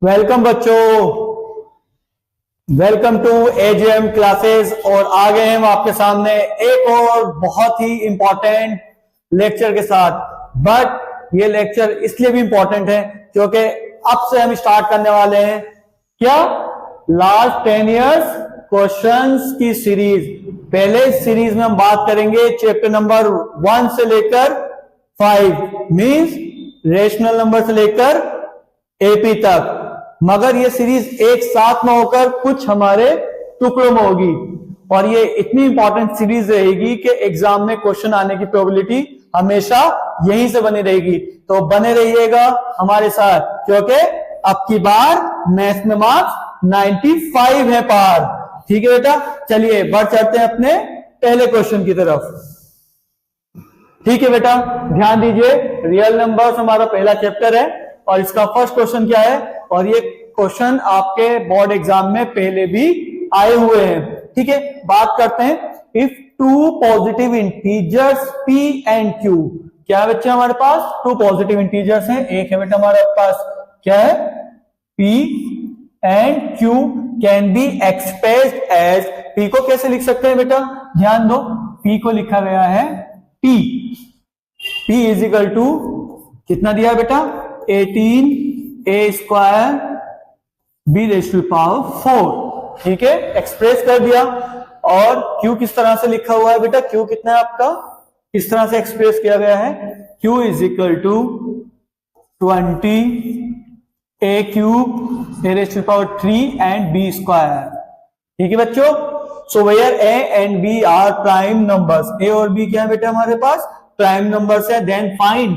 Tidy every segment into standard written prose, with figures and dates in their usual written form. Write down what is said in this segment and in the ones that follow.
Welcome बच्चों, welcome to एजेएम classes. और आ गए हम आपके सामने एक और बहुत ही इंपॉर्टेंट लेक्चर के साथ। बट ये लेक्चर इसलिए भी इंपॉर्टेंट है क्योंकि अब से हम स्टार्ट करने वाले हैं क्या, लास्ट 10 इयर्स क्वेश्चंस की सीरीज। पहले इस सीरीज में हम बात करेंगे चैप्टर नंबर 1 से लेकर 5 मींस रेशनल नंबर से लेकर एपी तक। मगर ये सीरीज एक साथ में होकर कुछ हमारे टुकड़ों में होगी और ये इतनी इंपॉर्टेंट सीरीज रहेगी कि एग्जाम में क्वेश्चन आने की प्रोबेबिलिटी हमेशा यहीं से बनी रहेगी। तो बने रहिएगा हमारे साथ क्योंकि अब की बार मैथ्स में मार्क्स 95 है पार। ठीक है बेटा, चलिए बढ़ चढ़ते हैं अपने पहले क्वेश्चन की तरफ। ठीक है बेटा, ध्यान दीजिए, रियल नंबर्स हमारा पहला चैप्टर है और इसका फर्स्ट क्वेश्चन क्या है, और ये क्वेश्चन आपके बोर्ड एग्जाम में पहले भी आए हुए हैं। ठीक है, बात करते हैं। If two positive integers p and q, क्या है बच्चे हमारे पास टू पॉजिटिव इंटीजर्स हैं। एक है बेटा हमारे पास क्या है p and q can be expressed as, p को कैसे लिख सकते हैं बेटा, ध्यान दो, p को लिखा गया है p इज इक्वल टू कितना दिया है बेटा 18a square b rays to power 4। ठीक है, एक्सप्रेस कर दिया। और q किस तरह से लिखा हुआ है बेटा, q कितना है आपका, किस तरह से एक्सप्रेस किया गया है, q is equal to 20a cube a rays to power 3 and b square. ठीक है बच्चों, so where a and b are prime numbers, a और b क्या है बेटा हमारे पास प्राइम नंबर्स है। देन फाइंड,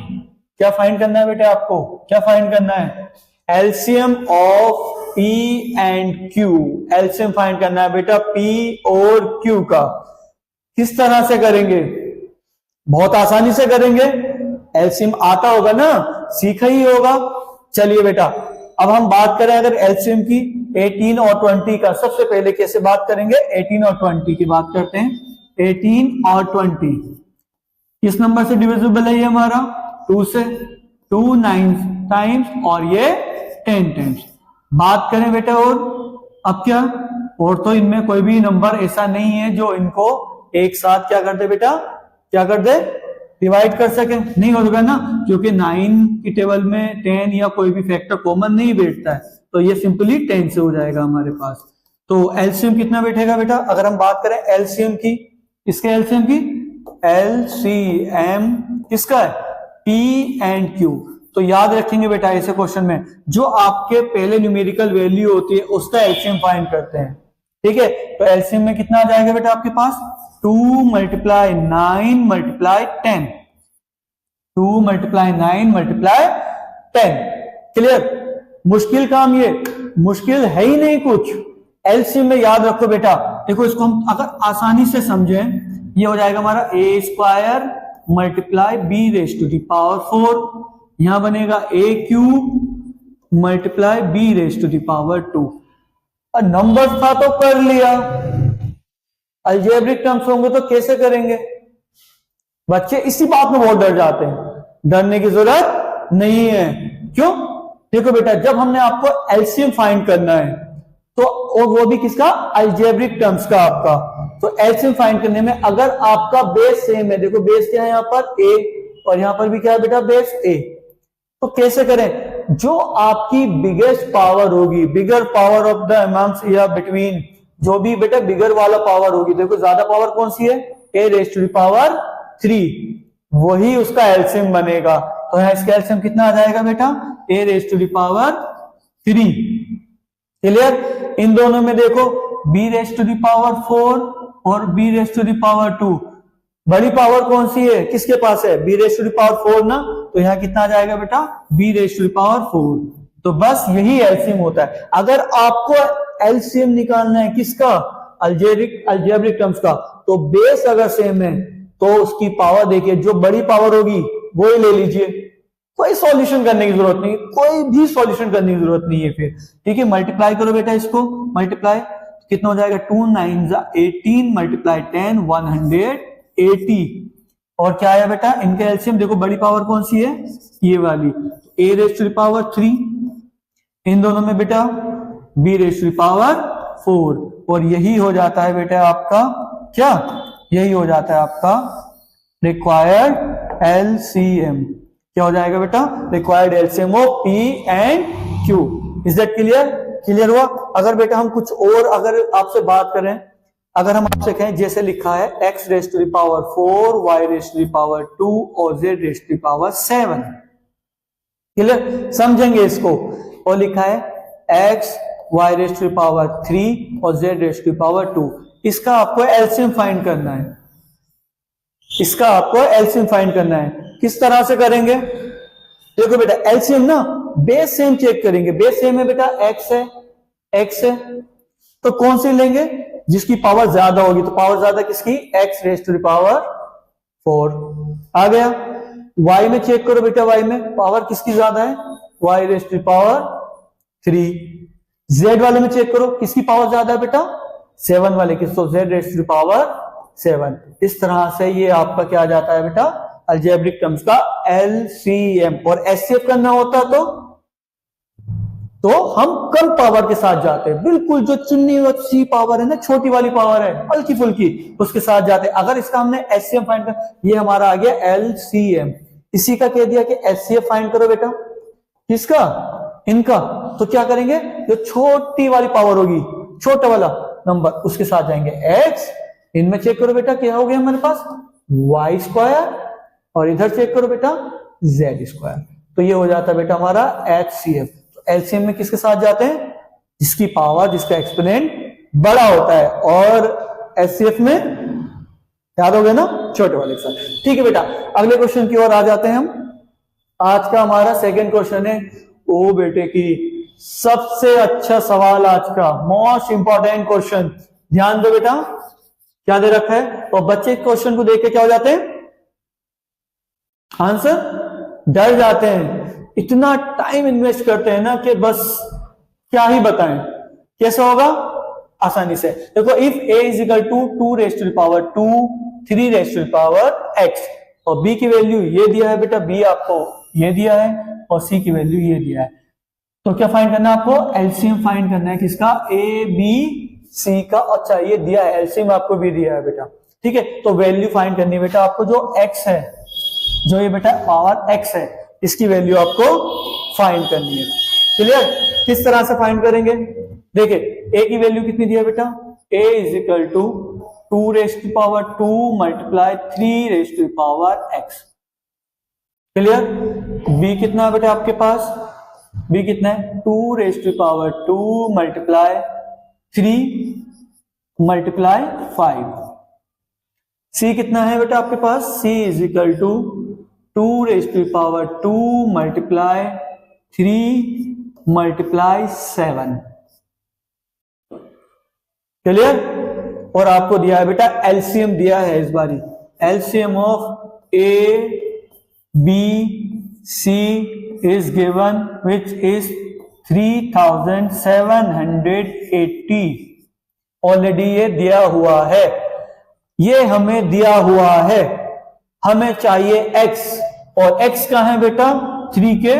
क्या फाइंड करना है बेटा आपको, क्या फाइंड करना है, LCM of p and q। LCM find करना है बेटा p और q का। किस तरह से करेंगे, बहुत आसानी से करेंगे, एलसीएम आता होगा ना, सीखा ही होगा। चलिए बेटा, अब हम बात करें अगर एलसीएम की 18 और 20 का, सबसे पहले कैसे बात करेंगे, 18 और 20 की बात करते हैं। 18 और 20 किस नंबर से डिविजिबल है, ये हमारा 2 से, 2 9 टाइम्स और ये 10 टाइम्स। बात करें बेटा और अब क्या, और तो इनमें कोई भी नंबर ऐसा नहीं है जो इनको एक साथ क्या कर दे बेटा, क्या कर दे, डिवाइड कर सके, नहीं होगा ना, क्योंकि 9 की टेबल में 10 या कोई भी फैक्टर कॉमन नहीं बैठता है, तो ये सिंपली 10 से हो जाएगा हमारे पास। तो एलसीएम कितना बैठेगा बेटा, अगर हम बात करें एलसीएम की, इसके एलसीएम की, एलसीएम किसका है, p एंड q। तो याद रखेंगे बेटा ऐसे क्वेश्चन में जो आपके पहले न्यूमेरिकल वैल्यू होती है उसका एलसीएम फाइंड करते हैं। ठीक है, तो एलसीएम में कितना आ जाएगा बेटा आपके पास 2 multiply 9 multiply 10, 2 multiply 9 multiply 10। Clear, मुश्किल काम, ये मुश्किल है ही नहीं कुछ। एलसीएम में याद रखो बेटा, देखो इसको हम अगर आसानी से समझें, ये हो जाएगा हमारा a square multiply b rays to the power 4, यहां बनेगा a cube multiply b rays to the power 2। और नंबर्स था तो कर लिया, अलजेब्रिक टर्म्स होंगे तो कैसे करेंगे। बच्चे इसी बात में बहुत डर जाते हैं, डरने की जरूरत नहीं है। क्यों, देखो बेटा जब हमने आपको एलसीएम फाइंड करना है तो, और वो भी किसका, अलजेब्रिक टर्म्स का आपका, तो एलसीएम फाइंड करने में अगर आपका बेस सेम है, देखो बेस क्या है यहाँ पर a और यहाँ पर भी क्या है बेटा बेस a, तो कैसे करें, जो आपकी बिगेस्ट पावर होगी, बिगर पावर ऑफ द अमंग्स या बिटवीन, जो भी बेटा बिगर वाला पावर होगी, देखो ज्यादा पावर कौन सी है, a rays to the power 3, वही उसका एलसीएम बनेगा। तो यहाँ इसका एलसीएम कितना आ जाएगा बेटा, a rays to the power 3। Clear, इन दोनों में देखो b rays to the power 4 और b rays to the power 2, बड़ी पावर कौन सी है, किसके पास है, b rays to the power 4 ना, तो यहाँ कितना आ जाएगा बेटा b rays to the power 4। तो बस यही एलसीएम होता है। अगर आपको एलसीएम निकालना है किसका, अलजेब्रिक टर्म्स का, तो बेस अगर सेम है तो उसकी पावर देखिए, जो बड़ी पावर होगी वो ही ले लीजिए, कोई सॉल्यूशन करने की जरूरत नहीं, कोई भी सॉल्यूशन करने की जरूरत नहीं है फिर। ठीक है, मल्टीप्लाई करो बेटा इसको, मल्टीप्लाई कितना हो जाएगा, 2 9 18 मल्टीप्लाई 10 180। और क्या है बेटा इनके एलसीएम, देखो बड़ी पावर कौन सी है, ये वाली, a rays to the power 3 इन दोनों में बेटा b रेज़ टू पावर 4, और यही हो जाता है बेटा आपका क्या, यही हो जाता है आपका रिक्वायर्ड एलसीएम। क्या हो जाएगा बेटा, required LCM of p and q। Is that clear? Clear हुआ? अगर बेटा हम कुछ और अगर आपसे बात करें, अगर हम आपसे कहें जैसे लिखा है x raised to power 4, y raised to power 2 और z raised to power 7, clear? समझेंगे इसको। और लिखा है x y raised to power 3 और z रेज़ टू पावर 2, इसका आपको एलसीएम फाइंड करना है, इसका आपको एलसीएम फाइंड करना है। किस तरह से करेंगे? देखो बेटा एलसीएम ना बेस सेम चेक करेंगे, बेस सेम है बेटा x है, x है, तो कौन सी लेंगे, जिसकी पावर ज्यादा होगी, तो पावर ज्यादा किसकी, x रेज़ टू पावर 4 आ गया। y में चेक करो बेटा, y में पावर किसकी ज्यादा है, y raised to power 3। z वाले में चेक करो किसकी पावर ज्यादा है बेटा, 7 वाले की, तो z रेज़ टू पावर 7। इस तरह से ये आपका क्या आ जाता है बेटा, अलजेब्रिक टर्म्स का एलसीएम। और एचसीएफ करना होता तो हम कम पावर के साथ जाते हैं, बिल्कुल जो चुनी हुई पावर है ना, छोटी वाली पावर है हल्की फुल्की, उसके साथ जाते हैं। अगर इसका हमने एचसीएम फाइंड कर, ये हमारा आ गया एलसीएम। इसी का कह दिया कि एचसीएफ फाइंड करो बेटा, किसका, इनका। तो क्या करेंगे, जो छोटी वाली पावर होगी, छोटा वाला नंबर, उसके साथ जाएंगे एक्स। इनमें चेक करो बेटा क्या हो गया हमारे पास, वाई स्क्वायर, और इधर चेक करो बेटा जेड स्क्वायर। तो ये हो जाता है बेटा हमारा एचसीएफ। तो एलसीएम में किसके साथ जाते हैं, जिसकी पावर, जिसका एक्सपोनेंट बड़ा होता है, और एचसीएफ में याद हो गया ना, छोटे वाले के साथ। ठीक है बेटा, अगले क्वेश्चन की ओर आ जाते हैं हम। आज का हमारा सेकंड क्वेश्चन है, ओ बेटे की सबसे अच्छा सवाल आज का, मोस्ट इंपॉर्टेंट क्वेश्चन। ध्यान दो बेटा, क्या दे रखा है, और बच्चे क्वेश्चन को देख के क्या हो जाते हैं, आंसर डर जाते हैं। इतना टाइम इन्वेस्ट करते हैं ना कि बस क्या ही बताएं। कैसे होगा, आसानी से देखो, if a is equal to 2 rays to power 2, 3 rays to power x, और b की वैल्यू ये दिया है बेटा, b आपको ये दिया है, और c की वैल्यू ये दिया है। तो क्या फाइंड करना है आपको, एलसीएम फाइंड करना है किसका, a b c का। अच्छा ये दिया है, एलसीएम आपको भी दिया है बेटा, ठीक है। तो वैल्यू फाइंड करनी है बेटा आपको, जो x है, जो ये बेटा पावर x है, इसकी वैल्यू आपको फाइंड करनी है। क्लियर? किस तरह से फाइंड करेंगे, देखिए a की वैल्यू कितनी दी है बेटा, a is equal to 2 rays to power 2 multiply 3 rays to power x। Clear? b कितना है बेटा आपके पास, b कितना है, 2 rays to power 2 multiply 3 multiply 5। c कितना है बेटा आपके पास, c is equal to 2 rays to power 2 multiply 3 multiply 7। Clear? और आपको दिया है बेटा एलसीएम दिया है इस बारी, LCM of A B C is given which is 3780। Already ये दिया हुआ है, ये हमें दिया हुआ है, हमें चाहिए x, और x का है बेटा 3 के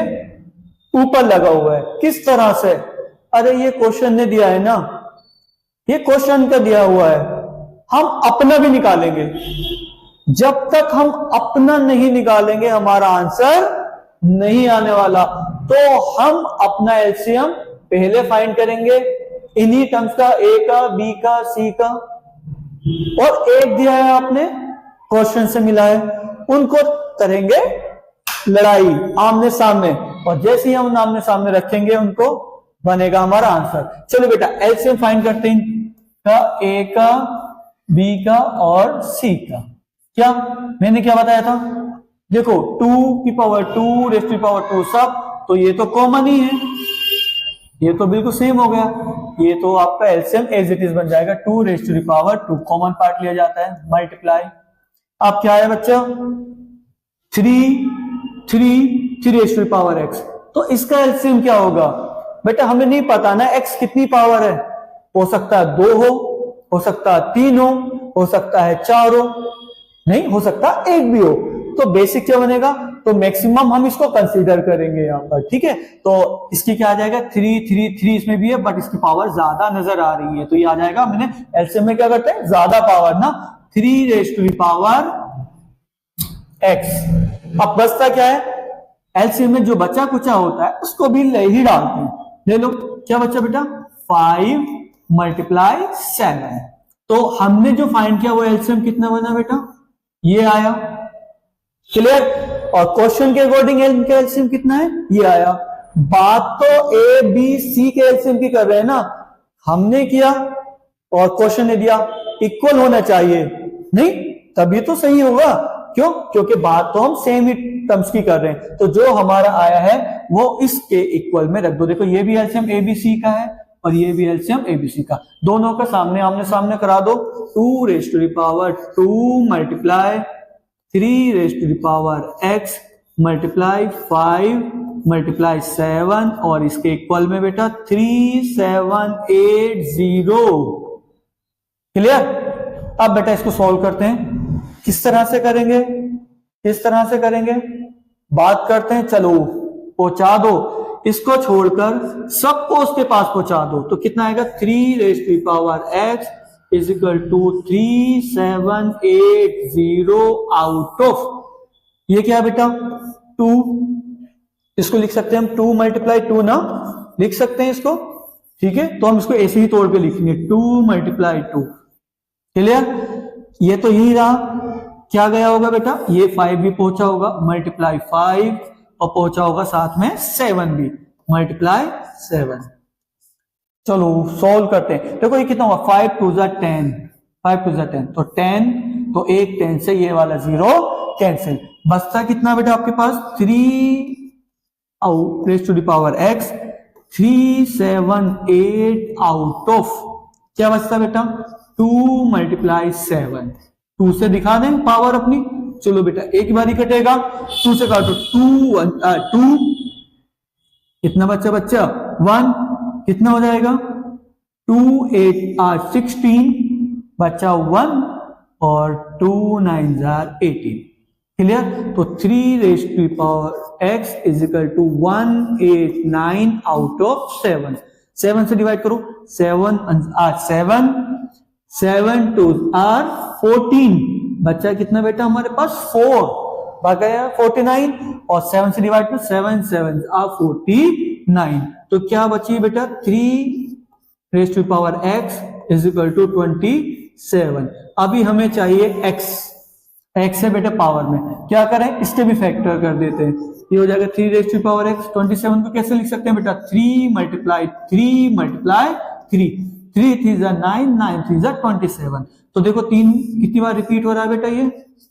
ऊपर लगा हुआ है। किस तरह से, अरे ये क्वेश्चन ने दिया है ना, ये क्वेश्चन का दिया हुआ है, हम अपना भी निकालेंगे। जब तक हम अपना नहीं निकालेंगे हमारा आंसर नहीं आने वाला। तो हम अपना एलसीएम पहले फाइंड करेंगे इन्हीं टर्म्स का, a का, b का, c का, और एक दिया है आपने क्वेश्चन से मिला है, उनको करेंगे लड़ाई आमने सामने, और जैसे ही हम आमने सामने रखेंगे उनको बनेगा हमारा आंसर। चलो बेटा एलसीएम फाइंड करते हैं का, a का, b का और c का। क्या मैंने क्या बताया था, देखो 2 की पावर 2 रेज़ टू पावर 2 सब, तो ये तो कॉमन ही है, ये तो बिल्कुल सेम हो गया, ये तो आपका एलसीएम एज इट इज बन जाएगा 2 rays to power 2, common part लिया जाता है, मल्टीप्लाई। अब क्या है बच्चा, 3 रेज़ टू पावर x, तो इसका एलसीएम क्या होगा बेटा, हमें नहीं पता ना x कितनी पावर है, हो सकता है 2 हो सकता है 3 हो सकता है 4 हो, नहीं हो सकता 1 भी हो। तो बेसिक क्या बनेगा, तो मैक्सिमम हम इसको कंसीडर करेंगे यहाँ पर, ठीक है। तो इसकी क्या आ जाएगा 3 3 3 इसमें भी है, बट इसकी पावर ज्यादा नजर आ रही है, तो ये आ जाएगा। मैंने एलसीएम में क्या करते हैं, ज्यादा पावर ना, 3 rays to the power x। अब बचता क्या है, एलसीएम में जो बचा कुचा होता है उसको भी ले ही डालते हैं। ले लो, क्या बचा बेटा, 5 मल्टीप्लाई 7। तो हमने जो फाइंड किया वो एलसीएम कितना बना बेटा, ये आया, क्लियर। और क्वेश्चन के अकॉर्डिंग इनका एलसीएम कितना है, ये आया। बात तो ए बी सी के एलसीएम की कर रहे हैं ना, हमने किया और क्वेश्चन ने दिया, इक्वल होना चाहिए, नहीं तभी तो सही होगा। क्यों, क्योंकि बात तो हम सेम ही टर्म्स की कर रहे हैं, तो जो हमारा आया है वो इसके इक्वल में रख दो। देखो ये भी एलसीएम एबीसी का है और ये भी एलसीएम एबीसी का, दोनों का सामने आमने सामने करा दो। 2 rays to the power 2 multiply 3 rays to the power x मल्टीप्लाई 5 मल्टीप्लाई 7 और इसके इक्वल में बेटा 3780। क्लियर। अब बेटा इसको सॉल्व करते हैं, किस तरह से करेंगे, किस तरह से करेंगे बात करते हैं। चलो पहुंचा दो, इसको छोड़कर सबको उसके पास पहुंचा दो, तो कितना आएगा 3 rays to the power x is equal to 3780 out of, ये क्या है बेटा 2, इसको लिख सकते हैं हम 2 मल्टीप्लाई 2 ना, लिख सकते हैं इसको, ठीक है। तो हम इसको ऐसे ही तोड़ के लिखेंगे 2 मल्टीप्लाई 2। क्लियर। ये तो यही रहा, क्या गया होगा बेटा, ये 5 भी पहुंचा होगा, मल्टीप्लाई 5 और पहुंचा होगा साथ में 7 भी, मल्टीप्लाई 7। चलो सॉल्व करते हैं। देखो ये कितना होगा, 5 2 ज़ा 10, 5 2 ज़ा 10, तो 10, तो एक 10 से ये वाला 0 कैंसिल, बचता कितना बेटा आपके पास 3 rays to the power x 378 out of, क्या बचता बेटा 2 मल्टीप्लाई 7। 2 से दिखा दें पावर अपनी, चलो बेटा एक बारी कटेगा, 2 से काटो 2 कितना बच्चा 1, कितना हो जाएगा 2 8 8 16 बच्चा 1 और 2 9 18। क्लियर। तो 3 rays to the power x is equal to 189 out of 7। 7 से डिवाइड करो, 7 2 आर 14, बच्चा कितना बेटा हमारे पास 4, बचा 49 और 7 से डिवाइड करो, 7 7 आर 49, तो क्या बची बेटा 3 rays to the power x is equal to 27। अभी हमें चाहिए x है बेटा पावर में, क्या करें इसके भी फैक्टर कर देते हैं, ये हो जाएगा 3 rays to the power x। 27 को कैसे लिख सकते हैं बेटा 3 मल्टीप्लाई 3 मल्टीप्लाई 3, 3 3 ज़ा 9 9 3 ज़ा 27। तो देखो 3 कितनी बार रिपीट हो रहा है बेटा, ये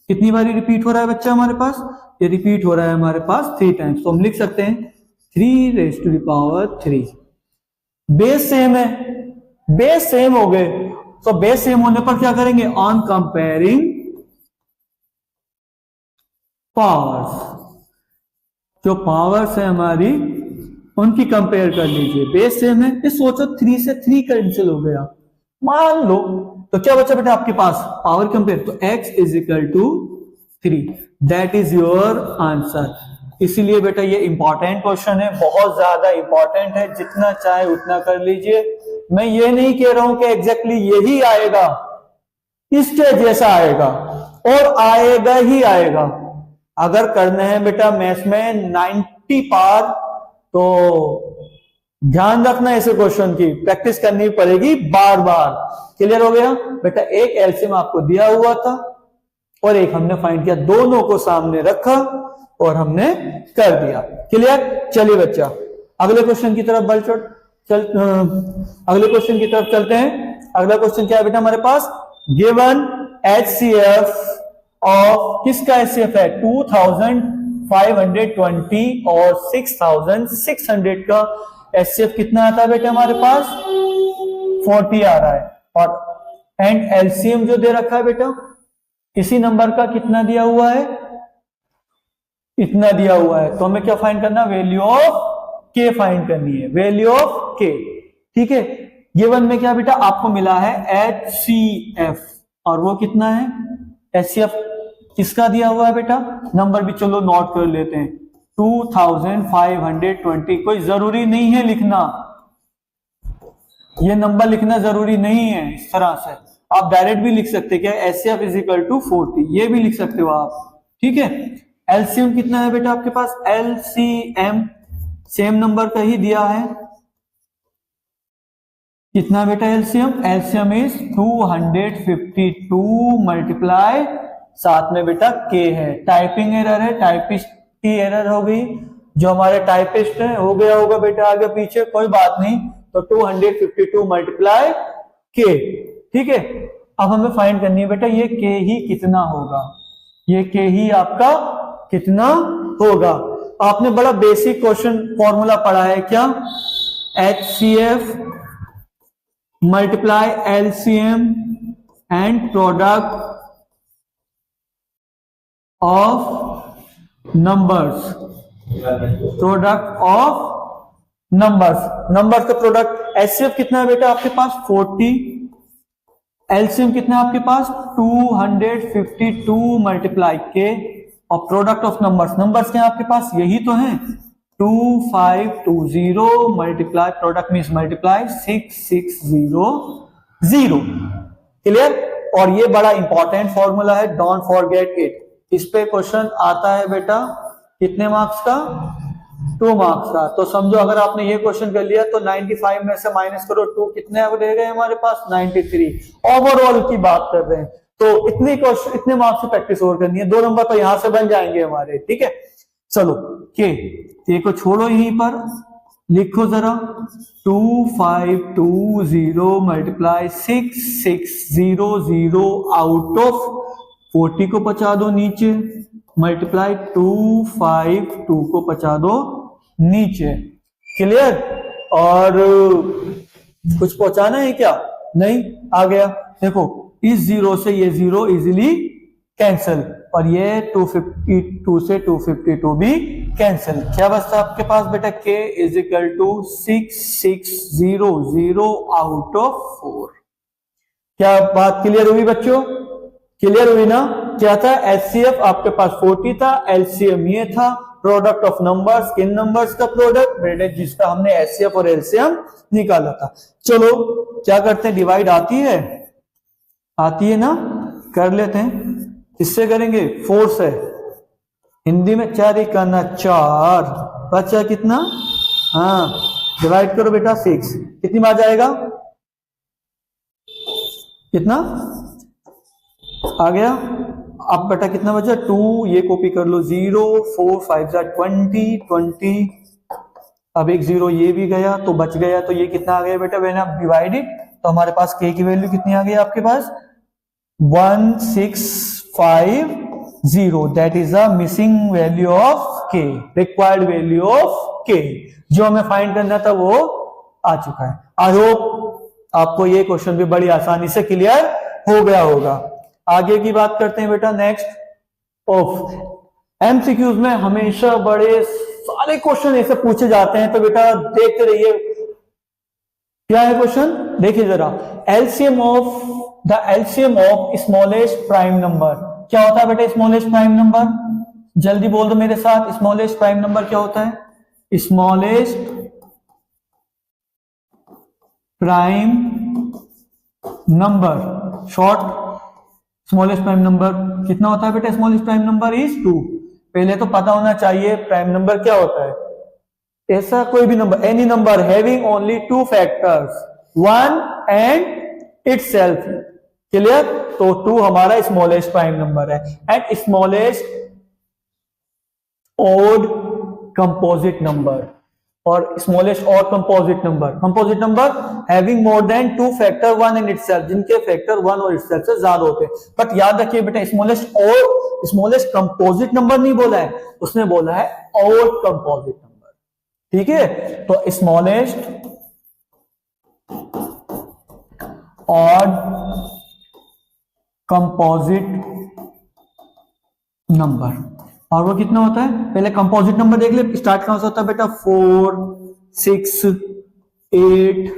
कितनी बार रिपीट हो रहा है बच्चा हमारे पास, ये रिपीट हो रहा है हमारे पास 3 टाइम्स, तो हम लिख सकते हैं 3 rays to the power 3। Base same है, बेस सेम हो गए, तो बेस सेम होने पर क्या करेंगे, ऑन कंपेयरिंग पावर्स, जो पावर्स है हमारी उनकी कंपेयर कर लीजिए, बेस सेम है। ये सोचो 3 से 3 कैंसिल हो गया मान लो, तो क्या बचा बेटा आपके पास पावर कंपेयर, तो x is equal to 3, that is your answer. इसीलिए बेटा ये इंपॉर्टेंट क्वेश्चन है, बहुत ज्यादा इंपॉर्टेंट है, जितना चाहे उतना कर लीजिए। मैं ये नहीं कह रहा हूं कि एग्जैक्टली यही आएगा, इसके जैसा आएगा और आएगा ही आएगा। अगर करना है बेटा मैथ्स में 90 पार, तो ध्यान रखना ऐसे क्वेश्चन की प्रैक्टिस करनी पड़ेगी बार बार। क्लियर हो गया बेटा। एक एलसीएम आपको दिया हुआ था और एक हमने फाइंड किया, दोनों को सामने रखा और हमने कर दिया। क्लियर। चलिए बच्चा अगले क्वेश्चन की तरफ अगले क्वेश्चन की तरफ चलते हैं। अगला क्वेश्चन क्या है बेटा हमारे पास, गिवन HCF ऑफ, किसका HCF है 2520 और 6600 का HCF कितना आता है बेटा हमारे पास 40 आ रहा है, और एंड LCM जो दे रखा है बेटा इसी नंबर का कितना दिया हुआ है, इतना दिया हुआ है। तो हमें क्या फाइंड करना, वैल्यू ऑफ K फाइंड करनी है, वैल्यू ऑफ K। ठीक है। गिवन में क्या बेटा आपको मिला है HCF, और वो कितना है HCF किसका दिया हुआ है बेटा, नंबर भी चलो नोट कर लेते हैं, 2520। कोई जरूरी नहीं है लिखना, ये नंबर लिखना जरूरी नहीं है। इस तरह से आप डायरेक्ट भी लिख सकते क्या, HCF इज इक्वल टू 40, ये भी लिख सकते हो आप, ठीक है। एलसीएम कितना है बेटा आपके पास, एलसीएम सेम नंबर का ही दिया है, कितना बेटा एलसीएम, एलसीएम इज 252 मल्टीप्लाई, साथ में बेटा के है, टाइपिंग एरर है, टाइपिस्ट की एरर हो गई, जो हमारे टाइपिस्ट है हो गया होगा बेटा आगे पीछे, कोई बात नहीं। तो 252 मल्टीप्लाई के, ठीक है। अब हमें फाइंड करनी है बेटा ये के ही कितना होगा, ये के ही आपका कितना होगा। आपने बड़ा बेसिक क्वेश्चन फॉर्मूला पढ़ा है क्या, HCF multiply LCM and product of numbers, product of numbers का प्रोडक्ट। HCF कितना है बेटा आपके पास 40, LCM कितना है आपके पास 252 मल्टीप्लाई के, और प्रोडक्ट ऑफ नंबर्स क्या है आपके पास, यही तो है 2520 multiply, product means multiply 6600, clear. और ये बड़ा इंपॉर्टेंट फॉर्मूला है, डोंट फॉरगेट इट। इस पे क्वेश्चन आता है बेटा कितने मार्क्स का, 2 मार्क्स का। तो समझो अगर आपने ये क्वेश्चन कर लिया तो 95 में से माइनस करो 2, कितने अब रह गए हमारे पास 93। ओवरऑल की बात कर रहे हैं, तो इतने क्वेश्चन इतने मार्क्स की प्रैक्टिस और करनी है, 2 नंबर तो यहां से बन जाएंगे हमारे, ठीक है। चलो के को छोड़ो, यहीं पर लिखो जरा 2520 मल्टीप्लाई 6600, आउट ऑफ 40 को पचा दो नीचे, मल्टीप्लाई 252 को पचा दो नीचे, क्लियर। और कुछ पहुंचाना है क्या, नहीं, आ गया। देखो इस 0 से ये 0 इजीली कैंसिल, और ये 252 से 252 भी कैंसिल। क्या बचता है आपके पास बेटा, k is equal to 6600 out of 4। क्या बात क्लियर हुई बच्चों, क्लियर हुई ना। क्या था, HCF आपके पास 40 था, LCM ये था, प्रोडक्ट ऑफ नंबर्स, किन नंबर्स का प्रोडक्ट बेटे, जिसका हमने HCF और LCM निकाला था। चलो क्या करते हैं, डिवाइड आती है ना, कर लेते हैं। किससे करेंगे, 4 से, हिंदी में 4 ही करना 4, बचा कितना, हाँ डिवाइड करो बेटा 6, कितनी बार जाएगा, कितना आ गया। अब बेटा कितना बचा 2, ये कॉपी कर लो 0, 4 5 20, अब एक 0 ये भी गया तो बच गया, तो ये कितना आ गया बेटा, मैंने आप डिवाइडेड, तो हमारे पास k की वैल्यू कितनी आ गई आपके पास 1650, that is a missing value of k, required value of k, जो हमें फाइंड करना था वो आ चुका है। आई होप आपको ये क्वेश्चन भी बड़ी आसानी से क्लियर हो गया होगा। आगे की बात करते हैं बेटा, नेक्स्ट ऑफ एमसीक्यूज में हमेशा बड़े सारे क्वेश्चन ऐसे पूछे जाते हैं, तो बेटा देखते रहिए क्या है क्वेश्चन, देखिए जरा। LCM of smallest prime number, क्या होता है बेटा स्मॉलेस्ट प्राइम नंबर, जल्दी बोल दो मेरे साथ, स्मॉलेस्ट प्राइम नंबर क्या होता है, smallest prime number, short smallest prime number कितना होता है बेटा, स्मॉलेस्ट प्राइम नंबर इज 2। पहले तो पता होना चाहिए प्राइम नंबर क्या होता है, ऐसा कोई भी number, any number having only 2 factors 1 and itself, clear. तो 2 हमारा स्मॉलेस्ट प्राइम नंबर है, and smallest odd composite number, और स्मॉलेस्ट और composite number having more than 2 factor 1 and itself, जिनके फैक्टर 1 और इटसेल्फ से ज्यादा होते हैं। बट याद रखिए बेटा स्मॉलेस्ट कंपोजिट नंबर नहीं बोला है, उसने बोला है ऑड कंपोजिट नंबर, ठीक है। तो स्मॉलेस्ट ऑड कंपोजिट नंबर, और वो कितना होता है, पहले कंपोजिट नंबर देख ले, स्टार्ट कहां से होता है बेटा 4 6 8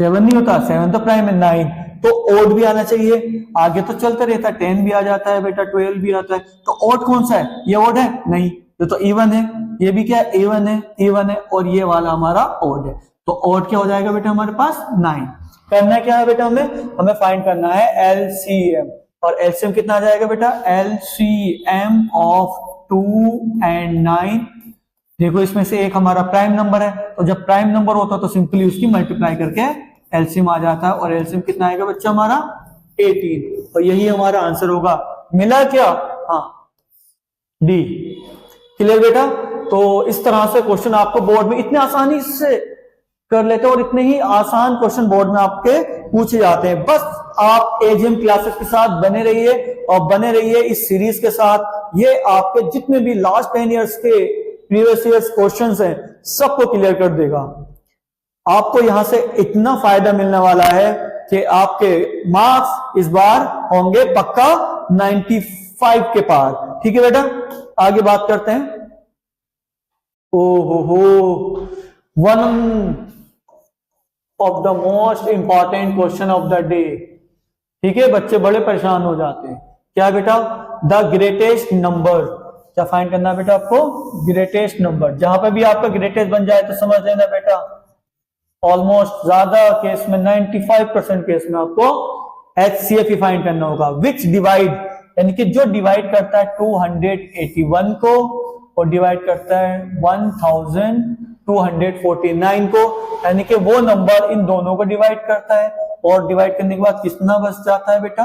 7 नहीं होता, 7 तो प्राइम है, 9 तो ओड भी आना चाहिए, आगे तो चलते रहता है, 10 भी आ जाता है बेटा, 12 भी आता है, तो ओड कौन सा है, ये ओड है नहीं, ये तो इवन है, ये भी क्या है, इवन है, इवन है, और ये वाला हमारा ओड है, तो ओड क्या हो जाएगा बेटा हमारे पास 9। करना क्या है बेटा, हमें फाइंड करना है एलसीएम, और एलसीएम कितना आ जाएगा बेटा, एलसीएम ऑफ 2 and 9। देखो इसमें से एक हमारा प्राइम नंबर है, तो जब प्राइम नंबर होता है तो सिंपली उसकी मल्टीप्लाई करके एलसीएम आ जाता है, और एलसीएम कितना आएगा बच्चा हमारा 18, और यही हमारा आंसर होगा। मिला क्या, हाँ डी। क्लियर बेटा, तो इस तरह से क्वेश्चन आपको बोर्ड में इतने आसानी से कर लेते हैं, और इतने ही आसान क्वेश्चन बोर्ड में आपके पूछे जाते हैं। बस आप एजीएम क्लासेस के साथ बने रहिए, और बने रहिए इस सीरीज के साथ, ये आपके जितने भी लास्ट 10 इयर्स के प्रीवियस ईयर्स क्वेश्चंस हैं सबको क्लियर कर देगा। आपको यहां से इतना फायदा मिलने वाला है कि आपके मार्क्स इस बार होंगे पक्का 95 के पार। ठीक है बेटा, आगे बात करते हैं। ओहो, one of the most important question of the day. ठीक है, बच्चे बड़े परेशान हो जाते हैं। क्या बेटा, द ग्रेटेस्ट नंबर। क्या फाइंड करना है बेटा आपको, ग्रेटेस्ट नंबर। जहां पे भी आपका ग्रेटेस्ट बन जाए तो समझ लेना बेटा ऑलमोस्ट ज्यादा केस में 95% केस में आपको HCF ही फाइंड करना होगा। विच डिवाइड, यानी कि जो डिवाइड करता है 281 को और डिवाइड करता है 1249 को, यानी कि वो नंबर इन दोनों को डिवाइड करता है, और डिवाइड करने के बाद कितना बच जाता है बेटा,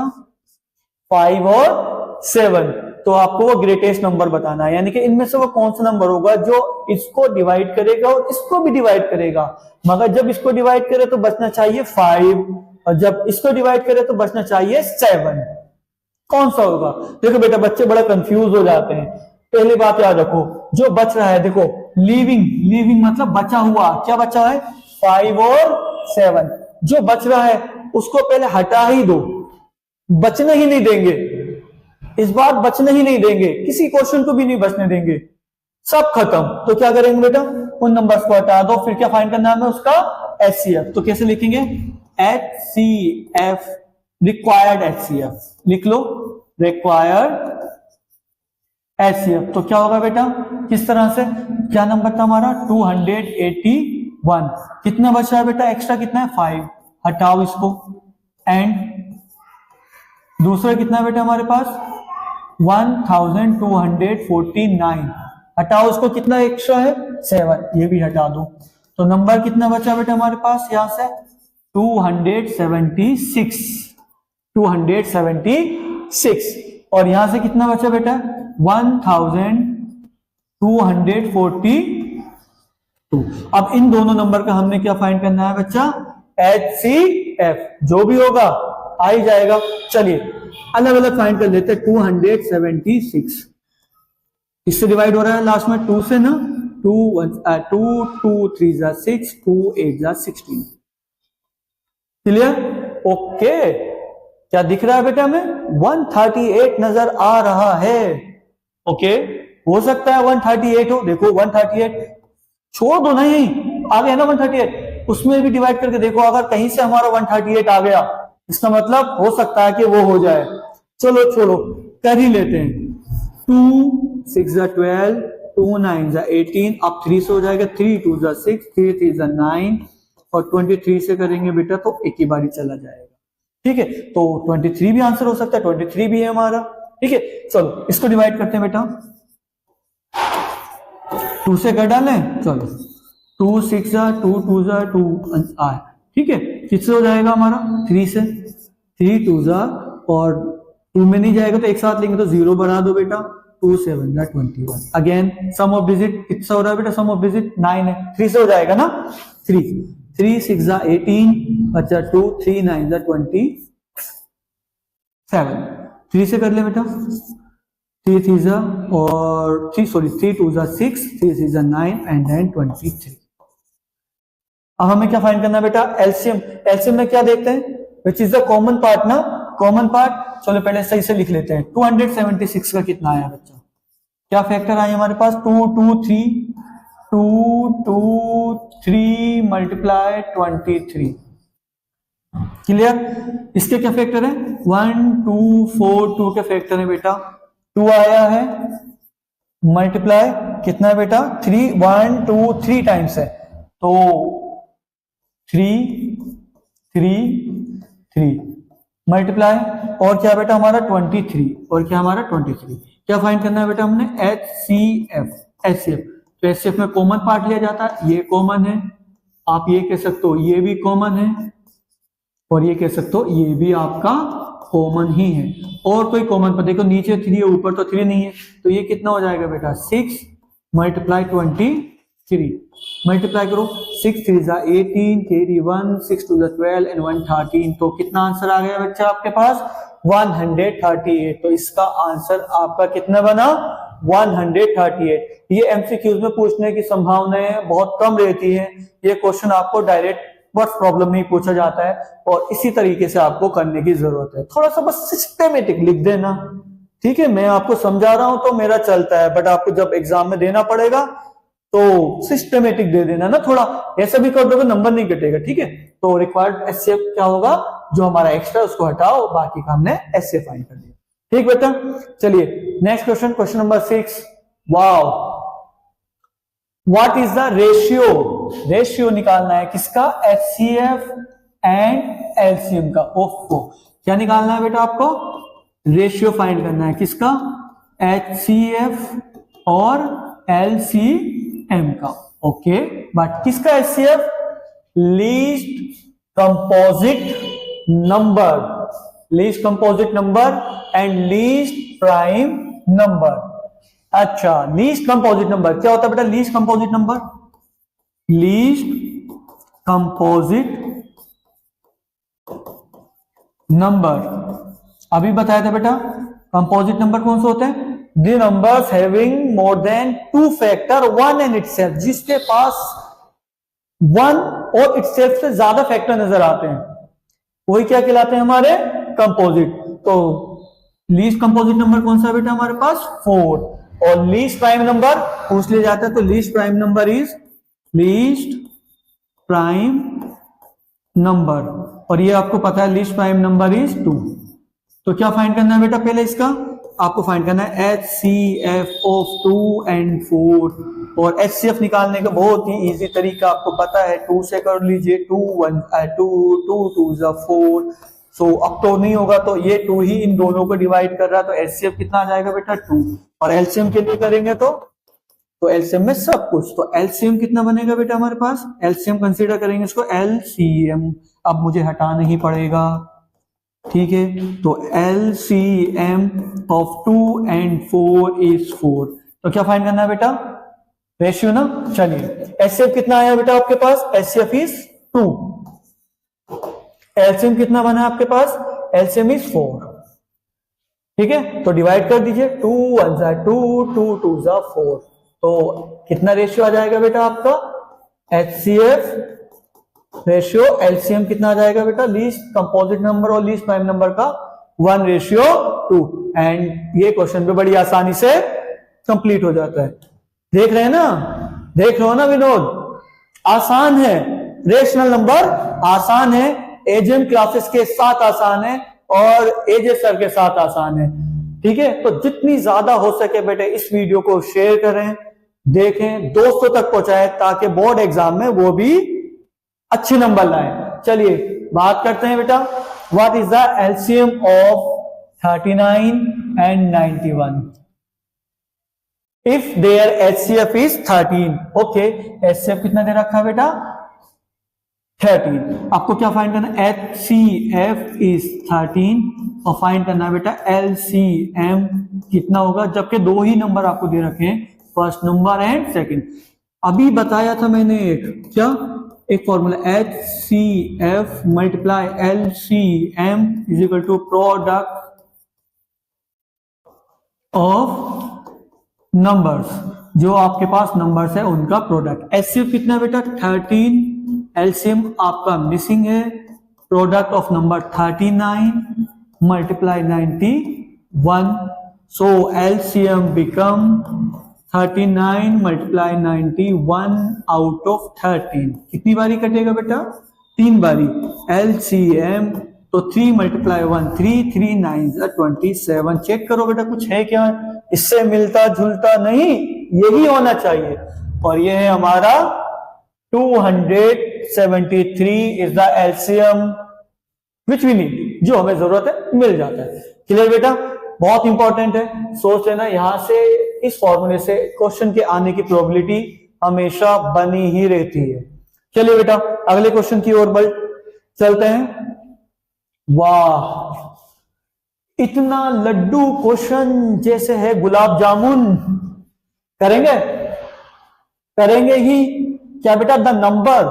5 और 7। तो आपको वो ग्रेटेस्ट नंबर बताना है, यानी कि इनमें से वो कौन सा नंबर होगा जो इसको डिवाइड करेगा और इसको भी डिवाइड करेगा। मगर जब इसको डिवाइड करे तो बचना चाहिए 5, और जब इसको डिवाइड करे तो बचना चाहिए 7। कौन सा होगा? देखो बेटा, बच्चे बड़ा कंफ्यूज हो जाते हैं। पहली बात याद रखो, जो बच रहा है, देखो लिविंग मतलब बचा हुआ, क्या बचा है, 5 और 7। जो बच रहा है उसको पहले हटा ही दो, बचने ही नहीं देंगे, इस बार बचने ही नहीं देंगे, किसी क्वेश्चन को भी नहीं बचने देंगे, सब खत्म। तो क्या करेंगे बेटा, उन नंबर्स को हटा दो, फिर क्या फाइंड करना है हमें उसका HCF। तो कैसे लिखेंगे, HCF, रिक्वायर्ड HCF लिख लो, रिक्वायर्ड HCF। तो क्या होगा बेटा, किस तरह से, क्या नंबर था हमारा 281, कितना बचा है बेटा, एक्स्ट्रा कितना है 5, हटाओ इसको, एंड दूसरा कितना है बेटा हमारे पास 1249, हटाओ उसको, कितना एक्स्ट्रा है 7, ये भी हटा दो। तो नंबर कितना बचा बेटा हमारे पास यहां से 276, और यहां से कितना बचा बेटा 1242। अब इन दोनों नंबर का हमने क्या फाइंड करना है बच्चा, HCF, जो भी होगा आ ही जाएगा। चलिए अलग अलग फाइंड कर लेते हैं। 276 इससे डिवाइड हो रहा है लास्ट में 2 से ना, 2 3 जा 6, 2 8 जा 16। Clear, okay. क्या दिख रहा है बेटा हमें, 138 नजर आ रहा है। ओके, हो सकता है 138 हो, देखो 138 छोड़ दो, नहीं आ गया ना 138, उसमें भी डिवाइड करके देखो, अगर कहीं से हमारा 138 आ गया इसका मतलब हो सकता है कि वो हो जाए। चलो छोड़ो, कर ही लेते हैं। 2 6 जा 12, 2 9 जा 18, अब 3 से हो जाएगा, 3 2 जा 6, 3 3 जा 9, और 23 से करेंगे बेटा तो एक ही बारी चला जाएगा। ठीक है, तो 23 भी आंसर हो सकता है, 23 भी है हमारा। ठीक है, चलो इसको डिवाइड करते हैं बेटा, 2 से कर डालें, चलो 2 6 जा 2 2 जा 2 आए। ठीक है, किससे हो जाएगा हमारा 3 से, 3 2 जा, और 2 में नहीं जाएगा तो एक साथ लेंगे तो 0 बढ़ा दो बेटा, 2 7 जा 21। अगेन सम ऑफ डिजिट कितना हो रहा है बेटा, सम ऑफ डिजिट 9 है, 3 से हो जाएगा ना, 3 3 6 जा 18, अच्छा 2 3 9 जा 27, 3 से कर ले बेटा, 3 3 जा और 3 2 जा 6, 3 6 जा 9 एंड देन 23। अब हमें क्या फाइंड करना है बेटा, एलसीएम। एलसीएम में क्या देखते हैं, which is the common part ना, कॉमन पार्ट। चलो पहले सही से लिख लेते हैं, 276 का कितना आया बच्चा, क्या फैक्टर आए हमारे पास, 2 2 3 मल्टीप्लाई 23, क्लियर? इसके क्या फैक्टर है? 1 2 4 2 के फैक्टर है बेटा, 2 आया है, मल्टीप्लाई कितना है बेटा? 3, 1 2 3 टाइम्स है, तो 3 3 3 मल्टीप्लाई, और क्या बेटा हमारा 23, और क्या हमारा 23। क्या फाइंड करना है बेटा हमने? HCF। HCF तो HCF में कॉमन पार्ट लिया जाता है, ये कॉमन है, आप ये कह सकते हो ये भी कॉमन है, और ये कह सकते हो ये भी आपका कॉमन ही है, और कोई कॉमन पर देखो नीचे 3 है, ऊपर तो 3 नहीं है, तो ये कितना हो जाएगा बेटा? 6 मल्टीप्लाई 23, मल्टीप्लाई करो, 6 3 जा 18, कैरी 1, 6 2 जा 12 एंड 1 13, तो कितना आंसर आ गया बच्चा आपके पास? 138। तो इसका आंसर आपका कितना बना? 138। ये एमसीक्यूज में पूछने की संभावनाएं बहुत कम रहती है, ये क्वेश्चन आपको डायरेक्ट वर्ड प्रॉब्लम में ही पूछा जाता है, और इसी तरीके से आपको करने की जरूरत है, थोड़ा सा बस सिस्टेमेटिक लिख देना, ठीक है? मैं आपको समझा रहा हूं तो मेरा चलता है, बट आपको जब एग्जाम में देना पड़ेगा तो सिस्टेमेटिक दे देना ना, थोड़ा ऐसा भी कर दोगे नंबर नहीं कटेगा, ठीक है? तो रिक्वायर्ड एचसीएफ क्या होगा? जो हमारा एक्स्ट्रा उसको हटाओ, बाकी का हमने एचसीएफ फाइंड कर दिया, ठीक बेटा? चलिए next question, question number 6। Wow, what is the ratio? Ratio निकालना है किसका? एचसीएफ एंड एलसीएम का। ओफो, क्या निकालना है बेटा आपको? रेशियो फाइंड करना है किसका? एचसीएफ और एलसीएम का। ओके, बट किसका HCF? Least composite number, least composite number and least prime number. अच्छा, लीस्ट कंपोजिट नंबर क्या होता है बेटा? Least composite number, least composite number अभी बताया था बेटा। कंपोजिट नंबर कौन से होते हैं? The numbers having more than 2 factor 1 and itself, जिसके पास 1 और इटसेल्फ से ज्यादा फैक्टर नजर आते हैं, वही क्या कहलाते हैं? हमारे कंपोजिट। तो लीस्ट कंपोजिट नंबर कौन सा बेटा हमारे पास? 4। और लीस्ट प्राइम नंबर पूछ लिया जाता है, तो least prime number is least prime number, और ये आपको पता है लीस्ट प्राइम नंबर इज 2। तो क्या फाइंड करना है बेटा? पहले इसका आपको फाइंड करना है HCF ऑफ 2 and 4, और HCF निकालने का बहुत ही इजी तरीका आपको पता है, 2 से कर लीजिए, 2 1 2 2 2 4। सो अब तो नहीं होगा, तो ये 2 ही इन दोनों को डिवाइड कर रहा है, तो HCF कितना आ जाएगा बेटा? 2। और एलसीएम के लिए करेंगे तो एलसीएम में सब कुछ, तो एलसीएम कितना बनेगा बेटा हमारे पास? एलसीएम कंसीडर करेंगे इसको एलसीएम, अब मुझे हटाना ही पड़ेगा, ठीक है? तो एलसीएम ऑफ 2 and 4 is 4। तो क्या फाइंड करना है बेटा? रेशियो ना। चलिए, एचसीएफ कितना आया बेटा आपके पास? HCF is 2। एलसीएम कितना बना आपके पास? एलसीएम इज 4, ठीक है? तो डिवाइड कर दीजिए, 2 1 जा 2 2 2 जा 4, तो कितना रेशियो आ जाएगा बेटा आपका? एचसीएफ रेशियो एलसीएम कितना आ जाएगा बेटा? लीस्ट कंपोजिट नंबर और लीस्ट प्राइम नंबर का 1:2, एंड ये क्वेश्चन पे बड़ी आसानी से कंप्लीट हो जाता है। देख रहे हैं ना, देख रहे हो ना विनोद? आसान है, रेशनल नंबर आसान है, एजेम क्लासेस के साथ आसान है, और एजे सर के साथ आसान है, ठीक है? तो जितनी ज्यादा हो सके बेटे इस वीडियो को शेयर करें, देखें, दोस्तों तक पहुंचाएं, ताकि बोर्ड एग्जाम में वो भी अच्छे नंबर लाएं। चलिए बात करते हैं बेटा, what is the LCM of 39 and 91 if there HCF is 13। Okay, HCF कितना दे रखा है बेटा? 13। आपको क्या फाइंड करना है? HCF इज 13, और फाइंड करना है बेटा LCM कितना होगा, जबकि 2 ही नंबर आपको दे रखे हैं, फर्स्ट नंबर एंड सेकंड। अभी बताया था मैंने एक formula, HCF multiply LCM is equal to product of numbers, जो आपके पास नंबर्स है उनका प्रोडक्ट। HCF कितना बेटा? 13। एलसीएम आपका मिसिंग है, product of number 39 multiply 91, so LCM become 39 multiply 91 out of 13। कितनी बारी कटेगा बेटा? 3 बारी LCM, तो 3 × 1 3, 3 9 27। चेक करो बेटा कुछ है क्या, इससे मिलता जुलता नहीं, यही होना चाहिए। और ये है हमारा 273 is the LCM which we need, जो हमें जरूरत है मिल जाता है। क्लियर बेटा, बहुत इंपॉर्टेंट है, सोच लेना। यहां से इस फॉर्मूले से क्वेश्चन के आने की प्रोबेबिलिटी हमेशा बनी ही रहती है। चलिए बेटा अगले क्वेश्चन की ओर बढ़ चलते हैं। वाह, इतना लड्डू क्वेश्चन जैसे है गुलाब जामुन। करेंगे करेंगे ही क्या बेटा, द नंबर,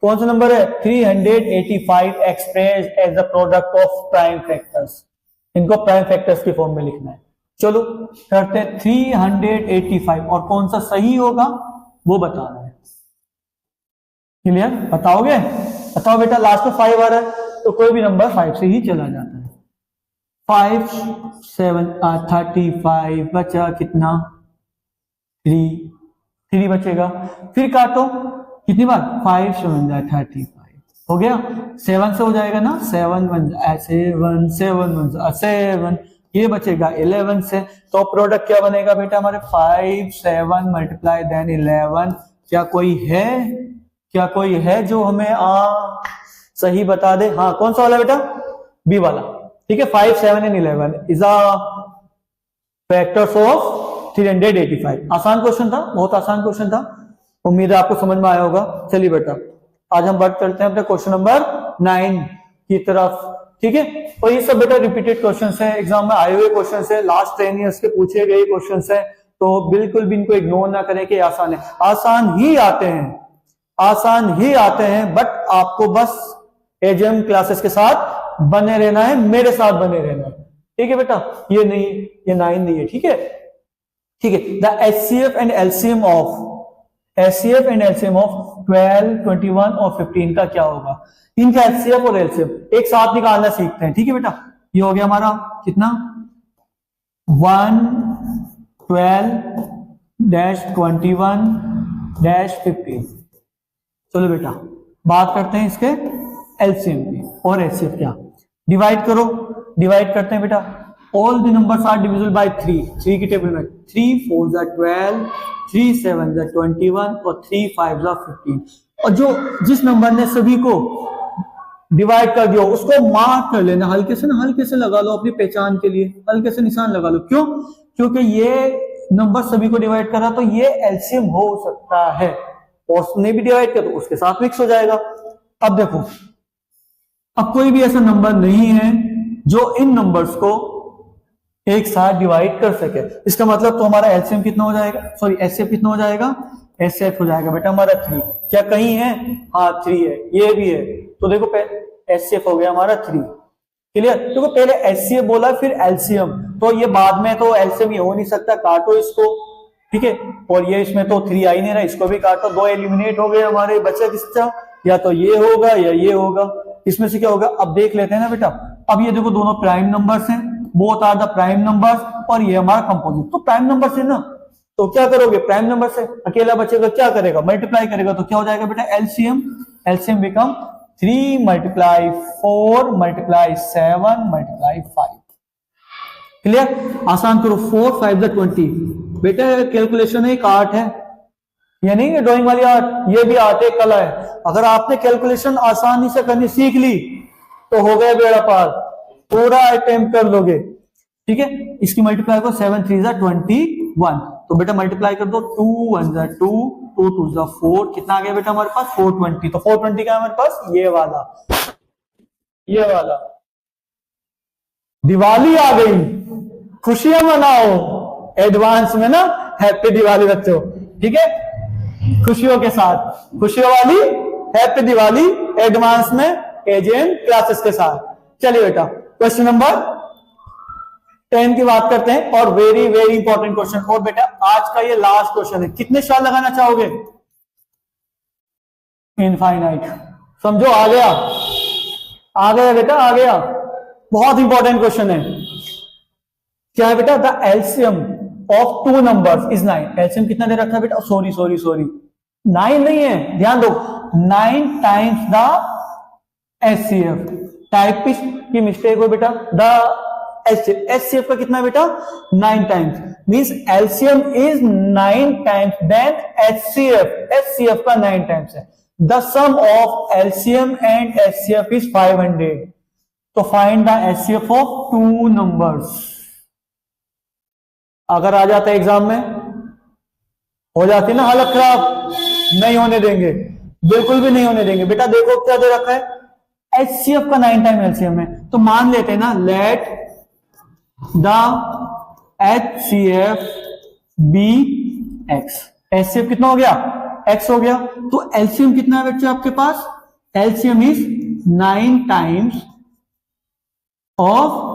कौन सा नंबर है, 385 express as the product of prime factors. इनको प्राइम फैक्टर्स की फॉर्म में लिखना है। चलो करते हैं 385, और कौन सा सही होगा वो बताना है। क्लियर, बताओगे? बताओ बेटा, लास्ट में 5 आ रहा है तो कोई भी नंबर 5 से ही चला जाता है। 5 7 35 बचा कितना, 3 बचेगा। फिर काटो कितनी बार, 5 7 35 हो गया। 7 से हो जाएगा ना, 7 1 7 7 1 7, ये बचेगा 11 से। तो प्रोडक्ट क्या बनेगा बेटा हमारे, 5 7 मल्टीप्लाई देन 11। क्या कोई है जो हमें सही बता दे? हाँ, कौन सा वाला बेटा, बी वाला। ठीक है, 5 7 and 11 is a factors of 385। आसान क्वेश्चन था, बहुत आसान क्वेश्चन था, उम्मीद है आपको समझ में आया होगा। चलिए बेटा आज हम बात करते हैं अपने क्वेश्चन नंबर 9 की तरफ। ठीक है, और ये सब बेटा रिपीटेड क्वेश्चन है, एग्जाम में आए हुए क्वेश्चन है, लास्ट 10 ईयर्स के पूछे गए क्वेश्चन है, तो बिल्कुल भी इनको इग्नोर ना करें कि आसान है। आसान ही आते हैं, बट आपको बस एजीएम क्लासेस के साथ बने रहना है, मेरे साथ बने रहना है। ठीक है बेटा, ये 9 नहीं है। ठीक है, the HCF and LCM of 12 21 और 15 का क्या होगा? इनका HCF और LCM एक साथ निकालना सीखते हैं। ठीक है बेटा, ये हो गया हमारा कितना, 1 12 21 15। चलो बेटा बात करते हैं इसके LCM की और HCF क्या। डिवाइड करते हैं बेटा। All the numbers are divisible by 3 की टेबल में 3 4 12, 3 7 21 और 3 5 15। और जिस नंबर ने सभी को डिवाइड कर दिया उसको मार्क कर लेना, हल्के से लगा लो, अपनी पहचान के लिए हल्के से निशान लगा लो। क्यों? क्योंकि ये नंबर सभी को डिवाइड कर रहा, तो ये LCM हो सकता है, और उसने भी डिवाइड कर तो उसके साथ मिक्स हो जाएगा। अब देखो, अब कोई भी ऐसा नंबर नहीं है जो इन नंबर्स को एक साथ डिवाइड कर सके। इसका मतलब तो हमारा LCM कितना हो जाएगा, सॉरी HCF कितना हो जाएगा, HCF हो जाएगा बेटा हमारा 3। क्या कहीं है? हाँ 3 है, ये भी है। तो देखो HCF हो गया हमारा 3। क्लियर? देखो पहले HCF बोला फिर LCM, तो ये बाद में तो LCM ये हो नहीं सकता, काटो इसको। ठीक है, और ये इसमें तो 3 आ ही नहीं रहा, इसको भी काटो। 2 एलिमिनेट हो गए हमारे, बचे किसका, या तो ये होगा या ये होगा, इसमें से क्या होगा अब देख लेते हैं ना बेटा। अब ये देखो दोनों प्राइम नंबर्स हैं, both are the prime numbers, और ये हमारा कंपोजिट, तो प्राइम नंबर से ना, तो क्या करोगे, प्राइम नंबर से अकेला बचेगा, क्या करेगा, मल्टीप्लाई करेगा, तो क्या हो जाएगा बेटा LCM बिकम 3 × 4 × 7 × 5। क्लियर? आसान करो, 4 5 20 बेटा, कैलकुलेशन एक आर्ट है, ये नहीं है ड्राइंग वाली आर्ट, ये भी आर्ट है, कला है। अगर आपने कैलकुलेशन आसानी से करनी सीख ली तो हो गया बेड़ा पार, पूरा अटेम्प्ट कर लोगे। ठीक है, इसकी मल्टीप्लाई को 7 3 21, तो बेटा मल्टीप्लाई कर दो, 2 1 2 2 2 4, कितना आ गया बेटा हमारे पास 420। तो 420 का हमारे पास ये वाला। दिवाली आ गई, खुशियां मनाओ एडवांस में ना, हैप्पी दिवाली बच्चों। ठीक है, खुशियों के साथ, खुशियों वाली हैप्पी दिवाली एडवांस में एजेंट क्लासेस के साथ। चलिए बेटा क्वेश्चन नंबर 10 की बात करते हैं, और वेरी इंपॉर्टेंट क्वेश्चन। और बेटा आज का ये लास्ट क्वेश्चन है, कितने स्टार लगाना चाहोगे? इनफाइनाइट। समझो, आ गया बेटा, आ गया। बहुत इंपॉर्टेंट क्वेश्चन है। क्या है बेटा? The LCM of 2 numbers is 9। LCM कितना दे रखा है बेटा? सॉरी 9 नहीं है, ध्यान दो, 9 टाइम्स द HCF। टाइपिस्ट की मिस्टेक हो बेटा, द HCF का कितना बेटा 9 times, means LCM is 9 times than HCF का 9 टाइम्स है। The sum of LCM and HCF is 500। तो find the HCF of 2 numbers. अगर आ जाता है एग्जाम में, हो जाती ना हालत खराब, नहीं होने देंगे, बिल्कुल भी नहीं होने देंगे। बेटा देखो क्या दे रखा है, HCF का 9 टाइम LCM है, तो मान लेते हैं ना, let the HCF be X। HCF कितना हो गया, X हो गया। तो LCM कितना है बच्चे आपके पास, LCM is 9 times of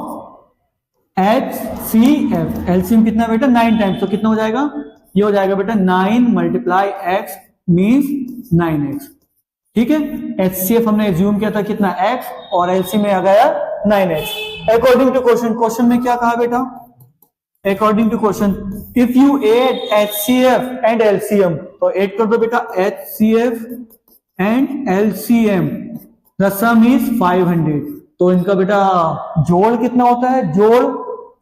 HCF। LCM कितना बेटा 9 टाइम्स, तो कितना हो जाएगा, ये हो जाएगा बेटा 9 मल्टीप्लाई X मीन्स 9X। ठीक है, HCF हमने एज्यूम किया था कितना X, और LCM में आ गया 9X। अकॉर्डिंग टू क्वेश्चन में क्या कहा बेटा, according to question if you add HCF and LCM, तो एड कर दो बेटा HCF and LCM, the sum is 500। तो इनका बेटा जोड़ कितना होता है, जोड़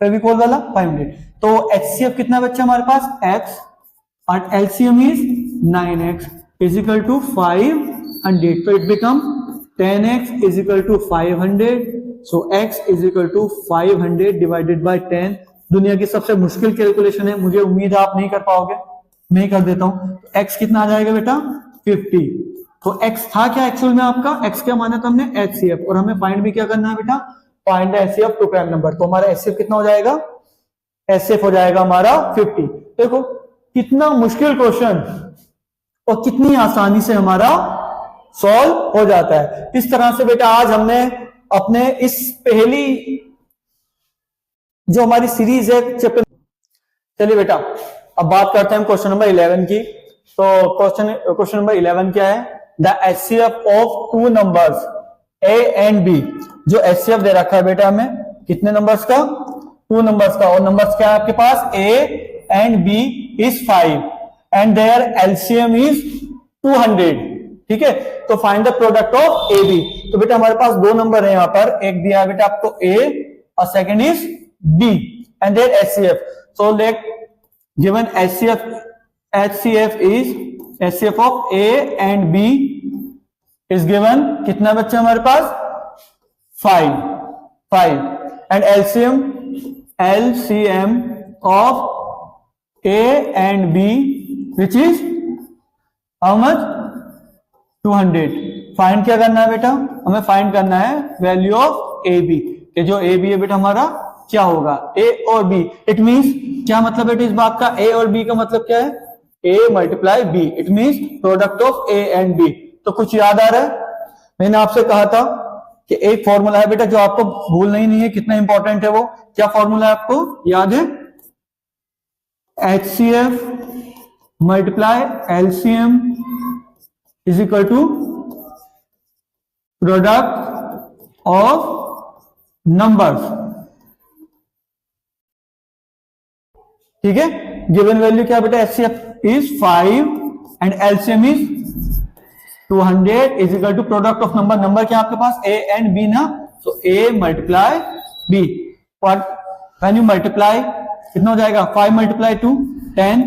फेविकोल वाला 500। तो HCF कितना बच्चा हमारे पास X, और LCM is 9X is equal to 500। तो it become 10X is equal to 500। So X is equal to 500 divided by 10। दुनिया की सबसे मुश्किल कैलकुलेशन है, मुझे उम्मीद है आप नहीं कर पाओगे, मैं ही कर देता हूं। X कितना आ जाएगा बेटा 50। तो X था क्या एक्चुअल में आपका, X क्या माना था हमने HCF, और हमें फाइंड भी क्या करना है बेटा, find the HCF two prime number. तो हमारा HCF कितना हो जाएगा, HCF हो जाएगा हमारा 50। देखो कितना मुश्किल क्वेश्चन और कितनी आसानी से हमारा सॉल्व हो जाता है। इस तरह से बेटा आज हमने अपने इस पहली जो हमारी सीरीज है चैप्टर, चलिए बेटा अब बात करते हैं क्वेश्चन नंबर 11 की। तो क्वेश्चन नंबर 11 क्या है, the HCF of 2 numbers A and B। जो HCF दे रखा है बेटा हमें कितने नंबर्स का, 2 नंबर्स का, और नंबर्स क्या है आपके पास A and B is 5 and there LCM is 200। ठीक है, तो find the product of AB। तो बेटा हमारे पास 2 नंबर है, यहां पर एक दिया है बेटा आपको A और second is B and their HCF। So let given HCF is HCF of A and B is given कितना बच्चा हमारे पास 5 and LCM of A and B which is how much 200। Find क्या करना है बेटा, हमें फाइंड करना है वैल्यू ऑफ AB, कि जो AB है बेटा हमारा क्या होगा, A और B। इट मींस क्या मतलब बेटा इस बात का, A और B का मतलब क्या है, A multiply B, it means product of A and B। तो कुछ याद आ रहा है, मैंने आपसे कहा था कि एक फॉर्मूला है बेटा जो आपको भूलना ही नहीं है, कितना इंपॉर्टेंट है वो, क्या फॉर्मूला है आपको याद है, HCF multiply LCM is equal to product of numbers. ठीक है, गिवन वैल्यू क्या बेटा, HCF is 5 and LCM is 200 is equal to product of number. Number क्या आपके पास A एंड B ना, so A multiply B, when you multiply कितना हो जाएगा 5 मल्टीप्लाई 2 10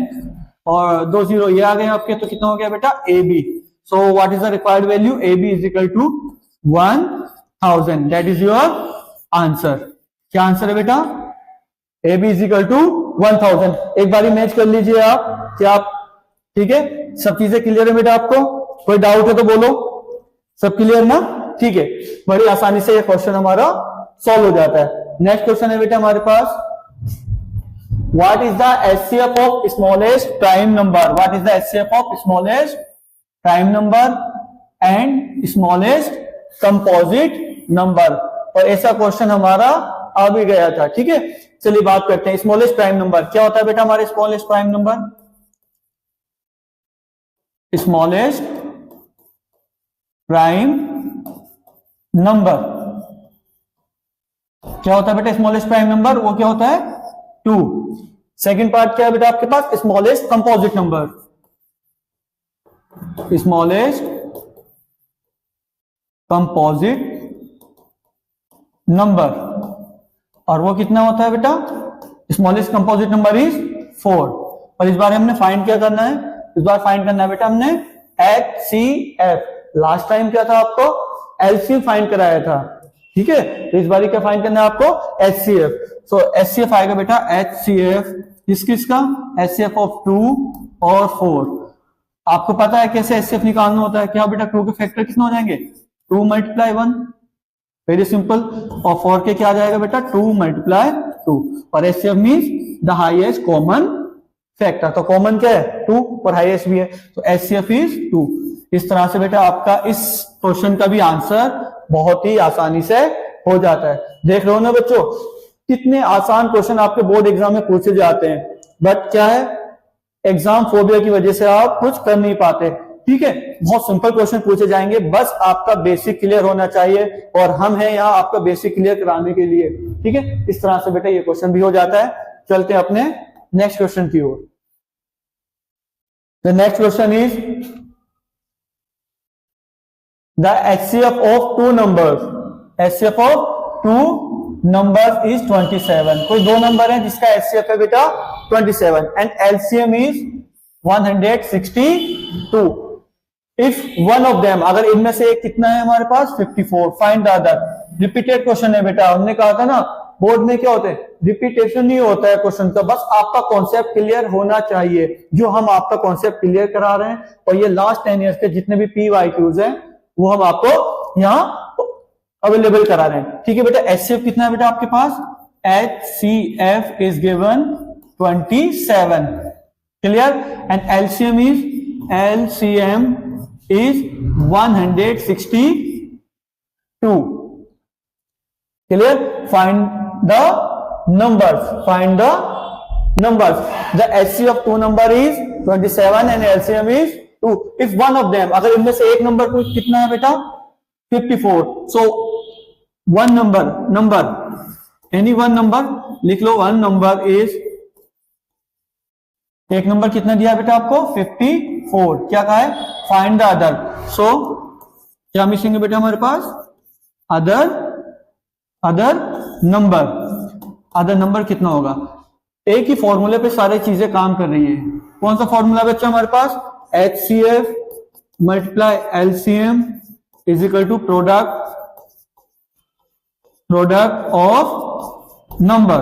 और 2 0 ये आ गए आपके, तो कितना हो गया बेटा AB। So what is the required value, AB is equal to 1000। That is your answer. क्या आंसर है बेटा, AB इज इक्वल टू 1000। एक बारी मैच कर लीजिए आप, क्या आप ठीक है, सब चीजें क्लियर है बेटा आपको, कोई डाउट है तो बोलो, सब क्लियर ना, ठीक है, बड़ी आसानी से ये क्वेश्चन हमारा सॉल्व हो जाता है। नेक्स्ट क्वेश्चन है बेटा हमारे पास, what is the HCF of smallest prime number, what is the HCF of smallest prime number and smallest composite number. और ऐसा क्वेश्चन हमारा आ भी गया था। ठीक है, चलिए बात करते हैं स्मॉलेस्ट प्राइम नंबर क्या होता है बेटा, हमारे smallest prime number, smallest prime number क्या होता है बेटा, स्मॉलेस्ट प्राइम नंबर वो क्या होता है 2। सेकंड पार्ट क्या है बेटा आपके पास, smallest composite number, smallest composite number, और वो कितना होता है बेटा, स्मॉलेस्ट कंपोजिट नंबर इज 4। और इस बार हमने फाइंड क्या करना है, इस बार फाइंड करना है बेटा हमने HCF। लास्ट टाइम क्या था, आपको एलसीएम फाइंड कराया था, ठीक है। तो इस बार क्या फाइंड करना है आपको, HCF। सो HCF आएगा बेटा, HCF किसका, HCF ऑफ 2 और 4। आपको पता है कैसे HCF निकालना होता है, क्या बेटा 2 के फैक्टर कितने हो जाएंगे, 2 × 1, वेरी सिंपल। और 4 के क्या आ जाएगा बेटा, 2 × 2। और HCF means the highest common factor, तो कॉमन क्या है 2 और हाईएस्ट भी है, तो HCF इज 2। इस तरह से बेटा आपका इस क्वेश्चन का भी आंसर बहुत ही आसानी से हो जाता है। देख रहे हो ना बच्चों, कितने आसान क्वेश्चन आपके बोर्ड एग्जाम में पूछे जाते हैं, बट क्या है, एग्जाम फोबिया की वजह से आप कुछ कर नहीं पाते, ठीक है। बहुत सिंपल क्वेश्चन पूछे जाएंगे, बस आपका बेसिक क्लियर होना चाहिए, और हम हैं यहाँ आपका बेसिक क्लियर कराने के लिए, ठीक है। इस तरह से बेटा ये क्वेश्चन भी हो जाता है। चलते हैं अपने नेक्स्ट क्वेश्चन की ओर। The next question is the HCF of 2 numbers, HCF of 2 numbers is 27। कोई 2 नंबर है जिसका HCF है बेटा 27 and LCM is 162। If one of them, अगर इनमें से एक कितना है हमारे पास 54, find the other. Repeated question है बेटा, हमने कहा था ना बोर्ड में क्या होते हैं, रिपीटेशन नहीं होता है क्वेश्चन का, बस आपका कॉन्सेप्ट क्लियर होना चाहिए, जो हम आपका कॉन्सेप्ट क्लियर करा रहे हैं। और ये लास्ट 10 ईयर्स के जितने भी PYQs हैं वो हम आपको यहाँ अवेलेबल करा रहे हैं, ठीक है बेटा। HCF कितना है बेटा आपके पास, HCF is given 27, clear. And LCM is 162, clear. Find the numbers, the HCF of 2 number is 27 and LCM is 2। if one of them, अगर इनमें से एक नंबर को कितना है बेटा 54, so one number any one number लिख लो, one number is, एक नंबर कितना दिया बेटा आपको 54, क्या कहा है, फाइंड द अदर। सो क्या मिसिंग है बेटा हमारे पास, अदर नंबर कितना होगा। एक ही फॉर्मूले पे सारी चीजें काम कर रही है। कौन सा फॉर्मूला बच्चा हमारे पास, HCF multiply LCM is equal to product of number.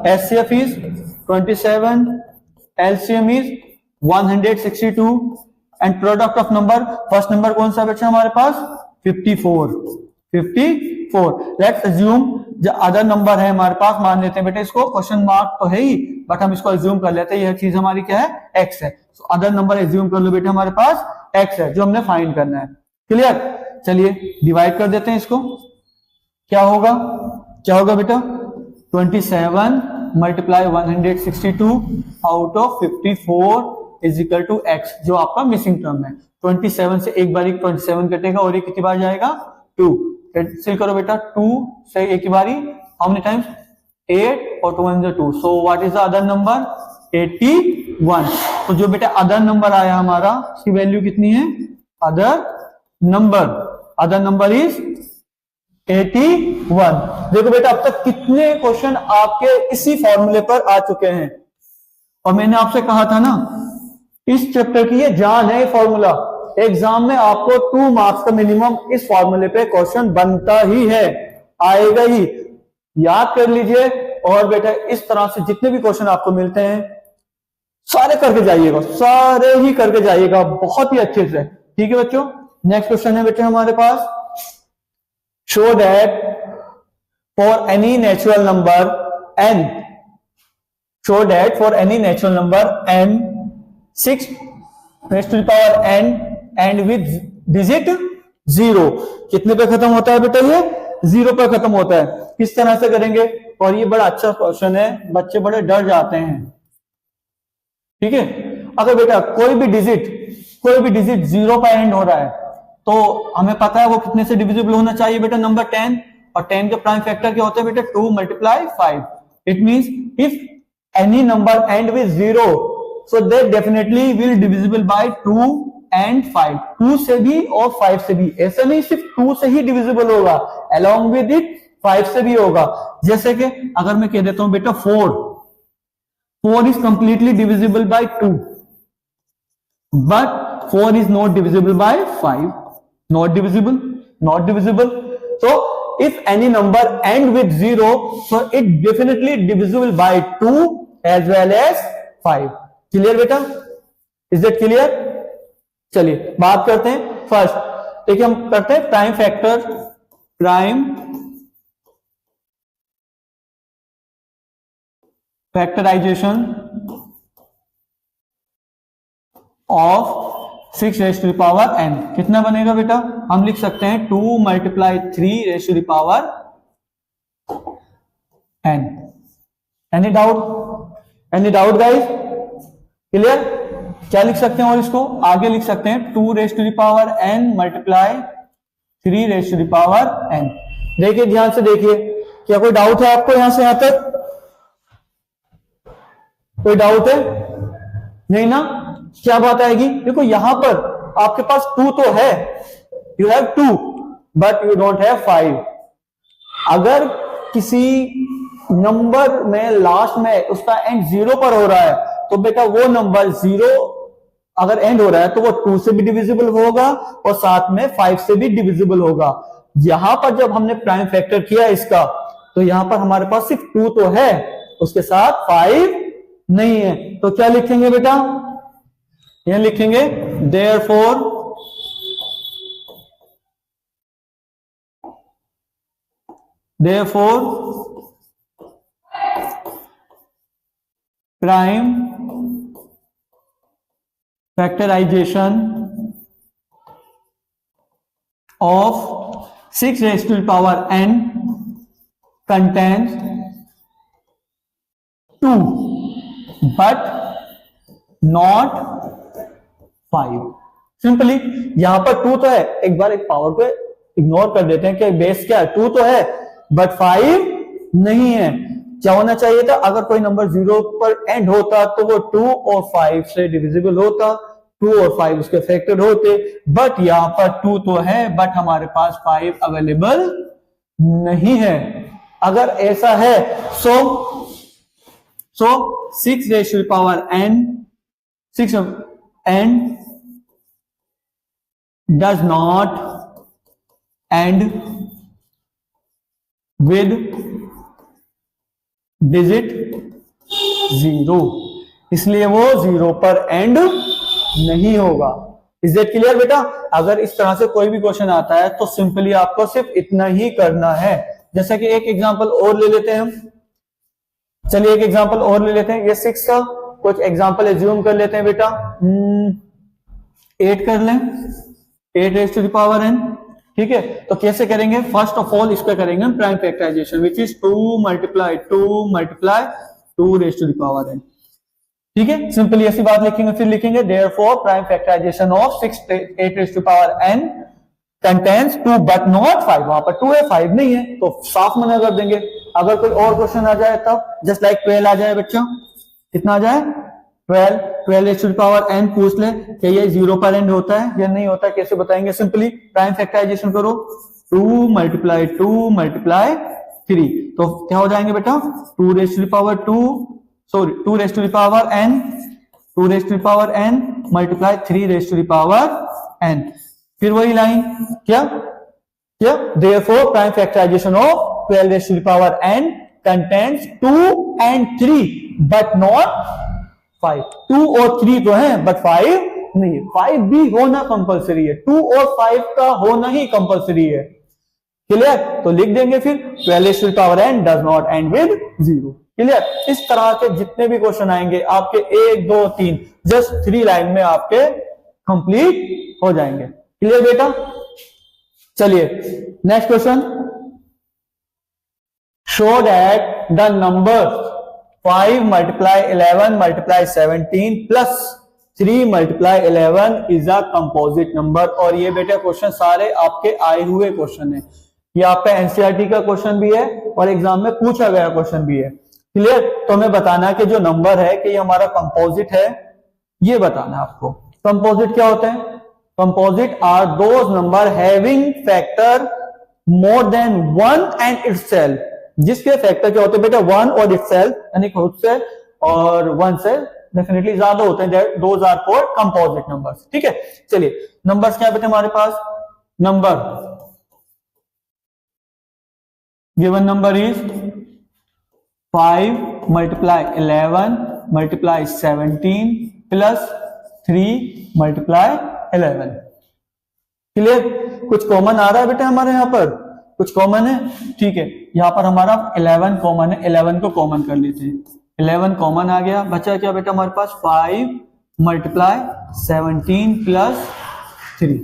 HCF is 27, LCM is 162 and product of number, first number कौन सा बच्चा हमारे पास 54। लेट्स अज्यूम जो अदर नंबर है हमारे पास, मान लेते हैं बेटा इसको, क्वेश्चन मार्क तो है ही बट हम इसको अज्यूम कर लेते हैं, यह चीज हमारी क्या है x है। तो अदर नंबर अज्यूम कर लो बेटा हमारे पास x है जो हमने फाइंड करना है, क्लियर। चलिए डिवाइड कर देते हैं इसको, क्या होगा बेटा 27 multiply 162 out of 54 is equal to x, जो आपका मिसिंग टर्म है। 27 से एक बारी 27 कटेगा और ये कितनी बार जाएगा 2, कैंसिल करो बेटा, 2 से एक ही बारी हाउ मेनी टाइम्स 8 और 2 1 2, सो what is the other number 81। तो जो बेटा अदर नंबर आया हमारा, उसकी वैल्यू कितनी है, अदर नंबर इज 81। देखो बेटा अब तक कितने क्वेश्चन आपके इसी फॉर्मूले पर आ चुके हैं, और मैंने आपसे कहा था ना इस चैप्टर की ये जान है फॉर्मूला। एग्जाम में आपको 2 मार्क्स का मिनिमम इस फॉर्मूले पे क्वेश्चन बनता ही है, आएगा ही, याद कर लीजिए। और बेटा इस तरह से जितने भी क्वेश्चन आपको मिलते हैं सारे करके जाइएगा, बहुत ही अच्छे से, ठीक है बच्चों। नेक्स्ट क्वेश्चन है बेटे हमारे पास, show that for any natural number n 6 raised to the power n and with digit 0, कितने पे खत्म होता है बेटा, ये 0 पे खत्म होता है। किस तरह से करेंगे, और ये बड़ा अच्छा क्वेश्चन है, बच्चे बड़े डर जाते हैं, ठीक है। अगर बेटा कोई भी डिजिट 0 पे एंड हो रहा है तो हमें पता है वो कितने से डिविजिबल होना चाहिए बेटा, नंबर 10, और 10 के प्राइम फैक्टर क्या होते हैं बेटा 2 multiply 5। It means if any number and with 0 so they definitely will divisible by 2 and 5, 2 से भी और 5 से भी। ऐसा नहीं सिर्फ 2 से ही डिविजिबल होगा, along with it 5 से भी होगा। जैसे कि अगर मैं कह देता हूं बेटा 4 is completely divisible by 2, but 4 is not divisible by 5, not divisible. So if any number end with 0, so it definitely divisible by 2 as well as 5. Clear बेटा? Is that clear? चलिए बात करते हैं फर्स्ट। देखिए हम करते हैं prime factor, prime factorization of 6 raise to the power n। कितना बनेगा बेटा? हम लिख सकते हैं 2 × 3 rays to the power n। Any doubt guys? Clear? क्या लिख सकते हैं और इसको आगे लिख सकते हैं 2 rays to the power n multiply 3 rays to the power n। देखिए ध्यान से देखिए, क्या कोई डाउट है आपको यहां से यहां तक? कोई डाउट है? नहीं ना? क्या बात आएगी? देखो यहां पर आपके पास 2 तो है, you have 2 but you don't have 5। अगर किसी नंबर में लास्ट में उसका एंड 0 पर हो रहा है तो बेटा वो नंबर 0 अगर एंड हो रहा है तो वो 2 से भी डिविजिबल होगा और साथ में 5 से भी डिविजिबल होगा। यहां पर जब हमने प्राइम फैक्टर किया इसका, तो यहां पर हमारे पास सिर्फ 2 तो है, उसके साथ 5 नहीं है। तो क्या लिखेंगे बेटा? यहां लिखेंगे therefore prime factorization of 6 raise to the power n contains 2 but not 5। Simply यहां पर 2 तो है, एक बार एक पावर को इग्नोर कर देते हैं कि बेस क्या है, 2 तो है बट 5 नहीं है। क्या होना चाहिए था? अगर कोई नंबर 0 पर एंड होता तो वो 2 और 5 से डिविजिबल होता, 2 और 5 उसके फैक्टर होते, बट यहां पर 2 तो है बट हमारे पास 5 अवेलेबल नहीं है। अगर ऐसा है so 6 raise to the power n, 6 n does not end with digit 0, इसलिए वो 0 पर एंड नहीं होगा। इज दैट क्लियर बेटा? अगर इस तरह से कोई भी क्वेश्चन आता है तो सिंपली आपको सिर्फ इतना ही करना है। जैसा कि एक एग्जांपल और ले लेते हैं हम। चलिए एक एग्जांपल और ले लेते हैं। ये 6 का कुछ एग्जांपल एज्यूम कर लेते हैं बेटा। 8 कर लें, 8 raise to the power n। ठीक है, तो कैसे करेंगे? फर्स्ट ऑफ ऑल इसका करेंगे हम prime factorization, which is 2 × 2 rays to the power n। ठीक है, सिंपली ऐसी बात लिखेंगे। फिर लिखेंगे therefore prime factorization of 8 raise to power n contains 2 but not 5। वहां पर 2 है, 5 नहीं है, तो साफ मना कर देंगे। अगर कोई और क्वेश्चन आ जाए तब जस्ट लाइक 12 आ जाए बच्चों, कितना आ जाए? 12 raise to the power n पूछ ले कि ये 0 पर एंड होता है या नहीं होता है, कैसे बताएंगे? सिंपली प्राइम फैक्टराइजेशन करो, 2 × 3, तो क्या हो जाएंगे बेटा? 2 rays to the power 2 rays to the power n, 2 rays to the power n multiply 3 rays to the power n। फिर वही लाइन क्या? Therefore prime factorization of 12 raise to the power n contains 2 and 3 but not 5। 2 और 3 तो है but 5 नहीं है। 5 भी होना कंपलसरी है, 2 और 5 का होना ही कंपलसरी है। क्लियर? तो लिख देंगे फिर 12 raise to the power n does not end with 0। Clear? इस तरह के जितने भी क्वेश्चन आएंगे आपके 1 2 3 जस्ट 3 लाइन में आपके कंप्लीट हो जाएंगे। क्लियर बेटा? चलिए next question. Show that the number 5 × 11 × 17 plus 3 × 11 is a composite number. और ये बेटा क्वेश्चन सारे आपके आए हुए क्वेश्चन है, ये आपका एनसीईआरटी का क्वेश्चन भी है और एग्जाम में पूछा गया क्वेश्चन भी है। क्लियर? तो हमें बताना कि जो नंबर है कि ये हमारा कंपोजिट है, ये बताना है आपको। कंपोजिट क्या होता है? Composite are those numbers having factor more than 1 and itself, जिसके फैक्टर क्या होते हैं बेटा 1 और इटसेल्फ, यानी खुद से और 1 से डेफिनेटली ज्यादा होते हैं, those are called composite numbers. ठीक है, चलिए नंबर्स क्या बेटा हमारे पास, number given number is 5 multiply 11 multiply 17 plus 3 multiply 11। Clear, कुछ कॉमन आ रहा है बेटा हमारे यहाँ पर, कुछ कॉमन है, ठीक है, यहाँ पर हमारा 11 कॉमन है, 11 को कॉमन कर लेते हैं, 11 कॉमन आ गया, बचा क्या बेटा हमारे पास 5 मल्टीप्लाई 17 प्लस 3।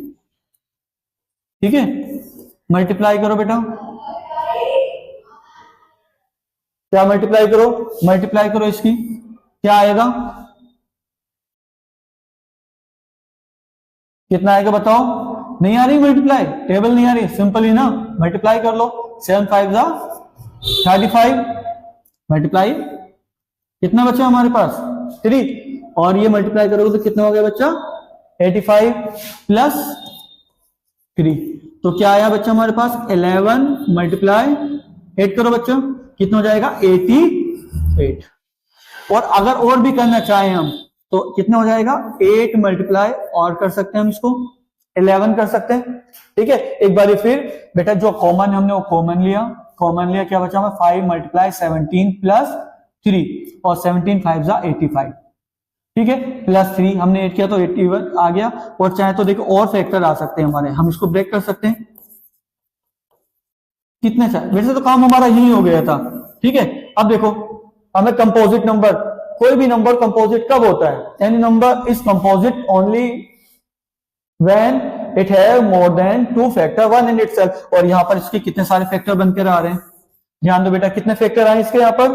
ठीक है, मल्टीप्लाई करो बेटा, क्या मल्टीप्लाई करो, मल्टीप्लाई करो इसकी, क्या आएगा, कितना आएगा बताओ, नहीं आ रही मल्टीप्लाई, टेबल नहीं आ रही, सिंपल ही ना, मल्टीप्लाई कर लो, 7 5 जा 35, मल्टीप्लाई कितना बचा हमारे पास 3, और ये मल्टीप्लाई करोगे तो कितना हो गया बच्चा 85 प्लस 3, तो क्या आया बच्चा हमारे पास 11 मल्टीप्लाई 8 करो बच्चा, कितना हो जाएगा 88। और अगर और भी करना चाहें हम तो कितना हो जाएगा 8 मल्टीप्लाई और कर सकते हैं हम इसको 11 कर सकते हैं। ठीक है, एक बार फिर बेटा जो कॉमन हमने वो कॉमन लिया, क्या बचा हमें 5 मल्टीप्लाई 17 प्लस 3, और 17 5 जा 85। ठीक है, प्लस 3 हमने 8 किया तो 81 आ गया, और चाहे तो देखो और फैक्टर आ सकते हैं हमारे, हम इसको ब्रेक कर सकते हैं, कितने चाहे, वैसे तो काम हमारा यही हो गया था। ठीक है, अब देखो हमें कंपोजिट नंबर, कोई भी नंबर कंपोजिट कब होता है, any number is composite only when it have more than 2 factor 1 in itself. और यहां पर इसके कितने सारे फैक्टर बनकर आ रहे हैं, ध्यान दो बेटा, कितने फैक्टर आए इसके, यहां पर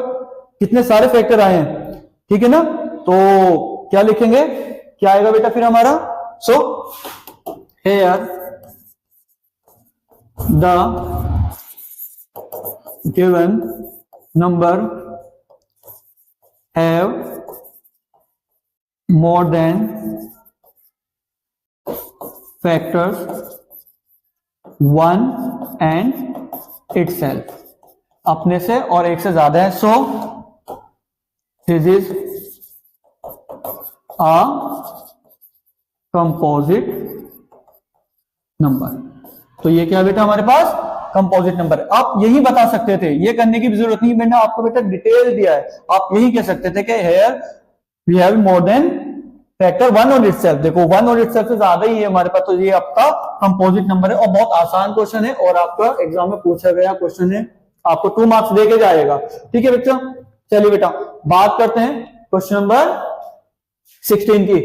कितने सारे फैक्टर आए हैं। ठीक है ना, तो क्या लिखेंगे, क्या आएगा बेटा फिर हमारा, so here the given number have more than factors 1 and itself, अपने से और एक से ज्यादा है, so this is a composite number. तो ये क्या बेटा हमारे पास कंपोजिट नंबर। आप यही बता सकते थे, ये करने की भी जरूरत नहीं, मैंने आपको बेटा डिटेल दिया है, आप यही कह सकते थे कि here we have more than factor 1 और इटसेल्फ। देखो 1 और इटसेल्फ से ज्यादा ही है हमारे पास, तो ये आपका कंपोजिट नंबर है, और बहुत आसान क्वेश्चन है, और आपका एग्जाम में पूछा गया क्वेश्चन है, आपको 2 मार्क्स देके जाएगा। ठीक है बच्चों, चलिए बेटा बात करते हैं क्वेश्चन नंबर 16 की।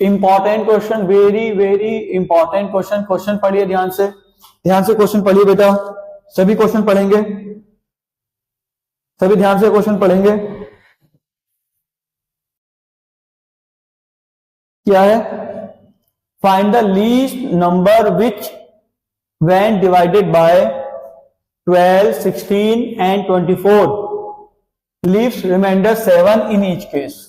Important question, very very important question, question पढ़िए ध्यान से, ध्यान से क्वेश्चन पढ़िए बेटा, सभी क्वेश्चन पढ़ेंगे, सभी ध्यान से क्वेश्चन पढ़ेंगे। क्या है, find the least number which when divided by 12 16 and 24 leaves remainder 7 in each case.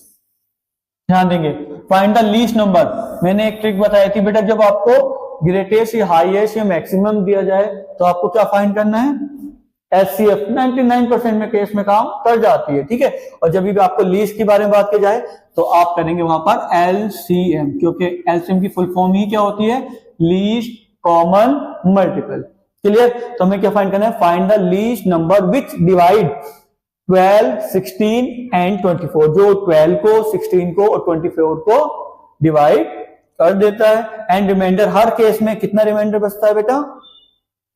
ध्यान देंगे, फाइंड द लीस्ट नंबर, मैंने एक ट्रिक बताई थी बेटा, जब आपको ग्रेटेस्ट या हाईएस्ट या मैक्सिमम दिया जाए तो आपको क्या फाइंड करना है, एचसीएफ। 99% में केस में काम कर जाती है। ठीक है, और जब भी आपको लीस्ट के बारे में बात की जाए तो आप करेंगे वहां पर एलसीएम, क्योंकि एलसीएम की फुल फॉर्म ही क्या होती है, लीस्ट कॉमन मल्टीपल। क्लियर, तो हमें क्या फाइंड करना है, find the least number which divide 12 16 and 24, जो 12 को 16 को और 24 को डिवाइड कर देता है। एंड रिमाइंडर, हर केस में कितना रिमाइंडर बचता है बेटा,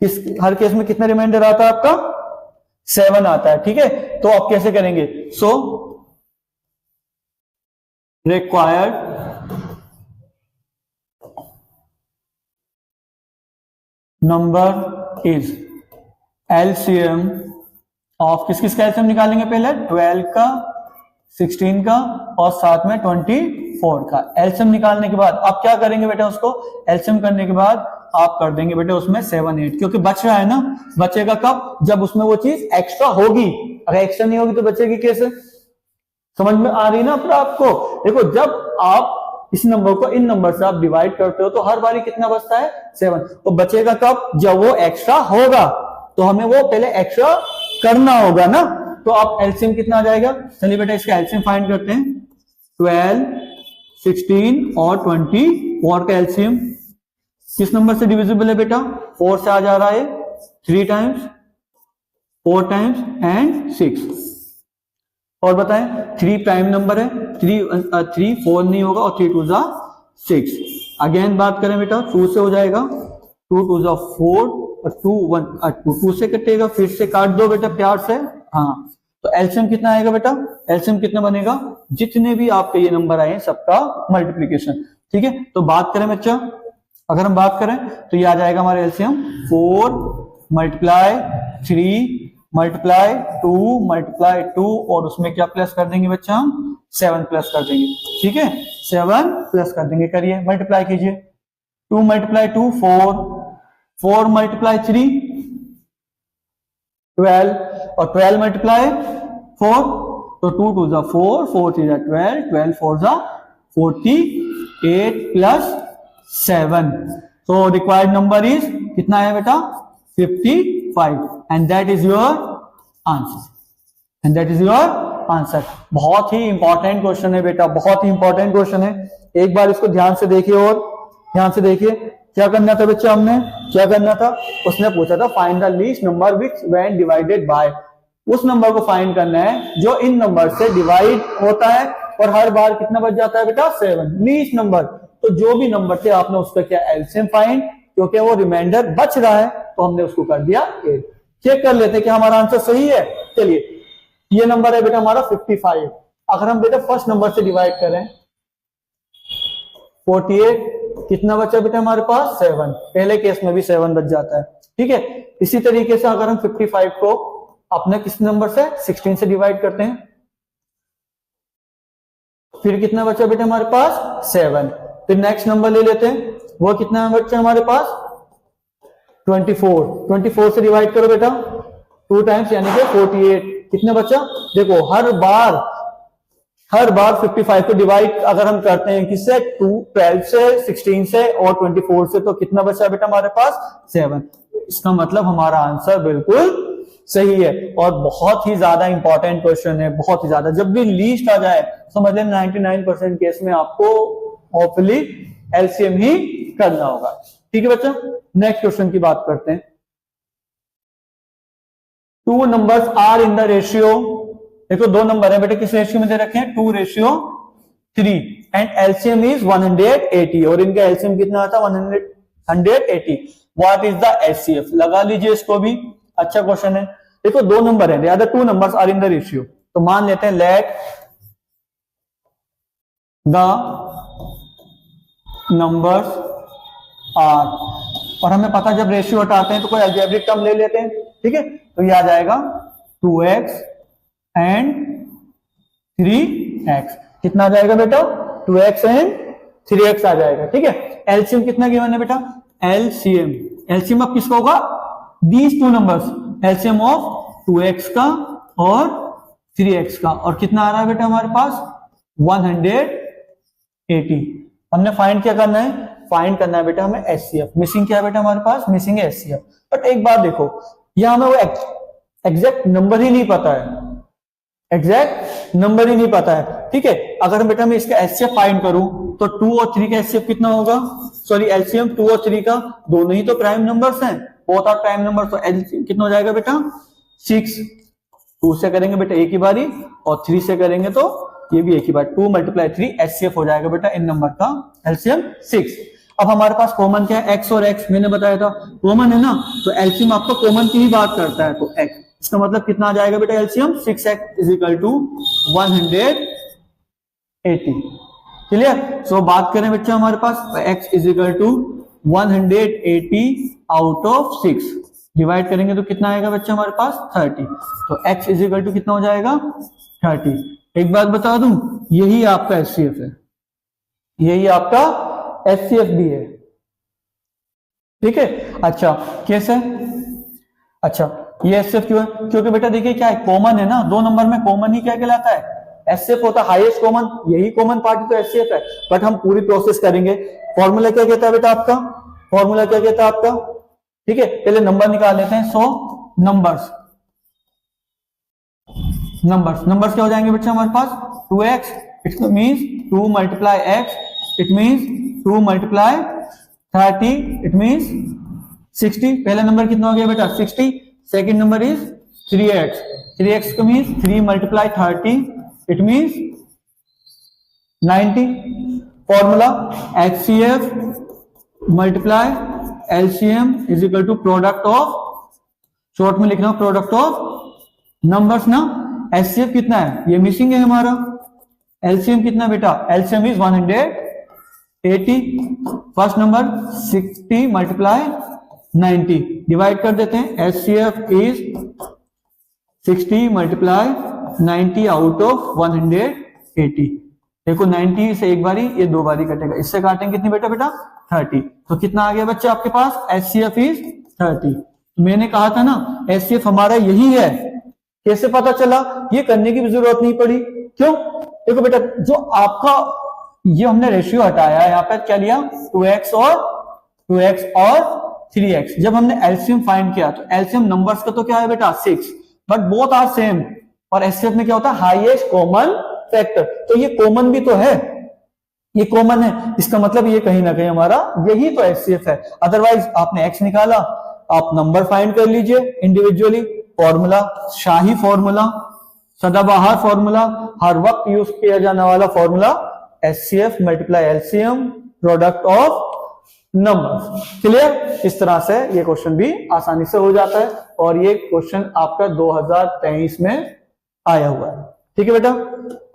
किस हर केस में कितना रिमाइंडर आता है आपका 7 आता है। ठीक है, तो आप कैसे करेंगे, so required number is LCM of, किस किस का एलसीएम निकालेंगे, पहले 12 का 16 का और साथ में 24 का एलसीएम निकालने के बाद आप क्या करेंगे बेटा, उसको एलसीएम करने के बाद आप कर देंगे बेटा उसमें 7 8, क्योंकि बच रहा है ना, बचेगा कब, जब उसमें वो चीज एक्स्ट्रा होगी, अगर एक्स्ट्रा नहीं होगी तो बचेगी कैसे, समझ में आ रही ना फिर आपको। देखो जब आप इस नंबर को इन नंबर से आप डिवाइड करते हो तो हर बारी कितना बचता है 7। तो बचेगा कब, जब वो एक्स्ट्रा होगा, तो हमें वो पहले एक्स्ट्रा करना होगा ना। तो आप एलसीएम कितना आ जाएगा, चलिए बेटा इसका एलसीएम फाइंड करते हैं। 12, 16 और 24 का एलसीएम किस नंबर से डिविजिबल है बेटा, 4 से आ जा रहा है, 3 टाइम्स, 4 टाइम्स एंड 6। और बताएं 3 प्राइम नंबर है, 3 4 नहीं होगा और 3 2 जा 6। अगेन बात करें बेटा 2 से हो जाएगा, 2 2 जा 4 और 2 1 2 से कटेगा, फिर से काट दो बेटा प्यार से। हाँ, तो एलसीएम कितना आएगा बेटा, एलसीएम कितना बनेगा, जितने भी आपके ये नंबर आए सबका मल्टीप्लीकेशन। ठीक है, तो बात करें बच्चा, अगर हम बात करें तो ये आ जाएगा हमारा एलसीएम 4 मल्टीप्लाई 3 मल्टीप्लाई 2 मल्टीप्लाई 2 और उसमें क्या प्लस कर देंगे बच्चा, हम 7 प्लस कर देंगे। ठीक है, 7 प्लस कर देंगे, करिए मल्टीप्लाई कीजिए। 2 मल्टीप्लाई 2 4, 4 मल्टीप्लाई 3 12 और 12 मल्टीप्लाई 4, तो 2 2 जा 4, 4 3 जा 12, 12 4 जा 48 प्लस 7। तो रिक्वायर्ड नंबर इज कितना है बेटा 55 and that is your answer, and that is your answer. बहुत ही इंपॉर्टेंट क्वेश्चन है बेटा, बहुत ही इंपॉर्टेंट क्वेश्चन है। एक बार इसको ध्यान से देखिए, और ध्यान से देखिए क्या करना था बच्चा, हमने क्या करना था, उसने पूछा था find the least number which when divided bye, उस नंबर को फाइंड करना है जो इन नंबर से डिवाइड होता है और हर बार कितना बच जाता है बेटा 7, लीस्ट नंबर। तो जो भी नंबर थे आपने उसका क्या एलसीएम फाइंड, क्योंकि वो रिमाइंडर बच रहा है तो हमने उसको कर दिया 8। चेक कर लेते हैं कि हमारा आंसर सही है। चलिए ये नंबर है बेटा हमारा 55। अगर हम बेटा फर्स्ट नंबर से डिवाइड करें 48, कितना बचा बेटा हमारे पास 7, पहले केस में भी 7 बच जाता है। ठीक है, इसी तरीके से अगर हम 55 को अपने किस नंबर से 16 से डिवाइड करते हैं, फिर कितना बचा बेटा हमारे पास 7। फिर नेक्स्ट नंबर ले लेते हैं, वो कितना बचा हमारे पास 24, 24 से डिवाइड करो बेटा 2 टाइम्स यानी कि 48, कितना बचा, देखो हर बार 55 को डिवाइड अगर हम करते हैं किससे 12 से 16 से और 24 से, तो कितना बचा बेटा हमारे पास 7। इसका मतलब हमारा आंसर बिल्कुल सही है और बहुत ही ज्यादा इंपॉर्टेंट क्वेश्चन है, बहुत ही ज्यादा। जब भी लीस्ट आ जाए समझ लें 99% केस में आपको होपफुली एलसीएम ही करना होगा। ठीक है बच्चा, नेक्स्ट क्वेश्चन की बात करते हैं। 2 numbers are in the ratio, देखो 2 नंबर है बेटे किस रेशियो में दे रखे हैं 2:3 एंड एलसीएम इज 180 और इनका एलसीएम कितना आता है 180। व्हाट इज द एचसीएफ, लगा लीजिए इसको भी, अच्छा क्वेश्चन है। देखो 2 नंबर है, other 2 numbers are in the ratio, तो मान लेते हैं लेट द नंबर्स आर, और हमें पता जब रेशियो हटाते हैं तो कोई अलजेब्रिक टर्म ले लेते हैं। ठीक है, तो ये आ जाएगा 2x एंड 3x, कितना आ जाएगा बेटा 2x एंड 3x आ जाएगा। ठीक है, एलसीएम कितना गिवन है बेटा, एलसीएम अब किसका होगा, these 2 numbers, LCM of 2x का और 3x का, और कितना आ रहा है बेटा हमारे पास 180। हमने फाइंड क्या करना है, फाइंड करना है बेटा हमें एचसीएफ। मिसिंग क्या है बेटा हमारे पास, मिसिंग है एचसीएफ। बट एक बात देखो, यहां हमें वो एग्जैक्ट नंबर ही नहीं पता है, एग्जैक्ट नंबर ही नहीं पता है। ठीक है, अगर बेटा मैं इसका एचसीएफ फाइंड करूं तो 2 और 3 का एचसीएफ कितना होगा, सॉरी एलसीएम 2 और 3 का, दोनों ही तो प्राइम नंबर्स हैं, बोथ आर प्राइम नंबर, तो एलसीएम कितना हो जाएगा बेटा 6। 2 से करेंगे बेटा एक ही बारी और 3 से करेंगे तो ये भी एक ही बार, 2 × 3 एचसीएफ हो जाएगा बेटा इन नंबर का एलसीएम 6। अब हमारे पास कॉमन क्या है, x और x, मैंने बताया था कॉमन है ना, तो एलसीएम आपको कॉमन की ही बात करता है, तो x, इसका मतलब कितना आ जाएगा बेटा एलसीएम 6x = 180। क्लियर, सो बात करें बच्चा हमारे पास x = 180 आउट ऑफ 6, डिवाइड करेंगे तो कितना आएगा बच्चा हमारे पास 30, तो x = कितना हो जाएगा 30। एक बात बता दूं, यही आपका एचसीएफ है, यही आपका एचसीएफ भी है। ठीक है, अच्छा कैसे, अच्छा ये एचसीएफ क्यों है, क्योंकि बेटा देखिए क्या है, कॉमन है ना, 2 नंबर में कॉमन ही क्या कहलाता है एचसीएफ होता है हाईएस्ट कॉमन, यही कॉमन पार्ट तो एचसीएफ है। बट हम पूरी प्रोसेस करेंगे। फॉर्मूला क्या कहता है बेटा आपका, फॉर्मूला क्या कहता है आपका, ठीक है। पहले नंबर निकाल लेते हैं। सो नंबर्स नंबर्स क्या हो जाएंगे बेटा हमारे पास, 2x, it means 2 multiply x, it means 2 multiply 30, it means 60। पहला नंबर कितना हो गया बेटा 60। Second number is 3x, 3x का means 3 multiply 30, it means 90। Formula HCF multiply LCM is equal to product of, short में लिखना प्रोडक्ट ऑफ नंबर्स ना। HCF कितना है, ये मिसिंग है हमारा। LCM कितना बेटा, LCM is 180। First number 60 multiply 90, divide कर देते हैं। HCF is 60 multiply 90 out of 180। देखो 90 से एक बारी, ये दो बारी कटेगा, इससे काटेंगे कितनी बेटा 30। तो कितना आ गया बच्चे आपके पास, HCF इज 30। मैंने कहा था ना HCF हमारा यही है। कैसे पता चला, ये करने की भी जरूरत नहीं पड़ी। क्यों, देखो बेटा जो आपका ये हमने रेशियो हटाया, यहाँ पे क्या लिया 2x और 3x। जब हमने एलसीएम फाइंड किया तो एलसीएम नंबर्स का तो क्या है बेटा 6, बट बोथ आर सेम। और एचसीएफ में क्या होता है, हाईएस्ट कॉमन फैक्टर। तो ये कॉमन भी तो है, ये कॉमन है, इसका मतलब ये कहीं ना कहीं हमारा यही तो एचसीएफ है। अदरवाइज आपने x निकाला, आप नंबर फाइंड कर लीजिए इंडिविजुअली। फॉर्मूला शाही फॉर्मूला, सदाबहार फॉर्मूला, हर वक्त यूज किया जाने वाला formula HCF multiply LCM product of numbers. Clear, इस तरह से ये क्वेश्चन भी आसानी से हो जाता है। और ये क्वेश्चन आपका 2023 में आया हुआ है। ठीक है बेटा,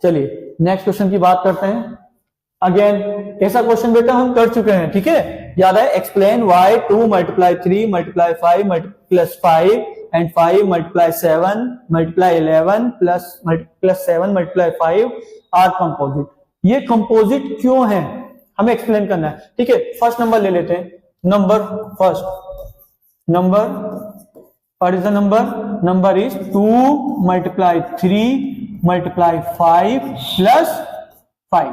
चलिए नेक्स्ट क्वेश्चन की बात करते हैं। अगेन ऐसा क्वेश्चन बेटा हम कर चुके हैं, ठीक है, याद है। Explain why 2 multiply 3 multiply 5 plus 5 and 5 multiply 7 multiply 11 plus 7 multiply 5 are composite. ये कंपोजिट क्यों है हमें एक्सप्लेन करना है। ठीक है, फर्स्ट नंबर ले लेते हैं। Number first number, what is the number, number is 2 multiply 3 multiply 5 plus 5।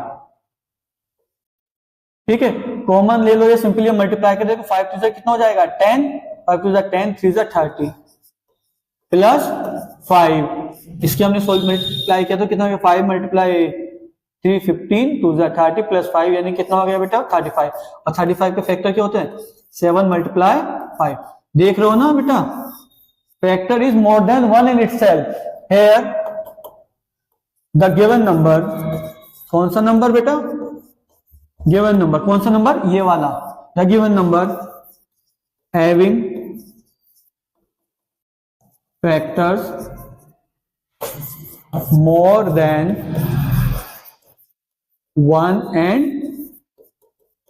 ठीक है, कॉमन ले लो, ये सिंपली मल्टीप्लाई कर देखो, 5 टू से कितना हो जाएगा 10, 5 टू से 10, 3 से 30 प्लस 5। इसकी हमने सोल्व मल्टीप्लाई किया तो कितना हो गया 5 मल्टीप्लाई 3 15, 2 से 30 प्लस 5 यानी कितना हो गया बेटा 35। और 35 के फैक्टर क्या होते हैं 7 मल्टीप्लाई 5। देख रहे हो ना बेटा, factor is more than 1 in itself. Here the given number, कौन सा नंबर बेटा, गिवन नंबर कौन सा नंबर, ये वाला, the given number having factors more than 1 and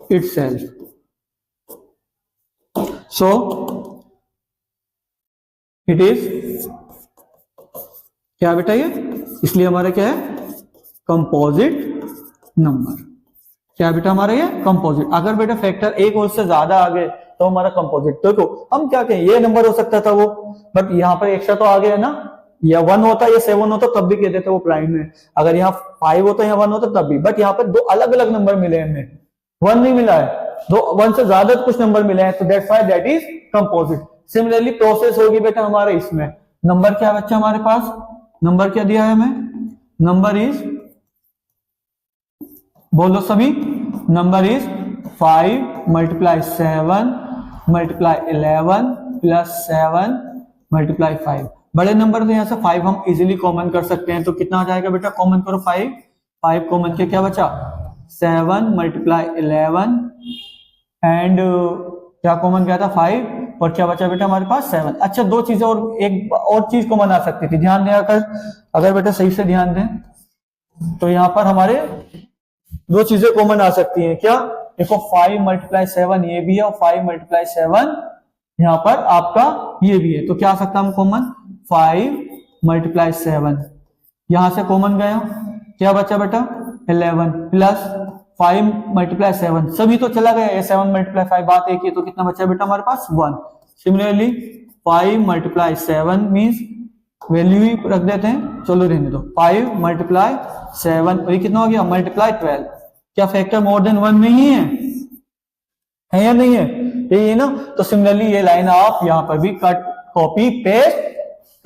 itself. So it is क्या बेटा ये, इसलिए हमारा क्या है कंपोजिट नंबर। क्या बेटा हमारा ये कंपोजिट। अगर बेटा फैक्टर एक और से ज्यादा आ गए तो हमारा कंपोजिट। देखो हम क्या कहें, ये नंबर हो सकता था वो, बट यहाँ पर एक्स्ट्रा तो आ गया ना, या 1 होता या 7 होता तब भी कह देते वो प्राइम है। अगर यहाँ 5 होता यहाँ 1 होता तब भी, बट यहाँ पर दो अलग अलग नंबर मिले हैं हमें, 1 नहीं मिला है, दो 1 से ज्यादा कुछ नंबर मिले हैं, तो that's why that is composite. Similarly process होगी बेटा हमारे इसमें। नंबर क्या बच्चा हमारे पास, नंबर क्या दिया है हमें, नंबर इज, बोलो सभी, number is 5 multiply 7 multiply 11 plus 7 multiply 5। बड़े नंबर तो यहाँ से 5 हम इजीली कॉमन कर सकते हैं, तो कितना आ जाएगा बेटा, कॉमन करो 5 कॉमन के क्या बचा 7 मल्टीप्लाई 11 एंड क्या कॉमन गया था 5, और क्या बचा बेटा हमारे पास 7। अच्छा दो चीजें और, एक और चीज कॉमन आ सकती थी, ध्यान दें अगर बेटा सही से ध्यान दें तो यहाँ पर हमारे दो चीजें कॉमन आ सकती हैं। क्या, देखो 5 मल्टीप्लाई 7 ये भी है और 5 मल्टीप्लाई 7 यहाँ पर आपका ये भी है, तो क्या आ सकता है हम कॉमन 5 मल्टीप्लाई 7, यहां से कॉमन गया, क्या बचा बेटा 11 प्लस 5 मल्टीप्लाई 7, सभी तो चला गया, ये 7 मल्टीप्लाई 5 बात एक ही, तो कितना बचा बेटा हमारे पास 1। सिमिलरली 5 मल्टीप्लाई 7 मीन्स वैल्यू ही रख देते हैं, चलो रहने दो। 5 मल्टीप्लाई 7 और ये कितना हो गया मल्टीप्लाई 12। क्या फैक्टर मोर देन 1 नहीं है या नहीं है? ये ना, तो सिमिलरली ये लाइन आप यहां पर भी कट कॉपी पेस्ट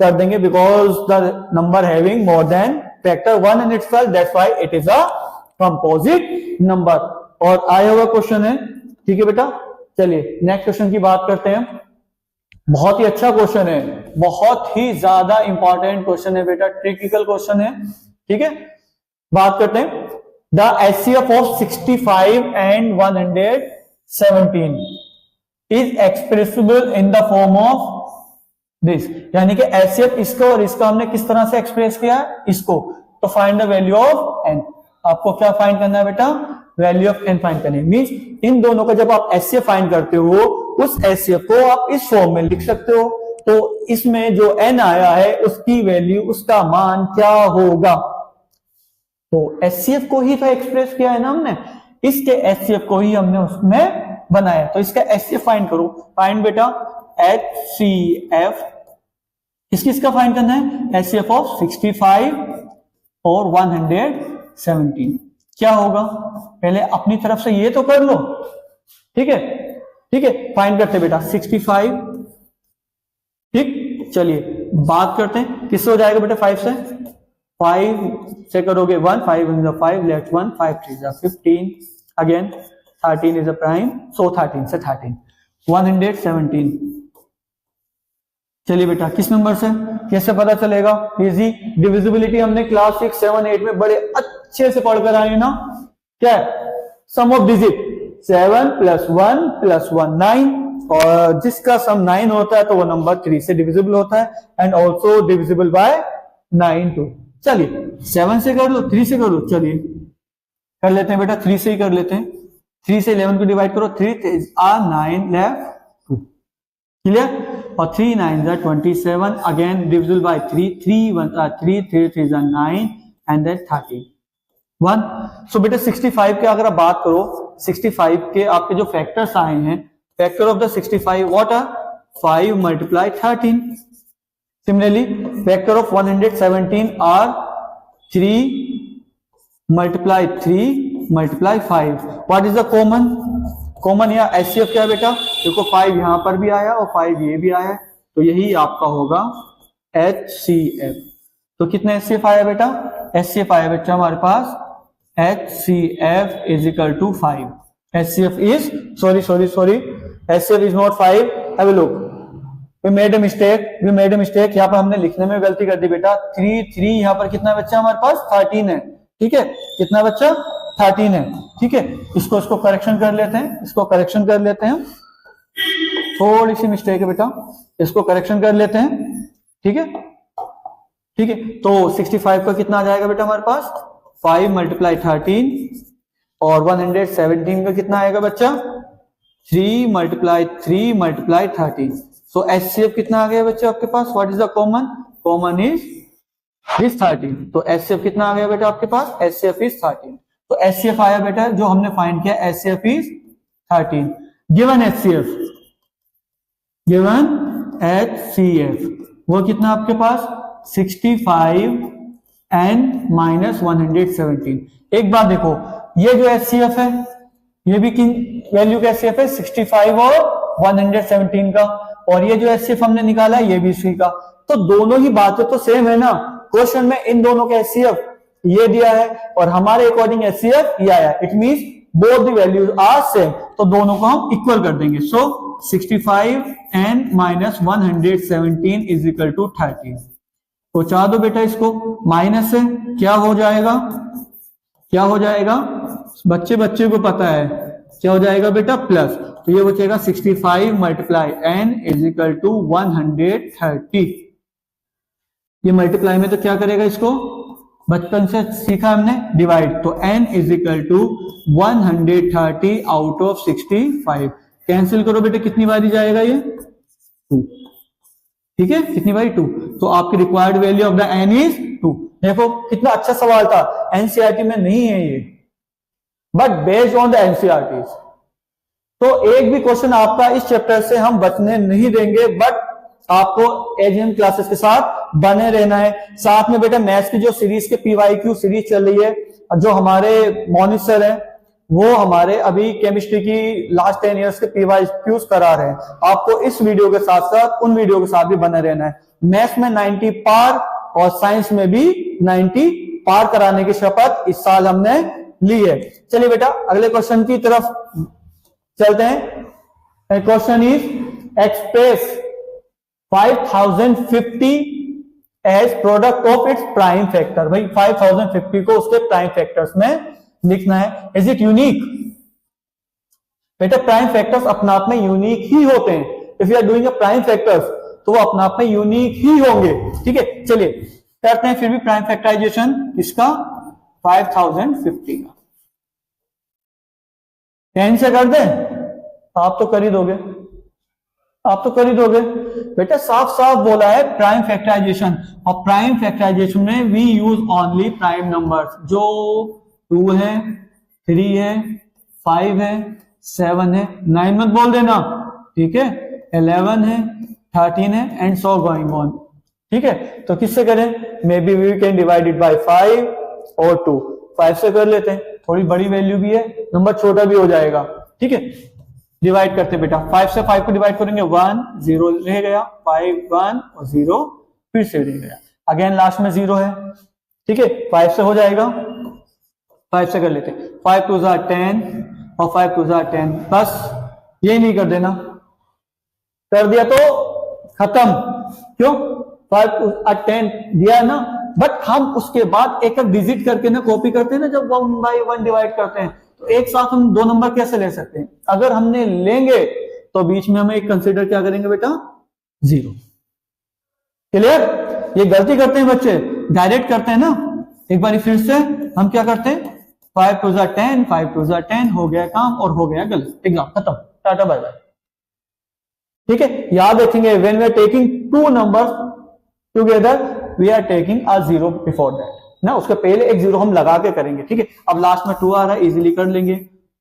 कर देंगे, because the number having more than factor 1 and itself, that's why it is a composite number. और आया हुआ क्वेश्चन है, ठीक है बेटा। चलिए नेक्स्ट क्वेश्चन की बात करते हैं। बहुत ही अच्छा क्वेश्चन है, बहुत ही ज्यादा इंपॉर्टेंट क्वेश्चन है बेटा, ट्रिकिकल क्वेश्चन है, ठीक है। बात करते हैं, the HCF of 65 and 117 is expressible in the form of this, यानी कि एचसीएफ इसको और इसका हमने किस तरह से एक्सप्रेस किया है, इसको। तो find the value of N. आपको क्या फाइंड करना है बेटा, वैल्यू ऑफ एन फाइंड करनी है। मींस इन दोनों का जब आप एचसीएफ फाइंड करते हो, उस एचसीएफ को आप इस फॉर्म में लिख सकते हो। तो इसमें जो एन आया है उसकी वैल्यू, उसका मान क्या होगा? तो एचसीएफ को ही तो एक्सप्रेस किया है ना हमने, इसके एचसीएफ को ही हमने उसमें बनाया। तो इसका एचसीएफ फाइंड करो। फाइंड बेटा एचसीएफ, किसका फाइंड करना है? एचसीएफ ऑफ 65 और 117 क्या होगा? पहले अपनी तरफ से ये तो कर लो, ठीक है, ठीक है। फाइंड करते बेटा 65, ठीक। चलिए बात करते हैं, किससे हो जाएगा बेटा? 5 से। 5 से करोगे 1, 5 × 5 left 1, 5 3 × 15 again 13 is a prime, so 13 से 13 117। चलिए बेटा किस नंबर से, कैसे पता चलेगा? इजी। डिविजिबिलिटी हमने क्लास 6, 7, 8 में बड़े अच्छे से पढ़कर आए ना। क्या है? सम ऑफ डिजिट 7 + 1 + 1 9, और जिसका सम 9 होता है तो वो नंबर 3 से डिविजिबल होता है, and also divisible by 9 too. चलिए 7 से कर लो, 3 से कर लो, चलिए कर लेते हैं बेटा, 3 से ही कर लेते हैं। 3 से 11 को डिवाइड करो, 3 are 9 left 2, क्लियर। और 3 9s are 27, again divisible by 3, 3 1s are 3, 3 3s are 9 and then 31। So बेटा 65 के अगर आप बात करो, 65 के आपके जो फैक्टर्स आए हैं, factor of the 65 what are? 5 multiply 13। Similarly factor of 117 are 3 multiply 3 multiply 5। What is the common? Common या एचसीएफ क्या है बेटा? देखो 5 यहां पर भी आया और 5 ये भी आया, तो यही आपका होगा एचसीएफ। तो कितना एचसीएफ आया बेटा? एचसीएफ आया बेटा हमारे पास HCF is equal to 5. HCF is sorry HCF is not 5. Have a look. We made a mistake. यहाँ पर हमने लिखने में गलती कर दी बेटा। 3 यहाँ पर कितना बच्चा हमारे पास? 13 है, ठीक है। कितना बच्चा? 13 है, ठीक है। इसको करेक्शन कर लेते हैं, थोड़ी सी मिस्टेक है बेटा, इसको करेक्शन कर लेते हैं, ठीक है, ठीक है। तो 65 का कितना आ जाएगा बेटा हमारे पास? 5 मल्टीप्लाई 13, और 117 का कितना आएगा बच्चा? 3 मल्टीप्लाई 3 मल्टीप्लाई 13। सो एचसीएफ कितना आ गया बच्चा आपके पास? What is the common? Common is 13। तो एचसीएफ कितना आ गया बेटा आपके पास? HCF is 13। तो एचसीएफ आया बेटा जो हमने फाइंड किया, एचसीएफ इज 13। गिवन एचसीएफ वो कितना आपके पास? 65 एंड माइनस 117। एक बात देखो, ये जो एचसीएफ है ये भी किन वैल्यू का एचसीएफ है? 65 और 117 का, और ये जो एचसीएफ हमने निकाला है ये भी इसी का। तो दोनों ही बातें तो सेम है ना। क्वेश्चन में इन दोनों का एचसीएफ ये दिया है और हमारे अकॉर्डिंग एचसीएफ ये आया, it means both the values are same, तो दोनों को हम इक्वल कर देंगे। So 65 and minus 117 is equal to 13। पहुंचा दो बेटा इसको, माइनस से क्या हो जाएगा? बच्चे को पता है क्या हो जाएगा बेटा? प्लस। तो ये बचेगा 65 multiply n is equal to 130। ये मल्टीप्लाई में तो क्या करेगा इसको? बचपन से सीखा हमने, डिवाइड। तो n is equal to 130 out of 65। Cancel करो बेटा, कितनी बारी जाएगा ये? 2, ठीक है। कितनी बारी? 2। तो आपकी required value of the n is 2। देखो कितना अच्छा सवाल था, एनसीईआरटी में नहीं है ये, but based on the NCERT. तो एक भी क्वेश्चन आपका इस चैप्टर से हम बचने नहीं देंगे, बट आपको एजीएम क्लासेस के साथ बने रहना है। साथ में बेटा मैथ्स की जो सीरीज के पीवाईक्यू सीरीज चल रही है, जो हमारे मोनिश सर है वो हमारे अभी केमिस्ट्री की लास्ट 10 इयर्स के पीवाईक्यूज करा रहे हैं। आपको इस वीडियो के साथ साथ उन वीडियो के साथ भी बने रहना है। मैथ्स में 90 पार और साइंस में भी 90 पार कराने की शपथ इस साल हमने ली है। चलिए बेटा अगले क्वेश्चन की तरफ चलते हैं। Question is express 5050 as product of its prime factor. भाई 5050 को उसके प्राइम फैक्टर्स में लिखना है। Is it unique? बेटा प्राइम फैक्टर्स अपना आप में यूनिक ही होते हैं। If you are doing a prime factors तो वो अपना आप में यूनिक ही होंगे। ठीक है, चलिए करते हैं फिर भी प्राइम फैक्टराइजेशन इसका 5050 का। 10 से कर दें? आप तो कर ही दोगे, आप तो कर ही दोगे बेटा। साफ साफ बोला है प्राइम फैक्टराइजेशन, और प्राइम फैक्टराइजेशन में we use only prime numbers. जो 2 है, 3 है, 5 है, 7 है, 9 मत बोल देना, ठीक है, 11 है, 13 है एंड सो गोइंग ऑन। ठीक है, तो किससे करें? Maybe we can divide it by 5 और 2। 5 से कर लेते हैं, थोड़ी बड़ी वैल्यू भी है, नंबर छोटा भी हो जाएगा। ठीक है, डिवाइड करते बेटा। 5 से 5 को डिवाइड करेंगे 1 0 रह गया, 5 1 और 0 फिर से रह गया, अगेन लास्ट में 0 है। ठीक है, 5 से हो जाएगा, 5 से कर लेते हैं। 5 2 ज़ा 10 और 5 2 ज़ा 10, बस ये नहीं कर देना, कर दिया तो खत्म। क्यों? 5 2 10 दिया ना, बट हम उसके बाद एक एक डिजिट करके ना कॉपी करते हैं ना, जब 1 बाय 1 डिवाइड करते हैं तो एक साथ हम 2 नंबर कैसे ले सकते हैं? अगर हमने लेंगे तो बीच में हम एक कंसीडर क्या करेंगे बेटा? 0। क्लियर? ये गलती करते हैं बच्चे, डायरेक्ट करते हैं ना। एक बार फिर से हम क्या करते हैं? 5 2 ज़ा 10, 5 2 ज़ा 10, हो गया काम और हो गया गलत, एग्जाम खत्म, टाटा बाय बाय। ठीक है, याद रखेंगे when we are taking 2 numbers together we are taking a 0 before that ना, उसके पहले एक 0 हम लगा के करेंगे। ठीक है, अब लास्ट में 2 आ रहा है, इजीली कर लेंगे।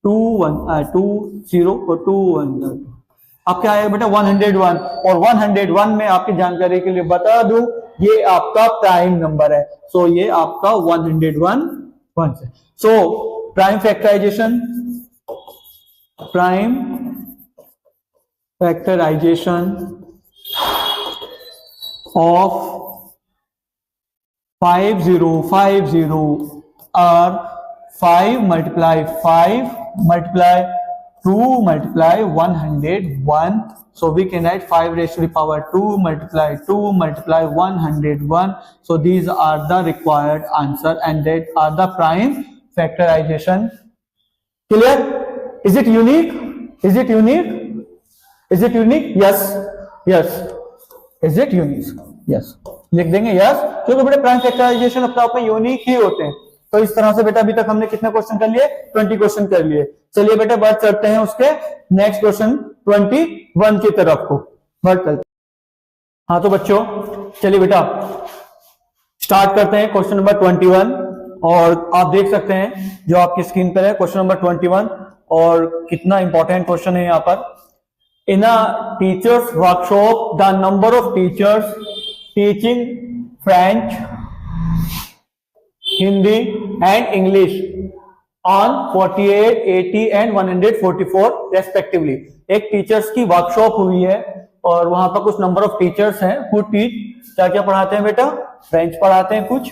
2 1 2 0 और 2 1 2। अब क्या आएगा बेटा? 101। और 101 में आपकी जानकारी के लिए बता दूं, ये आपका प्राइम नंबर है। सो ये आपका 101 1 से। So prime factorization, prime factorization of 5050 are 5 multiply 5 multiply 2 multiply 101. So we can write 5 raised to the power 2 multiply 2 multiply 101. So these are the required answer and that are the prime factorization. Clear? Is it unique? Is it unique? Is it unique? Yes. Yes. Is it unique? Yes. लिख देंगे yes, क्योंकि बेटा prime factorisation अपने आप में unique ही होते हैं। तो इस तरह से बेटा अभी तक हमने कितने क्वेश्चन कर लिए? 20 क्वेश्चन कर लिए। चलिए बेटा बढ़ चलते हैं उसके नेक्स्ट क्वेश्चन 21 की तरफ को बढ़ चलते हैं। हाँ तो बच्चों चलिए बेटा स्टार्ट करते हैं क्वेश्चन नंबर 21। और आप देख सकते हैं जो आपकी स्क्रीन पर है क्वेश्चन नंबर 21, और कितना इंपॉर्टेंट क्वेश्चन है यहाँ पर। In a teachers workshop the number of teachers teaching French, Hindi and English on 48, 80 and 144 respectively. एक टीचर्स की वर्कशॉप हुई है और वहां पर कुछ नंबर ऑफ टीचर्स हैं who teach, क्या क्या पढ़ाते हैं बेटा? फ्रेंच पढ़ाते हैं, कुछ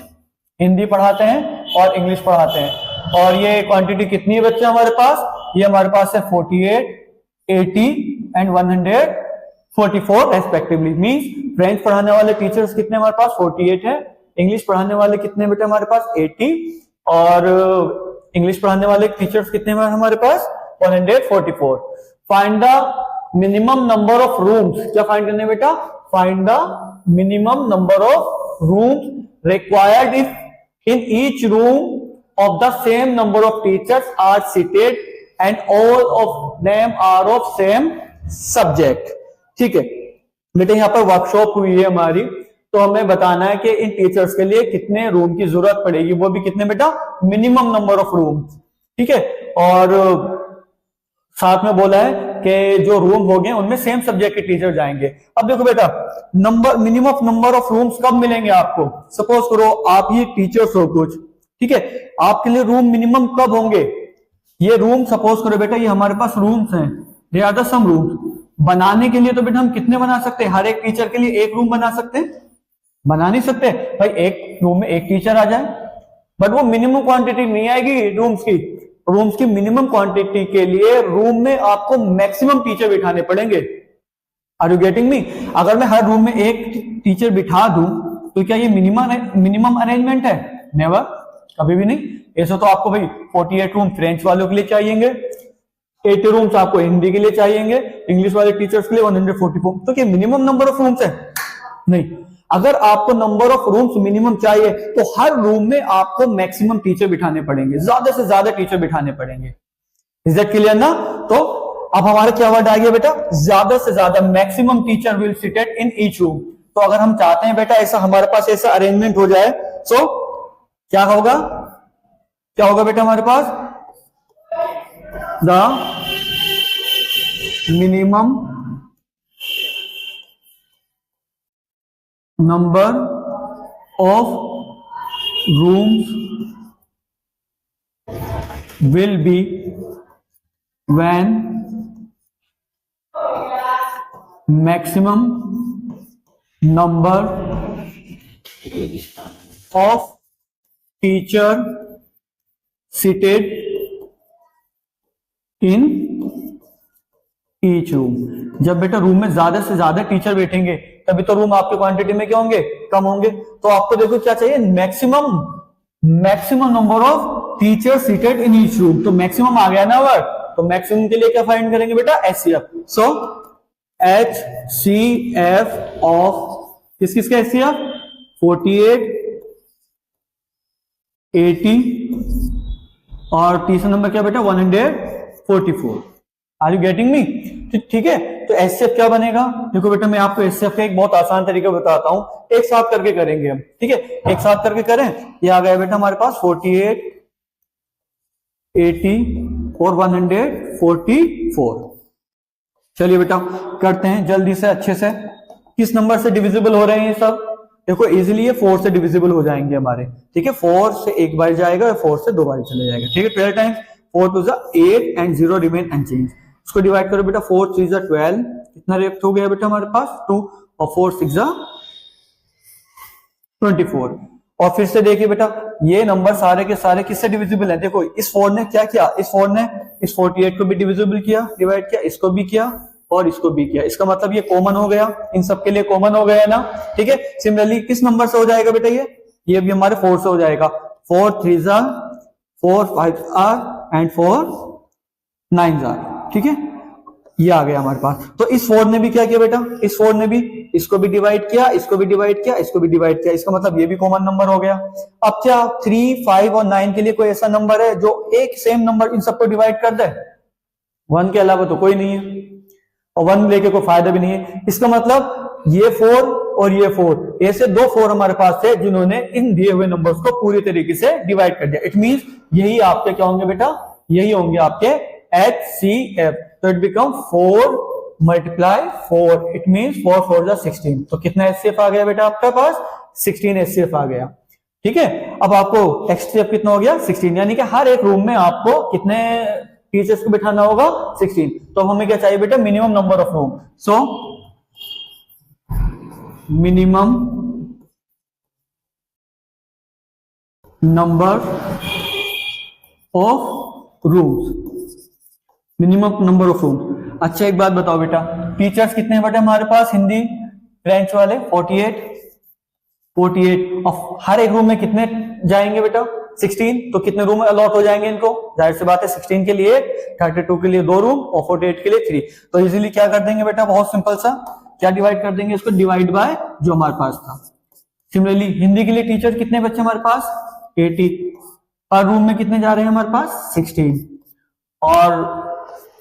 हिंदी पढ़ाते हैं और इंग्लिश पढ़ाते हैं। और ये क्वांटिटी कितनी है बच्चे हमारे पास? ये हमारे पास है 48, 80 एंड 144 रेस्पेक्टिवली। मींस फ्रेंच पढ़ाने वाले टीचर्स कितने हमारे पास? 48 है। इंग्लिश पढ़ाने वाले कितने बेटे हमारे पास? 80। और इंग्लिश पढ़ाने वाले टीचर्स कितने हमारे पास? 144। Find the minimum number of rooms. क्या फाइंड करने बेटा? Find the minimum number of rooms required if in each room of the same number of teachers are seated and all of them are of same subject. ठीक है बेटे, यहाँ पर workshop हुई है हमारी, तो हमें बताना है कि इन टीचर्स के लिए कितने रूम की जरूरत पड़ेगी, वो भी कितने बेटा? Minimum number of room. ठीक है, और साथ में बोला है के जो रूम हो गए उनमें सेम सब्जेक्ट के टीचर जाएंगे। अब देखो बेटा, मिनिमम नंबर ऑफ रूम्स कब मिलेंगे आपको? सपोज करो आप ये टीचर्स हो कुछ, ठीक है, आपके लिए रूम मिनिमम कब होंगे? ये रूम सपोज करो बेटा, ये हमारे पास रूम्स हैं, they are the some rooms. बनाने के लिए तो बेटा हम कितने बना सकते हैं? हर एक टीचर के लिए एक रूम बना सकते हैं? बना नहीं सकते भाई, एक रूम में एक टीचर आ जाए, बट वो मिनिमम क्वांटिटी नहीं आएगी रूम्स की। रूम्स की मिनिमम क्वांटिटी के लिए रूम में आपको मैक्सिमम टीचर बिठाने पड़ेंगे। Are you getting me? अगर मैं हर रूम में एक टीचर बिठा दूं तो क्या ये मिनिमम अरेंजमेंट है? नेवर, कभी भी नहीं। ऐसा तो आपको भाई 48 रूम फ्रेंच वालों के लिए चाहिएंगे, 80 रूम्स आपको हिंदी के लिए चाहिएंगे, इंग्लिश वाले टीचर्स के लिए 144। तो क्या मिनिमम नंबर ऑफ रूम्स है? नहीं। अगर आपको नंबर ऑफ रूम्स मिनिमम चाहिए तो हर रूम में आपको मैक्सिमम टीचर बिठाने पड़ेंगे, ज्यादा से ज्यादा टीचर बिठाने पड़ेंगे। इज दैट क्लियर ना? तो अब हमारे क्या वर्ड आ गया बेटा? ज्यादा से ज्यादा, maximum teacher will seated in each room. तो अगर हम चाहते हैं बेटा ऐसा हमारे पास ऐसा अरेंजमेंट हो जाए, सो क्या होगा? क्या होगा बेटा हमारे पास? The minimum number of rooms will be when maximum number of teacher seated in each room। जब बेटा रूम में ज्यादा से ज्यादा टीचर बैठेंगे तभी तो रूम आपके क्वांटिटी में क्या होंगे? कम होंगे। तो आपको देखो क्या चाहिए? Maximum number of teacher seated in each room. तो मैक्सिमम आ गया ना वर्ड, तो मैक्सिमम के लिए क्या फाइंड करेंगे बेटा? HCF। सो HCF ऑफ किस किसका HCF? 48, 80 और तीसरा नंबर क्या बेटा? 144। Are you getting me? ठीक है, तो एचसीएफ क्या बनेगा? देखो बेटा मैं आपको एचसीएफ का एक बहुत आसान तरीका बताता हूं, एक साथ करके करेंगे हम, ठीक है? एक साथ करके करें। ये आ गया बेटा हमारे पास 48, 80 और 144। चलिए बेटा करते हैं जल्दी से, अच्छे से। किस नंबर से डिविजिबल हो रहे हैं ये सब? देखो इजीली ये 4 से डिविजिबल हो जाएंगे हमारे, ठीक है? 4 से एक बार जाएगा और 4 से 2 बार चले जाएगा, ठीक है? 12 times 4 to 8 and 0 remain unchanged। इसको डिवाइड करो बेटा, 4 3 12, कितना लेफ्ट हो गया बेटा हमारे पास? 2, और 4 6 24। और फिर से देखिए बेटा ये नंबर सारे के सारे किससे डिविजिबल हैं? देखो इस 4 ने क्या किया? इस 4 ने इस 48 को भी डिविजिबल किया, डिवाइड किया, इसको भी किया और इसको भी किया। इसका मतलब ये कॉमन हो गया, इन सब के लिए कॉमन हो गया ना, ठीक है? सिमिलरली किस नंबर से हो जाएगा बेटा? ये भी हमारे 4 से हो जाएगा। 4 3 4 5 एंड 4 9, ठीक है? ये आ गया हमारे पास। तो इस 4 ने भी क्या किया बेटा? इस 4 ने भी इसको भी डिवाइड किया, इसको भी डिवाइड किया, इसको भी डिवाइड किया। इसका मतलब ये भी कॉमन नंबर हो गया। अब क्या 3 5 और 9 के लिए कोई ऐसा नंबर है जो एक सेम नंबर इन सबको डिवाइड कर दे? 1 के अलावा तो कोई नहीं है, और 1 लेके कोई फायदा भी नहीं है। इसका मतलब ये 4 और ये 4, ऐसे 2 4 हमारे पास थे जिन्होंने इन दिए हुए नंबर्स को पूरी तरीके से डिवाइड कर दिया। इट मींस यही आपके क्या होंगे बेटा? यही होंगे आपके HCF। तो it become 4 multiply 4, it means 4 4 16। तो कितना HCF आ गया बेटा आपके पास? 16 HCF आ गया, ठीक है? अब आपको HCF कितना हो गया? 16। यानी कि हर एक रूम में आपको कितने टीचर्स को बिठाना होगा? 16। तो हमें क्या चाहिए बेटा? Minimum number of room. So minimum number of rooms, minimum number of rooms. अच्छा एक बात बताओ बेटा, टीचर्स कितने बेटा हमारे पास? हिंदी फ्रेंच वाले 48 और हर एक रूम में कितने जाएंगे बेटा? 16। तो कितने रूम अलॉट हो जाएंगे इनको? जाहिर सी बात है 16 के लिए 32 के लिए 2 रूम और 48 के लिए 3। तो इजीली क्या कर देंगे बेटा? बहुत सिंपल सा, क्या डिवाइड कर देंगे? इसको डिवाइड बाय जो हमारे पास था। सिमिलरली हिंदी के लिए टीचर कितने बच्चे हमारे पास? 80। पर रूम में कितने जा रहे हैं हमारे पास? 16। और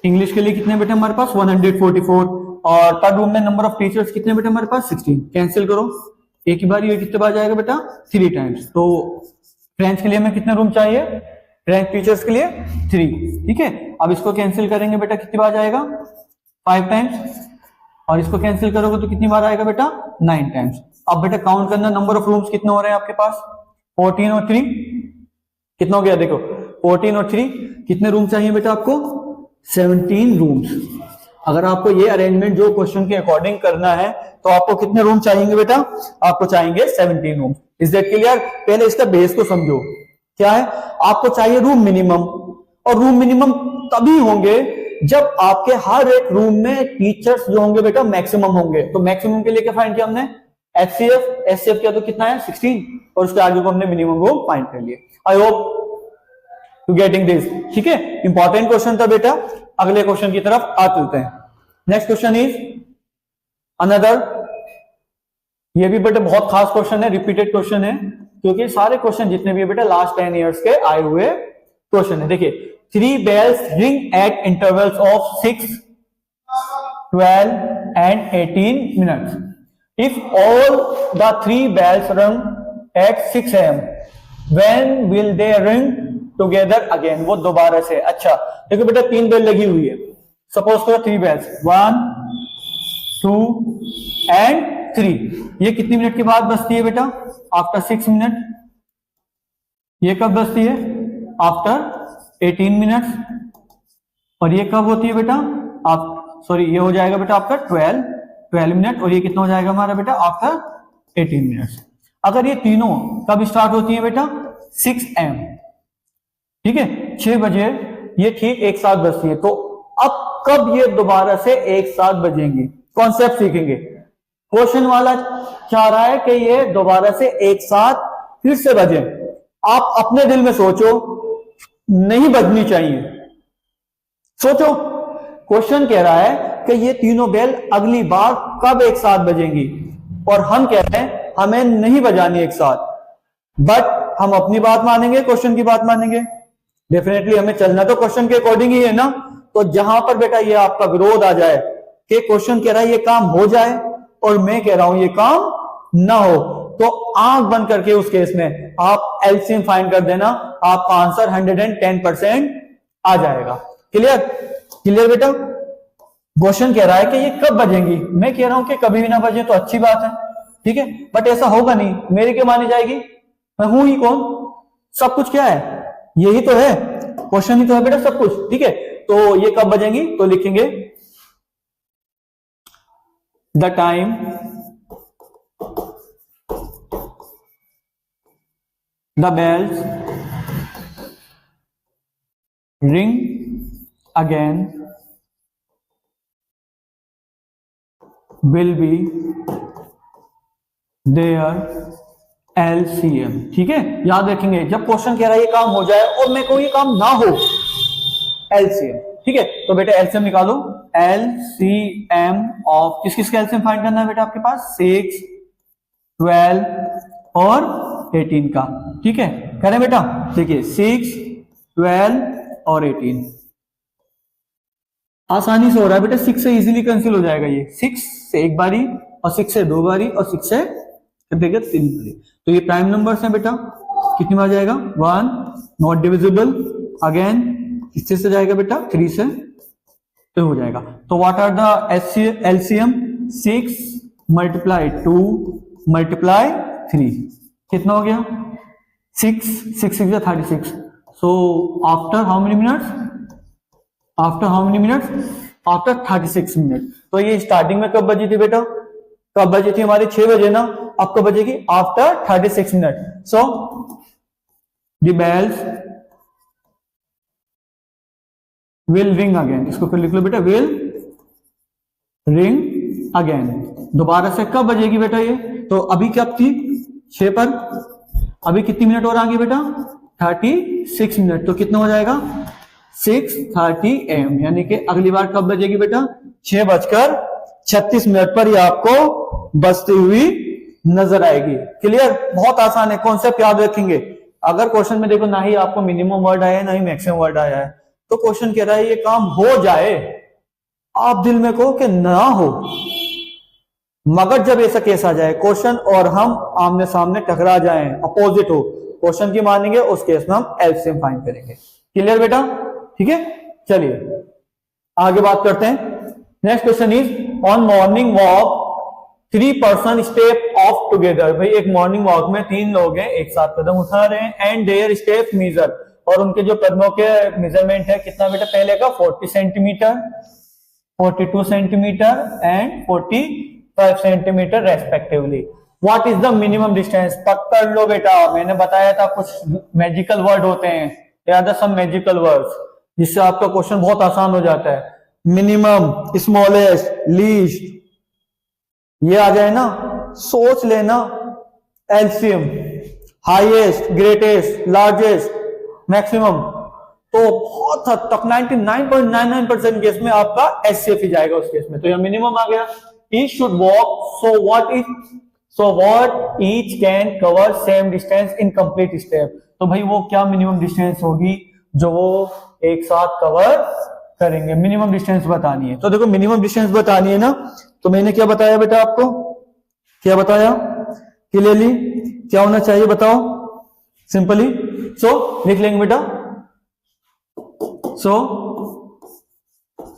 इंग्लिश के लिए कितने बेटे हमारे पास? 144। और पर रूम में नंबर ऑफ टीचर्स कितने बेटे हमारे पास? 16। कैंसिल करो, एक ही बार ये कितने बार जाएगा बेटा? 3 टाइम्स। तो फ्रेंच के लिए हमें कितने रूम चाहिए? फ्रेंच टीचर्स के लिए 3, ठीक है? अब इसको कैंसिल करेंगे बेटा, कितनी बार जाएगा? 5 टाइम्स, और इसको कैंसिल करोगे तो कितनी बार आएगा बेटा? 9 टाइम्स। अब बेटा काउंट करना, नंबर ऑफ रूम्स कितने हो रहे हैं आपके पास? 14 और 3 कितना हो गया? देखो 14 और 3 कितने रूम चाहिए बेटा आपको? 17 रूम्स। अगर आपको ये अरेंजमेंट जो क्वेश्चन के अकॉर्डिंग करना है तो आपको कितने रूम चाहिए बेटा? आपको चाहिए 17 रूम। Is that clear? पहले इसका बेस को समझो, क्या है? आपको चाहिए रूम मिनिमम, और रूम मिनिमम तभी होंगे जब आपके हर एक रूम में टीचर्स जो होंगे बेटा मैक्सिमम होंगे। तो मैक्सिमम के लिए क्या फाइंड किया हमने? एचसीएफ, एचसीएफ किया तो कितना है? 16, और उसके आगे को हमने मिनिमम रूम फाइंड कर लिया। I hope to getting this. ठीक है, इंपॉर्टेंट क्वेश्चन था बेटा। अगले क्वेश्चन की तरफ आ चलते हैं। नेक्स्ट क्वेश्चन इज अनदर, ये भी बेटा बहुत खास क्वेश्चन है, रिपीटेड क्वेश्चन है, क्योंकि सारे क्वेश्चन जितने भी बेटा लास्ट 10 इयर्स के आए हुए क्वेश्चन है। देखिए, 3 bells ring at intervals of 6, 12 and 18 minutes. If all the 3 bells rung at 6 am, when will they ring together again? वो दोबारा से। अच्छा देखो बेटा, 3 बेल लगी हुई है, सपोज करो 3 bells, 1, 2 and 3। ये कितनी मिनट के बाद बजती है बेटा? After 6 minute. ये कब बजती है? After 18 minutes. और ये कब होती है बेटा? आप सॉरी, ये हो जाएगा बेटा आफ्टर 12 मिनट। और ये कितना हो जाएगा हमारा बेटा? After 18 minutes. अगर ये तीनों कब स्टार्ट होती है बेटा? 6 am, ठीक है, 6 बजे ये ठीक एक साथ बजती है। तो अब कब ये दोबारा से एक साथ बजेंगी? कॉन्सेप्ट सीखेंगे। क्वेश्चन वाला चाह रहा है कि ये दोबारा से एक साथ फिर से बजे। आप अपने दिल में सोचो, नहीं बजनी चाहिए। सोचो, क्वेश्चन कह रहा है कि ये तीनों बेल अगली बार कब एक साथ बजेंगी, और हम कह रहे हैं हमें नहीं बजानी एक साथ। बट हम अपनी बात मानेंगे, क्वेश्चन की बात मानेंगे? डेफिनेटली हमें चलना तो क्वेश्चन के अकॉर्डिंग ही है ना। तो जहां पर बेटा ये आपका विरोध आ जाए कि क्वेश्चन कह रहा है ये काम हो जाए और मैं कह रहा हूं ये काम ना हो, तो आंख बंद करके उस केस में आप एलसीएम फाइंड कर देना, आपका आंसर 110% आ जाएगा। क्लियर? क्लियर बेटा? क्वेश्चन कह रहा है कि ये कब बजेंगी, मैं कह रहा हूं कि कभी भी ना बजे तो अच्छी बात है, ठीक है, बट ऐसा होगा नहीं। मेरी क्या मानी जाएगी? मैं हूं ही कौन? सब कुछ क्या है? यही तो है, क्वेश्चन ही तो है बेटा सब कुछ, ठीक है। तो ये कब बजेंगी? तो लिखेंगे the time the bells ring again will be their LCM। ठीक है, याद रखेंगे जब क्वेश्चन कह रहा है ये काम हो जाए और मैं कहूं ये काम ना हो, LCM। ठीक है, तो बेटा LCM निकालो। LCM ऑफ किस किस का LCM फाइंड करना है बेटा आपके पास? 6, 12 और 18 का। ठीक है, करें बेटा? देखिए 6, 12 और 18 आसानी से हो रहा है बेटा। 6 से इजीली कैंसिल हो जाएगा ये, 6 से एक बारी और 6 से 2 बारी और 6 से देखिए 3 बारी। तो ये प्राइम नंबर्स हैं बेटा। कितनी बार जाएगा? 1, नॉट डिविजिबल, अगेन किससे से जाएगा बेटा? 3 से, तो हो जाएगा। तो what are the LCM? 6 multiply 2 multiply 3, कितना हो गया? 6, 6 6 36। So after how many minutes? After how many minutes? After 36 minute. तो ये स्टार्टिंग में कब बजी थी बेटा? कब बजी थी हमारी? 6 बजे ना। अब कब बजेगी? आफ्टर 36 मिनट। So the bells will ring again. इसको फिर लिख लो बेटा, विल रिंग अगेन। दोबारा से कब बजेगी बेटा ये? तो अभी कब थी? 6 पर। अभी कितनी मिनट और आगे बेटा? 36 मिनट। तो कितना हो जाएगा? 6:30 AM, यानी कि अगली बार कब बजेगी बेटा? 6:36 पर ये आपको बजती हुई नजर आएगी। क्लियर? बहुत आसान है, कॉन्सेप्ट याद रखेंगे। अगर क्वेश्चन में देखो ना ही आपको मिनिमम वर्ड आया है ना ही मैक्सिमम वर्ड आया है, तो क्वेश्चन कह रहा है ये काम हो जाए, आप दिल में कहो कि ना हो। मगर जब ऐसा केस आ जाए क्वेश्चन और हम आमने सामने टकरा जाएं, अपोजिट हो, क्वेश्चन की मानेंगे, उस केस में हम एलसीएम फाइंड करेंगे। क्लियर बेटा? ठीक है, चलिए आगे बात करते हैं। Next question is on morning walk 3 person step of together. भाई एक मॉर्निंग वॉक में 3 लोग हैं, एक साथ कदम उठा रहे हैं, एंड देयर स्टेप मेजर, और उनके जो कदमों के मेजरमेंट है कितना बेटा पहले का 40 centimetre, 42 centimetre and 45 centimetre respectively. What is the minimum distance? पकड़ लो बेटा, मैंने बताया था कुछ मैजिकल वर्ड होते हैं, याद है सम मैजिकल वर्ड्स, जिससे आपका क्वेश्चन बहुत आसान हो जाता है। मिनिमम, स्मॉलेस्ट, लीस्ट, ये आ जाए ना, सोच लेना। LCM, highest, greatest, largest, maximum, तो बहुत हद तक 99.99% केस में आपका एचसीएफ ही जाएगा उस केस में। तो यह मिनिमम आ गया। Each should walk so what each can cover same distance in complete step. तो भाई वो क्या मिनिमम डिस्टेंस होगी जो वो एक साथ कवर करेंगे? मिनिमम डिस्टेंस बतानी है। तो देखो मिनिमम डिस्टेंस बतानी है ना, तो मैंने क्या बताया बेटा आपको, क्या बताया क्लियरली, क्या होना चाहिए बताओ सिंपली। सो लिख लेंगे बेटा, so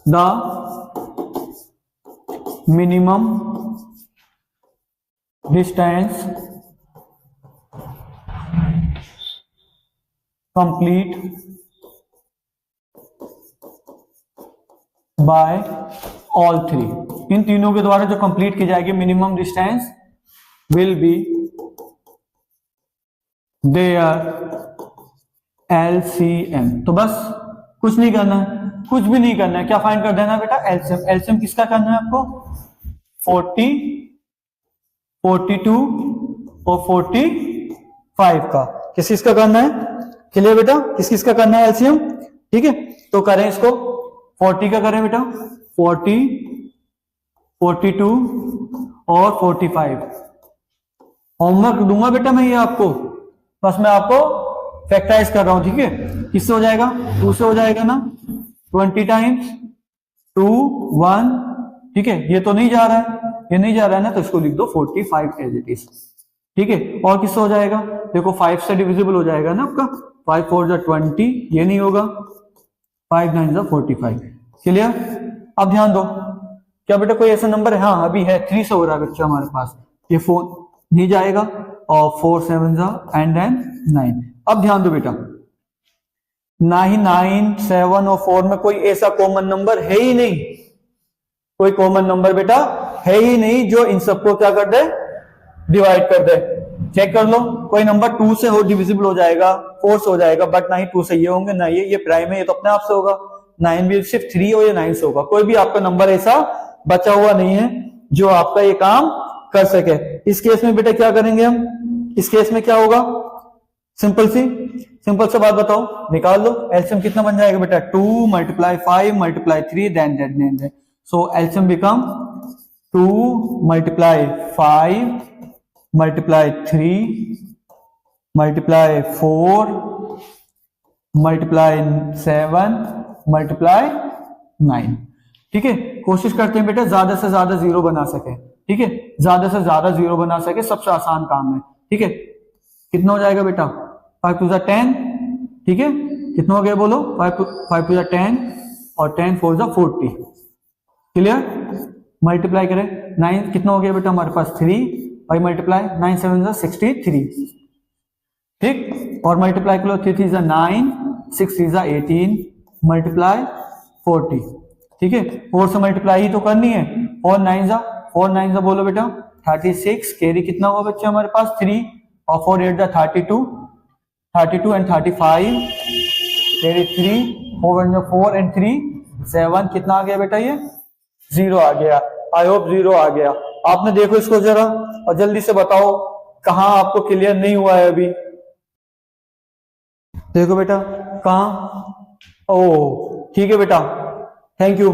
the minimum distance complete by all 3, इन तीनों के द्वारा जो कंप्लीट की जाएगी minimum distance will be their LCM. तो बस कुछ नहीं करना है, कुछ भी नहीं करना है, क्या फाइंड कर देना बेटा? एलसीएम। एलसीएम किसका करना है आपको? 40, 42 और 45 का। किस किस का करना है? क्लियर बेटा, किस किस का करना है एलसीएम? ठीक है, तो करें इसको। 40 का करें बेटा, 40, 42 और 45। होमवर्क दूंगा बेटा मैं ये आपको, बस मैं आपको फैक्टराइज कर रहा हूं, ठीक है। किससे हो जाएगा? 2 से हो जाएगा ना, 20 टाइम्स 2 1, ठीक है। ये तो नहीं जा रहा है, ये नहीं जा रहा है ना, तो इसको लिख दो 45 एज इट इज, ठीक है। और किससे हो जाएगा? देखो 5 से डिविजिबल हो जाएगा ना आपका, 5 4 जा 20, ये नहीं होगा, 5 9 जा 45। क्लियर? अब ध्यान दो, क्या बेटा कोई ऐसा नंबर है? हाँ अभी है, 3 से हो रहा है बच्चा हमारे पास, ये 4 नहीं जाएगा, और 4 7 जा एंड देन 9। अब ध्यान दो बेटा, 9 9 7 और 4 में कोई ऐसा कॉमन नंबर है ही नहीं, कोई कॉमन नंबर बेटा है ही नहीं जो इन सबको क्या कर दे, डिवाइड कर दे। चेक कर लो, कोई नंबर 2 से हो डिविजिबल हो जाएगा, 4 से हो जाएगा, बट ना ही 2 से ये होंगे, ना ये प्राइम है, ये तो अपने आप से होगा। 9 भी सिर्फ 3 और ये 9 से होगा। कोई भी आपका नंबर ऐसा बचा हुआ नहीं है जो आपका ये काम कर सके। इस केस में बेटा क्या करेंगे हम? इस केस में क्या होगा? सिंपल से बात बताओ, निकाल लो। एलसीएम कितना बन जाएगा बेटा? 2 × 5 × 3 देन सो एलसीएम बिकम 2 × 5 × 3 × 4 × 7 × 9, ठीक है। कोशिश करते हैं बेटा ज्यादा से ज्यादा जीरो बना सके, ठीक है, ज्यादा से ज्यादा जीरो बना सके, सबसे आसान काम है, ठीक है। कितना हो जाएगा बेटा? 5 2 10, ठीक है। कितना हो गया बोलो? 5 2 10 और 10 4 40। क्लियर? मल्टीप्लाई करें, 9 कितना हो गया बेटा हमारे पास? 3, 5 मल्टीप्लाई 9 7 63, ठीक। और मल्टीप्लाई करो, 3 3 9, 6 3 18, मल्टीप्लाई 40, ठीक है। 4 से मल्टीप्लाई ही तो करनी है, 4 9 बोलो बेटा 36, कैरी कितना हुआ बच्चे हमारे पास? 3, और 4 8 32 एंड 35, कैरी 3, 4 1 4 एंड 3 7, कितना आ गया बेटा? ये 0 आ गया। आई होप 0 आ गया। आपने देखो इसको जरा और जल्दी से बताओ कहां आपको क्लियर नहीं हुआ है अभी। देखो बेटा कहां? ओ ठीक है बेटा, थैंक यू,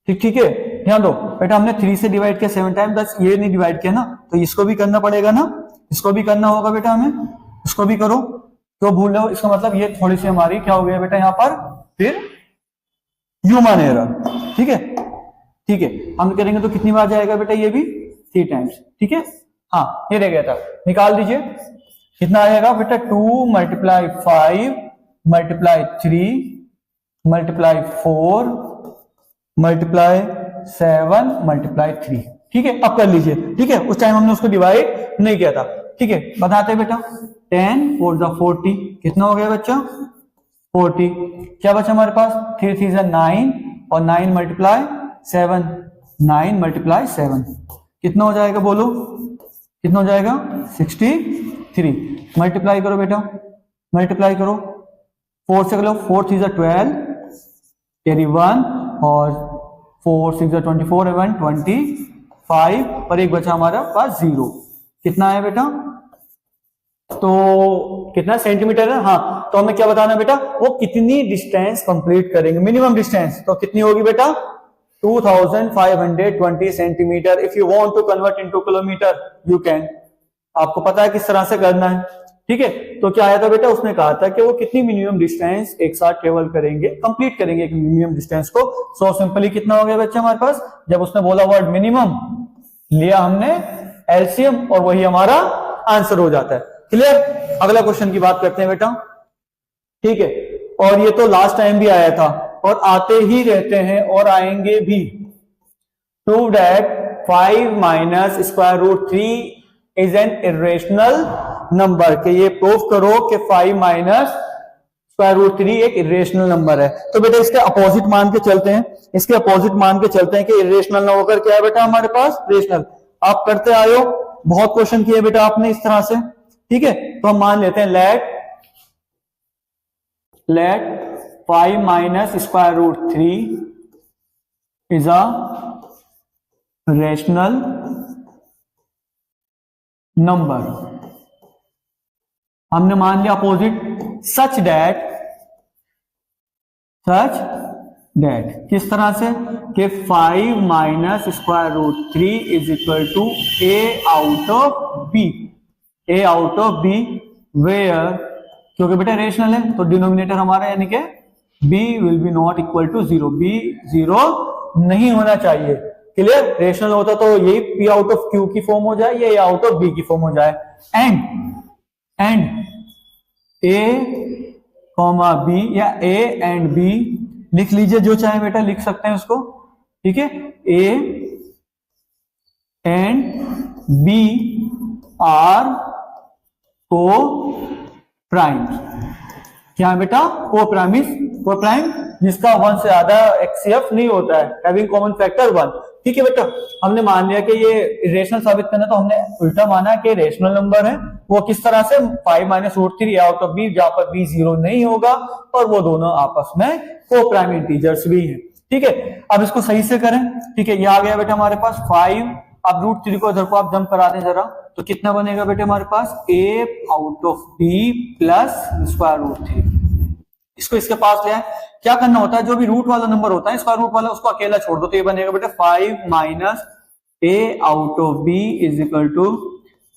ठीक है। ध्यान दो बेटा, हमने 3 से डिवाइड किया 7 टाइम, बस ये नहीं डिवाइड किया ना, तो इसको भी करना पड़ेगा ना, इसको भी करना होगा बेटा हमें, इसको भी करो। तो भूल रहे हो, इसका मतलब ये थोड़ी सी हमारी क्या हो गया बेटा यहाँ पर फिर ह्यूमन एरर, ठीक है। ठीक है, हम करेंगे तो कितनी बार जाएगा बेटा? ये भी 3 टाइम्स, ठीक है। हाँ ये रह गया था, निकाल दीजिए। कितना आएगा बेटा? 2 × 5 × 3 × 4 × 7 मल्टीप्लाई 3। ठीक है, अब कर लीजिए। ठीक है, उस टाइम हमने उसको डिवाइड नहीं किया था। ठीक है, बताते हैं बेटा। 10 4 जा 40, कितना हो गया बच्चा? 40। क्या बचा हमारे पास? 3 3 जा 9 और 9 मल्टीप्लाई 7, 9 मल्टीप्लाई 7 कितना हो जाएगा? बोलो कितना हो जाएगा? 63। मल्टीप्लाई करो बेटा, मल्टीप्लाई करो 4 से करो। 4 3 जा 12 कैरी 1 और 4 6 जा 24 1 25 और एक बचा हमारा पास 0। कितना है बेटा? तो कितना सेंटीमीटर है? हाँ, तो हमें क्या बताना बेटा? वो कितनी डिस्टेंस कंप्लीट करेंगे, मिनिमम डिस्टेंस। तो कितनी होगी बेटा? 2520 centimetre. If you want to convert into kilometre you can. आपको पता है किस तरह से करना है। ठीक है, तो क्या आया था बेटा? उसने कहा था कि वो कितनी मिनिमम डिस्टेंस एक साथ ट्रेवल करेंगे, कंप्लीट करेंगे एक मिनिमम डिस्टेंस को। सो सिंपली कितना हो गया बच्चा हमारे पास? जब उसने बोला वर्ड मिनिमम, लिया हमने एलसीएम और वही हमारा आंसर हो जाता है। क्लियर? अगला क्वेश्चन की बात करते हैं बेटा। ठीक है, और ये तो लास्ट टाइम भी आया था और आते ही रहते हैं और आएंगे भी। Prove that 5 minus square root 3 is an irrational number. के ये प्रूव करो कि 5 माइनस स्क्वायर रूट 3 एक इरेशनल नंबर है। तो बेटा इसके अपोजिट मान के चलते हैं, इसके अपोजिट मान के चलते हैं कि इरेशनल ना होकर क्या है बेटा हमारे पास? रेशनल। आप करते आए हो, बहुत क्वेश्चन किए बेटा आपने इस तरह से। ठीक है, तो हम मान लेते हैं let 5 minus square root 3 is a rational number. हमने मान लिया अपोजिट, सच दैट किस तरह से? कि 5 minus square root 3 is equal to a out of b। a out of b where, क्योंकि बेटा रेशनल है तो डिनोमिनेटर हमारा यानी कि b will be not equal to 0। b 0 नहीं होना चाहिए। क्लियर? रेशनल होता तो यही p आउट ऑफ q की फॉर्म हो जाए या a आउट ऑफ b की फॉर्म हो जाए। एंड a कॉमा b या a एंड b लिख लीजिए, जो चाहे बेटा लिख सकते हैं उसको। ठीक है, a एंड b आर को प्राइम। क्या है बेटा? को प्राइम जिसका 1 से ज्यादा एक्सएफ नहीं होता है, हैविंग कॉमन फैक्टर 1। ठीक है बेटा, हमने मान लिया कि ये रेशनल साबित करना, तो हमने उल्टा माना कि रेशनल नंबर है। वो किस तरह से? 5 minus root 3 out of b, जहां पर b 0 नहीं होगा और वो दोनों आपस में को प्राइम इंटीजर्स भी हैं। ठीक है, अब इसको सही से करें। ठीक है, ये आ गया बेटा हमारे पास 5। अब रूट 3 को इधर को आप जंप करा दें जरा, तो कितना बनेगा बेटे हमारे पास? a out of b plus square root 3। इसको इसके पास ले आए। क्या करना होता है? जो भी रूट वाला नंबर होता है, स्क्वायर रूट वाला, उसको अकेला छोड़ दो, तो ये बनेगा बेटा 5 minus a out of b is equal to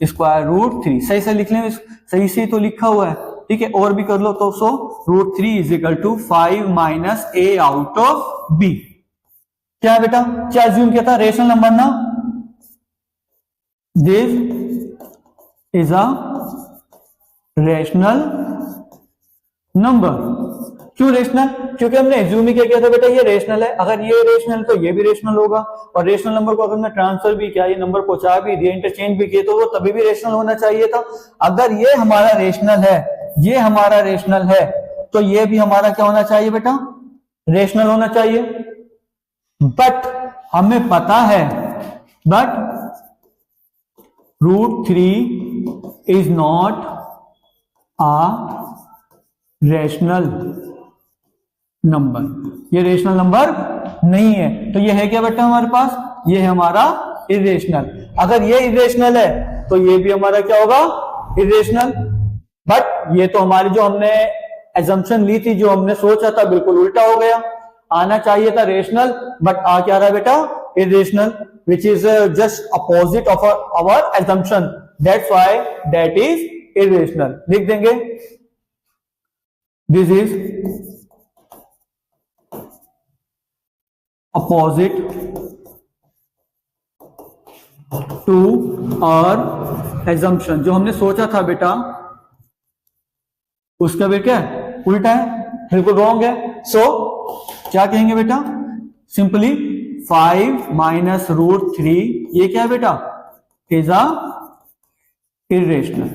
square root 3। सही से लिख लें, सही से तो लिखा हुआ है। ठीक है, और भी कर लो तो so root 3 is equal to 5 minus a out of b। क्या है बेटा? क्या अज्यूम किया था? रेशनल नंबर ना, this is a rational number. क्यों रेशनल? क्योंकि हमने एज्यूम ही क्या किया था बेटा? ये रेशनल है। अगर ये रेशनल तो ये भी रेशनल होगा, और रेशनल नंबर को अगर हमने ट्रांसफर भी किया, ये नंबर पहुंचा भी दिया, इंटरचेंज भी किए, तो वो तभी भी रेशनल होना चाहिए था। अगर ये हमारा रेशनल है, ये हमारा रेशनल है, तो ये भी हमारा क्या होना चाहिए बेटा? रेशनल होना चाहिए। बट हमें पता है, but root 3 is not a rational number. ये रेशनल नंबर नहीं है, तो ये है क्या बेटा हमारे पास? ये है हमारा इरेशनल। अगर ये इरेशनल है तो ये भी हमारा क्या होगा? इरेशनल। बट ये तो हमारी जो हमने एजम्पशन ली थी, जो हमने सोचा था, बिल्कुल उल्टा हो गया। आना चाहिए था रेशनल, बट आ क्या रहा बेटा? Irrational, which is just opposite of our assumption. That's why that is irrational. लिख देंगे, this is opposite to our assumption। जो हमने सोचा था बेटा उसका भी क्या उल्टा है, बिल्कुल रॉन्ग है। सो क्या कहेंगे बेटा? सिंपली 5 माइनस रूट 3, ये क्या है बेटा, इज अ इरेशनल,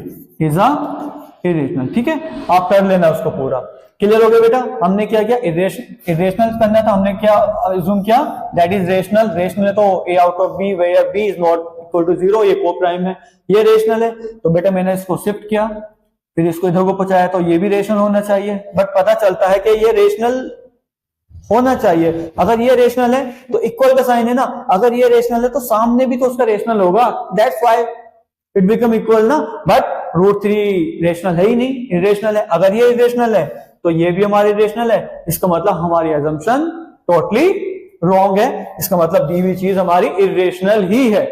ठीक है। आप कर लेना उसको पूरा, क्लियर हो गया बेटा। हमने क्या किया, इरेशनल करना था, हमने क्या अज्यूम किया, दैट इज रेशनल है तो a out of b where b is not equal to 0, ये को प्राइम है, ये रेशनल है। तो बेटा मैंने इसको शिफ्ट किया, फिर इसको इधर को पहुंचाया, तो ये भी रेशनल होना चाहिए। बट पता चलता है कि ये रेशनल होना चाहिए। अगर ये रेशनल है तो इक्वल का साइन है ना, अगर ये रेशनल है तो सामने भी तो उसका रेशनल होगा, that's why it become equal ना। बट रूट 3 रेशनल है ही नहीं, इरेशनल है। अगर ये इरेशनल है तो ये भी हमारी इरेशनल है, इसका मतलब हमारी अजम्पशन टोटली रॉन्ग है, इसका मतलब दी हुई चीज हमारी इरेशनल ही है।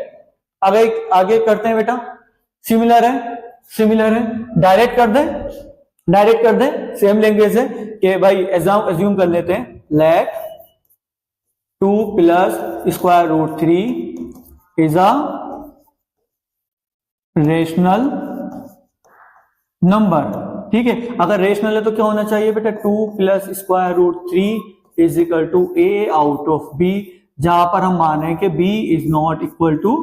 आगे करते हैं बेटा, सिमिलर है, डायरेक्ट कर दें, सेम लैंग्वेज है कि भाई एज्यूम कर लेते हैं, let 2 plus square root 3 is a rational number, ठीक है। अगर रेशनल है तो क्या होना चाहिए बेटा, 2 plus square root 3 is equal to a out of b, जहां पर हम माने कि b is not equal to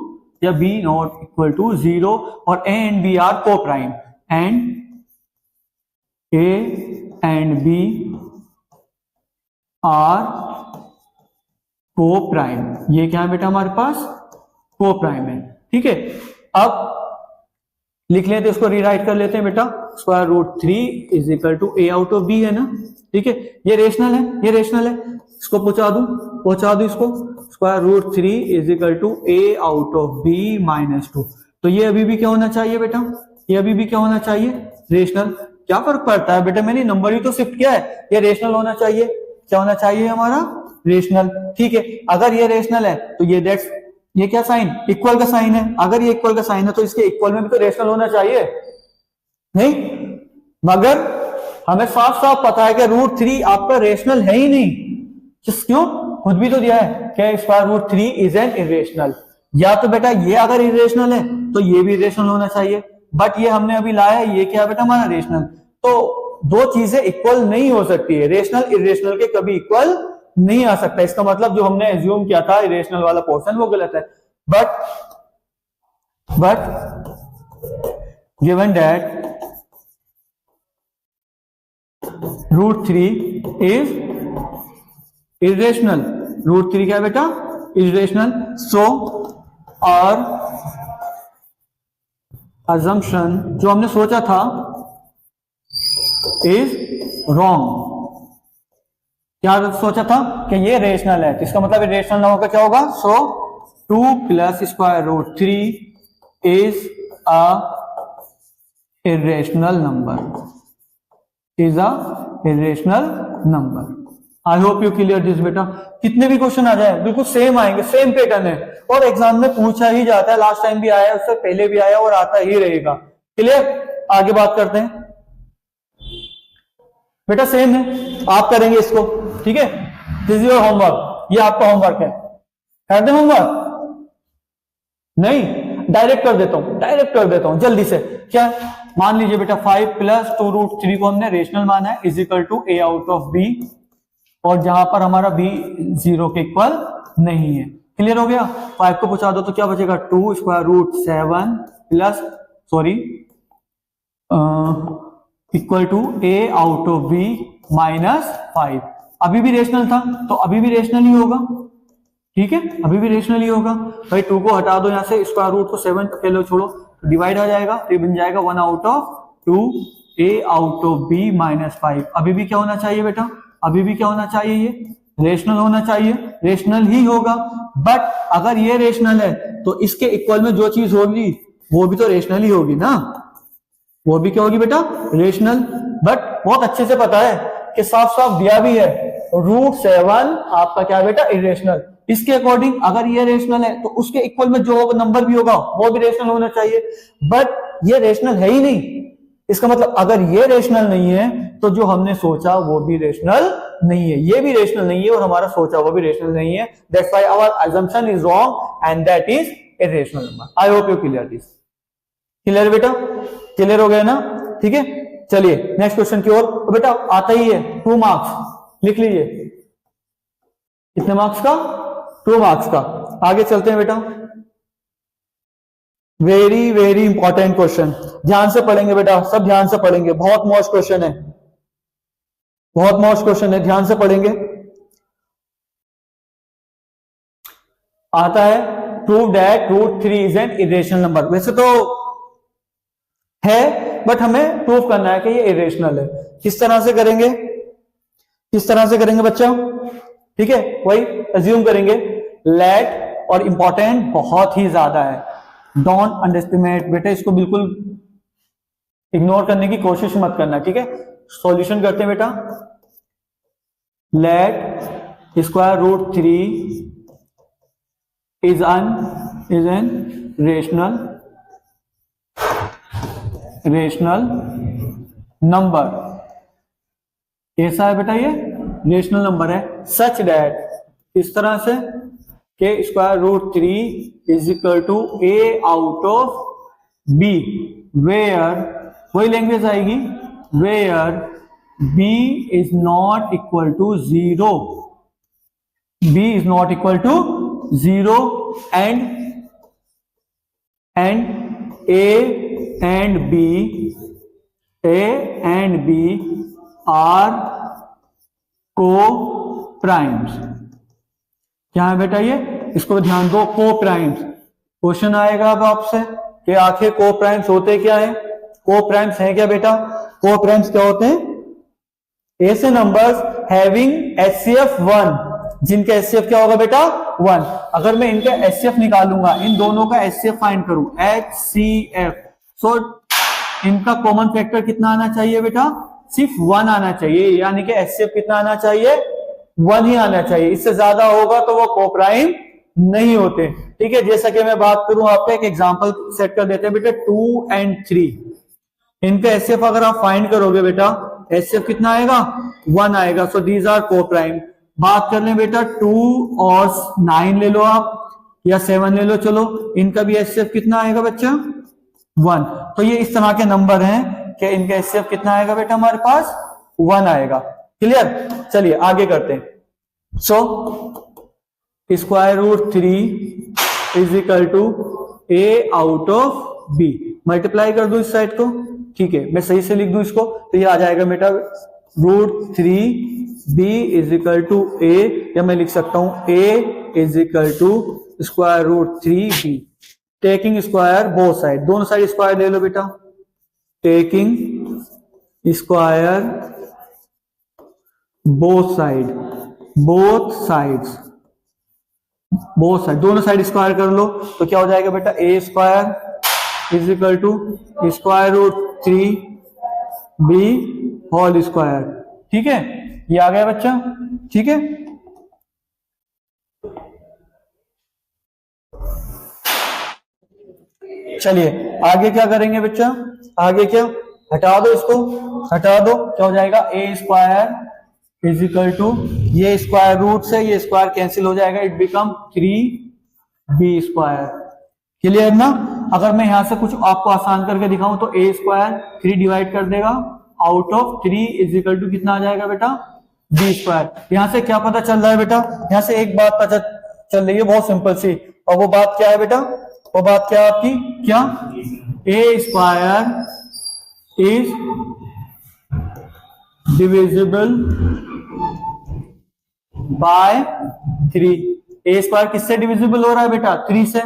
या b नॉट इक्वल टू 0 और a and b are coprime, and a and b are coprime. ये क्या है बेटा, हमारे पास को प्राइम है, ठीक है। अब लिख लेते, इसको रीराइट कर लेते हैं बेटा, square root 3 is equal to a out of b है ना, ठीक है। ये रेशनल है, इसको पहुंचा दू इसको, square root 3 is equal to a out of b minus 2। तो ये अभी भी क्या होना चाहिए बेटा, ये अभी भी क्या होना चाहिए, रेशनल। क्या फर्क पड़ता है बेटा, मैंने नंबर ही तो शिफ्ट किया है, ये रेशनल होना चाहिए। क्या होना चाहिए हमारा, रेशनल, ठीक है। अगर ये रेशनल है तो ये क्या साइन, इक्वल का साइन है। अगर ये इक्वल का साइन है तो इसके इक्वल में भी तो रेशनल होना चाहिए, नहीं? मगर हमें साफ साफ पता है कि रूट 3 आपका रेशनल है ही नहीं। क्यों, खुद भी तो दिया है कि square root 3 is an irrational. या तो बेटा ये अगर इरेशनल है तो ये भी इरेशनल होना चाहिए, बट ये हमने अभी लाया है, ये क्या है बेटा, हमारा रेशनल। तो दो चीजें इक्वल नहीं हो सकती है, रेशनल इरेशनल के कभी इक्वल नहीं आ सकता। इसका मतलब जो हमने एज्यूम किया था इरेशनल वाला पोर्शन वो गलत है। But given that root 3 is irrational, root 3 क्या है बेटा, इरेशनल, सो और assumption जो हमने सोचा था इज रॉन्ग। क्या सोचा था कि ये रेशनल है, तो इसका मतलब रेशनल ना होकर क्या होगा, so 2 plus square root 3 is a irrational number, I hope you clear this बेटा। कितने भी क्वेश्चन आ जाए बिल्कुल सेम आएंगे, सेम पैटर्न है, और एग्जाम में पूछा ही जाता है, लास्ट टाइम भी आया, उससे पहले भी आया और आता ही रहेगा। क्लियर, आगे बात करते हैं बेटा। सेम है, आप करेंगे इसको, ठीक है। दिस इज योर होमवर्क, ये आपका होमवर्क है, कर दे होमवर्क, नहीं डायरेक्ट कर देता हूं जल्दी से। क्या मान लीजिए बेटा, 5 प्लस 2 रूट 3 को हमने रेशनल माना है, is equal to a out of b, और जहां पर हमारा b 0 के इक्वल नहीं है। क्लियर हो गया, 5 को पूछा दो तो क्या बचेगा, 2 square root 7 plus equal to a out of b minus 5। अभी भी रेशनल था तो अभी भी रेशनल ही होगा, ठीक है, अभी भी रेशनल ही होगा। भाई 2 को हटा दो यहां से, स्क्वायर रूट को 7 पहले छोड़ो, डिवाइड आ जाएगा, तो बन जाएगा 1 out of 2 a out of b minus 5। अभी भी क्या होना चाहिए बेटा, अभी भी क्या होना चाहिए, ये रेशनल होना चाहिए, रेशनल ही होगा। बट अगर ये रेशनल है तो इसके इक्वल में जो चीज होगी वो भी तो रेशनल ही होगी ना, वो भी क्या होगी बेटा, रेशनल। बट बहुत अच्छे से पता है कि साफ साफ दिया भी है, रूट 7 आपका क्या है बेटा, इरेशनल। इसके अकॉर्डिंग अगर ये रेशनल है तो उसके इक्वल में जो नंबर भी होगा वो भी रेशनल होना चाहिए, बट ये रेशनल है ही नहीं। इसका मतलब अगर ये रेशनल नहीं है तो जो हमने सोचा वो भी रेशनल नहीं है, ये भी रेशनल नहीं है और हमारा सोचा वो भी रेशनल नहीं है। That's why our assumption is wrong and that is a rational number. I hope you clear this. Clear बेटा, क्लियर हो गया ना, ठीक है। चलिए नेक्स्ट क्वेश्चन की ओर। तो बेटा आता ही है 2 मार्क्स, लिख लीजिए। कितने मार्क्स का, 2 मार्क्स का। आगे चलते हैं बेटा, वेरी वेरी इंपॉर्टेंट क्वेश्चन, ध्यान से पढ़ेंगे बेटा, सब ध्यान से पढ़ेंगे, बहुत मोस्ट क्वेश्चन है, बहुत मोस्ट क्वेश्चन है, ध्यान से पढ़ेंगे। आता है prove that root 3 is an irrational number. वैसे तो है बट हमें प्रूव करना है कि ये इरेशनल है। किस तरह से करेंगे, किस तरह से करेंगे बच्चों, ठीक है, वही अज्यूम करेंगे। लेट, और इंपॉर्टेंट बहुत ही ज्यादा है, डोंट अंडरएस्टिमेट बेटा, इसको बिल्कुल इग्नोर करने की कोशिश मत करना, ठीक है। सॉल्यूशन करते हैं बेटा। Let square root 3 is an rational number। कैसा है बेटा, ये रेशनल नंबर है। सच दैट, इस तरह से के square root 3 is equal to a out of b, where, वही लैंग्वेज आएगी, where b is not equal to 0, b is not equal to 0 and A and B are co-primes। क्या है बेटा ये, इसको ध्यान दो, co-primes। क्वेश्चन आएगा अब आपसे कि आखिर co-primes होते क्या है, co-primes है क्या बेटा, co-primes क्या होते हैं, ऐसे नंबर्स हैविंग HCF 1, जिनका HCF क्या होगा बेटा 1। अगर मैं इनका HCF निकालूंगा, इन दोनों का HCF फाइंड करूं, HCF, सो इनका कॉमन फैक्टर कितना आना चाहिए बेटा, सिर्फ 1 आना चाहिए, यानी कि HCF कितना आना चाहिए, 1 ही आना चाहिए। इससे ज्यादा होगा तो वो कोप्राइम नहीं होते, ठीक है। जैसा कि मैं बात करूं, आपका एक एग्जांपल सेट कर देते हैं बेटा, 2 and 3, इनका HCF अगर आप फाइंड करोगे बेटा, HCF कितना आएगा, 1 आएगा। So these are coprime. बात कर लें बेटा 2 और 9 ले लो आप, या 7 ले लो, चलो, इनका भी HCF कितना आएगा बच्चा, 1। तो ये इस तरह के नंबर हैं कि इनका HCF कितना आएगा बेटा, हमारे पास 1 आएगा। क्लियर, चलिए आगे करते हैं। So square root 3 is equal to a out of b, multiply कर दो इस साइड को, ठीक है, मैं सही से लिख दूं इसको, तो ये आ जाएगा बेटा root 3 b is equal to a, या मैं लिख सकता हूं a is equal to square root 3b। Taking square both side, दोनों साइड स्क्वायर ले लो बेटा, taking square both side, both sides, both side, दोनों साइड स्क्वायर कर लो, तो क्या हो जाएगा बेटा, a square is equal to square root 3b whole square, ठीक है, ये आ गया बच्चा, ठीक है। चलिए आगे क्या करेंगे बच्चा, आगे क्या, हटा दो इसको, हटा दो, क्या हो जाएगा, ए स्क्वायर इज इक्वल टू, ये स्क्वायर रूट से ये स्क्वायर कैंसिल हो जाएगा, it become 3b square. Clear ना। अगर मैं यहां से कुछ आपको आसान करके दिखाऊं तो ए स्क्वायर 3 डिवाइड कर देगा, out of 3 is equal to कितना आ जाएगा बेटा, बी स्क्वायर। यहां से क्या पता चल रहा है बेटा, यहां से एक बात पता चल रही है बहुत सिंपल सी, और वो बात क्या है बेटा, वो बात क्या है आपकी, क्या, a square is divisible by 3। A square किससे डिविजिबल हो रहा है बेटा, 3 से,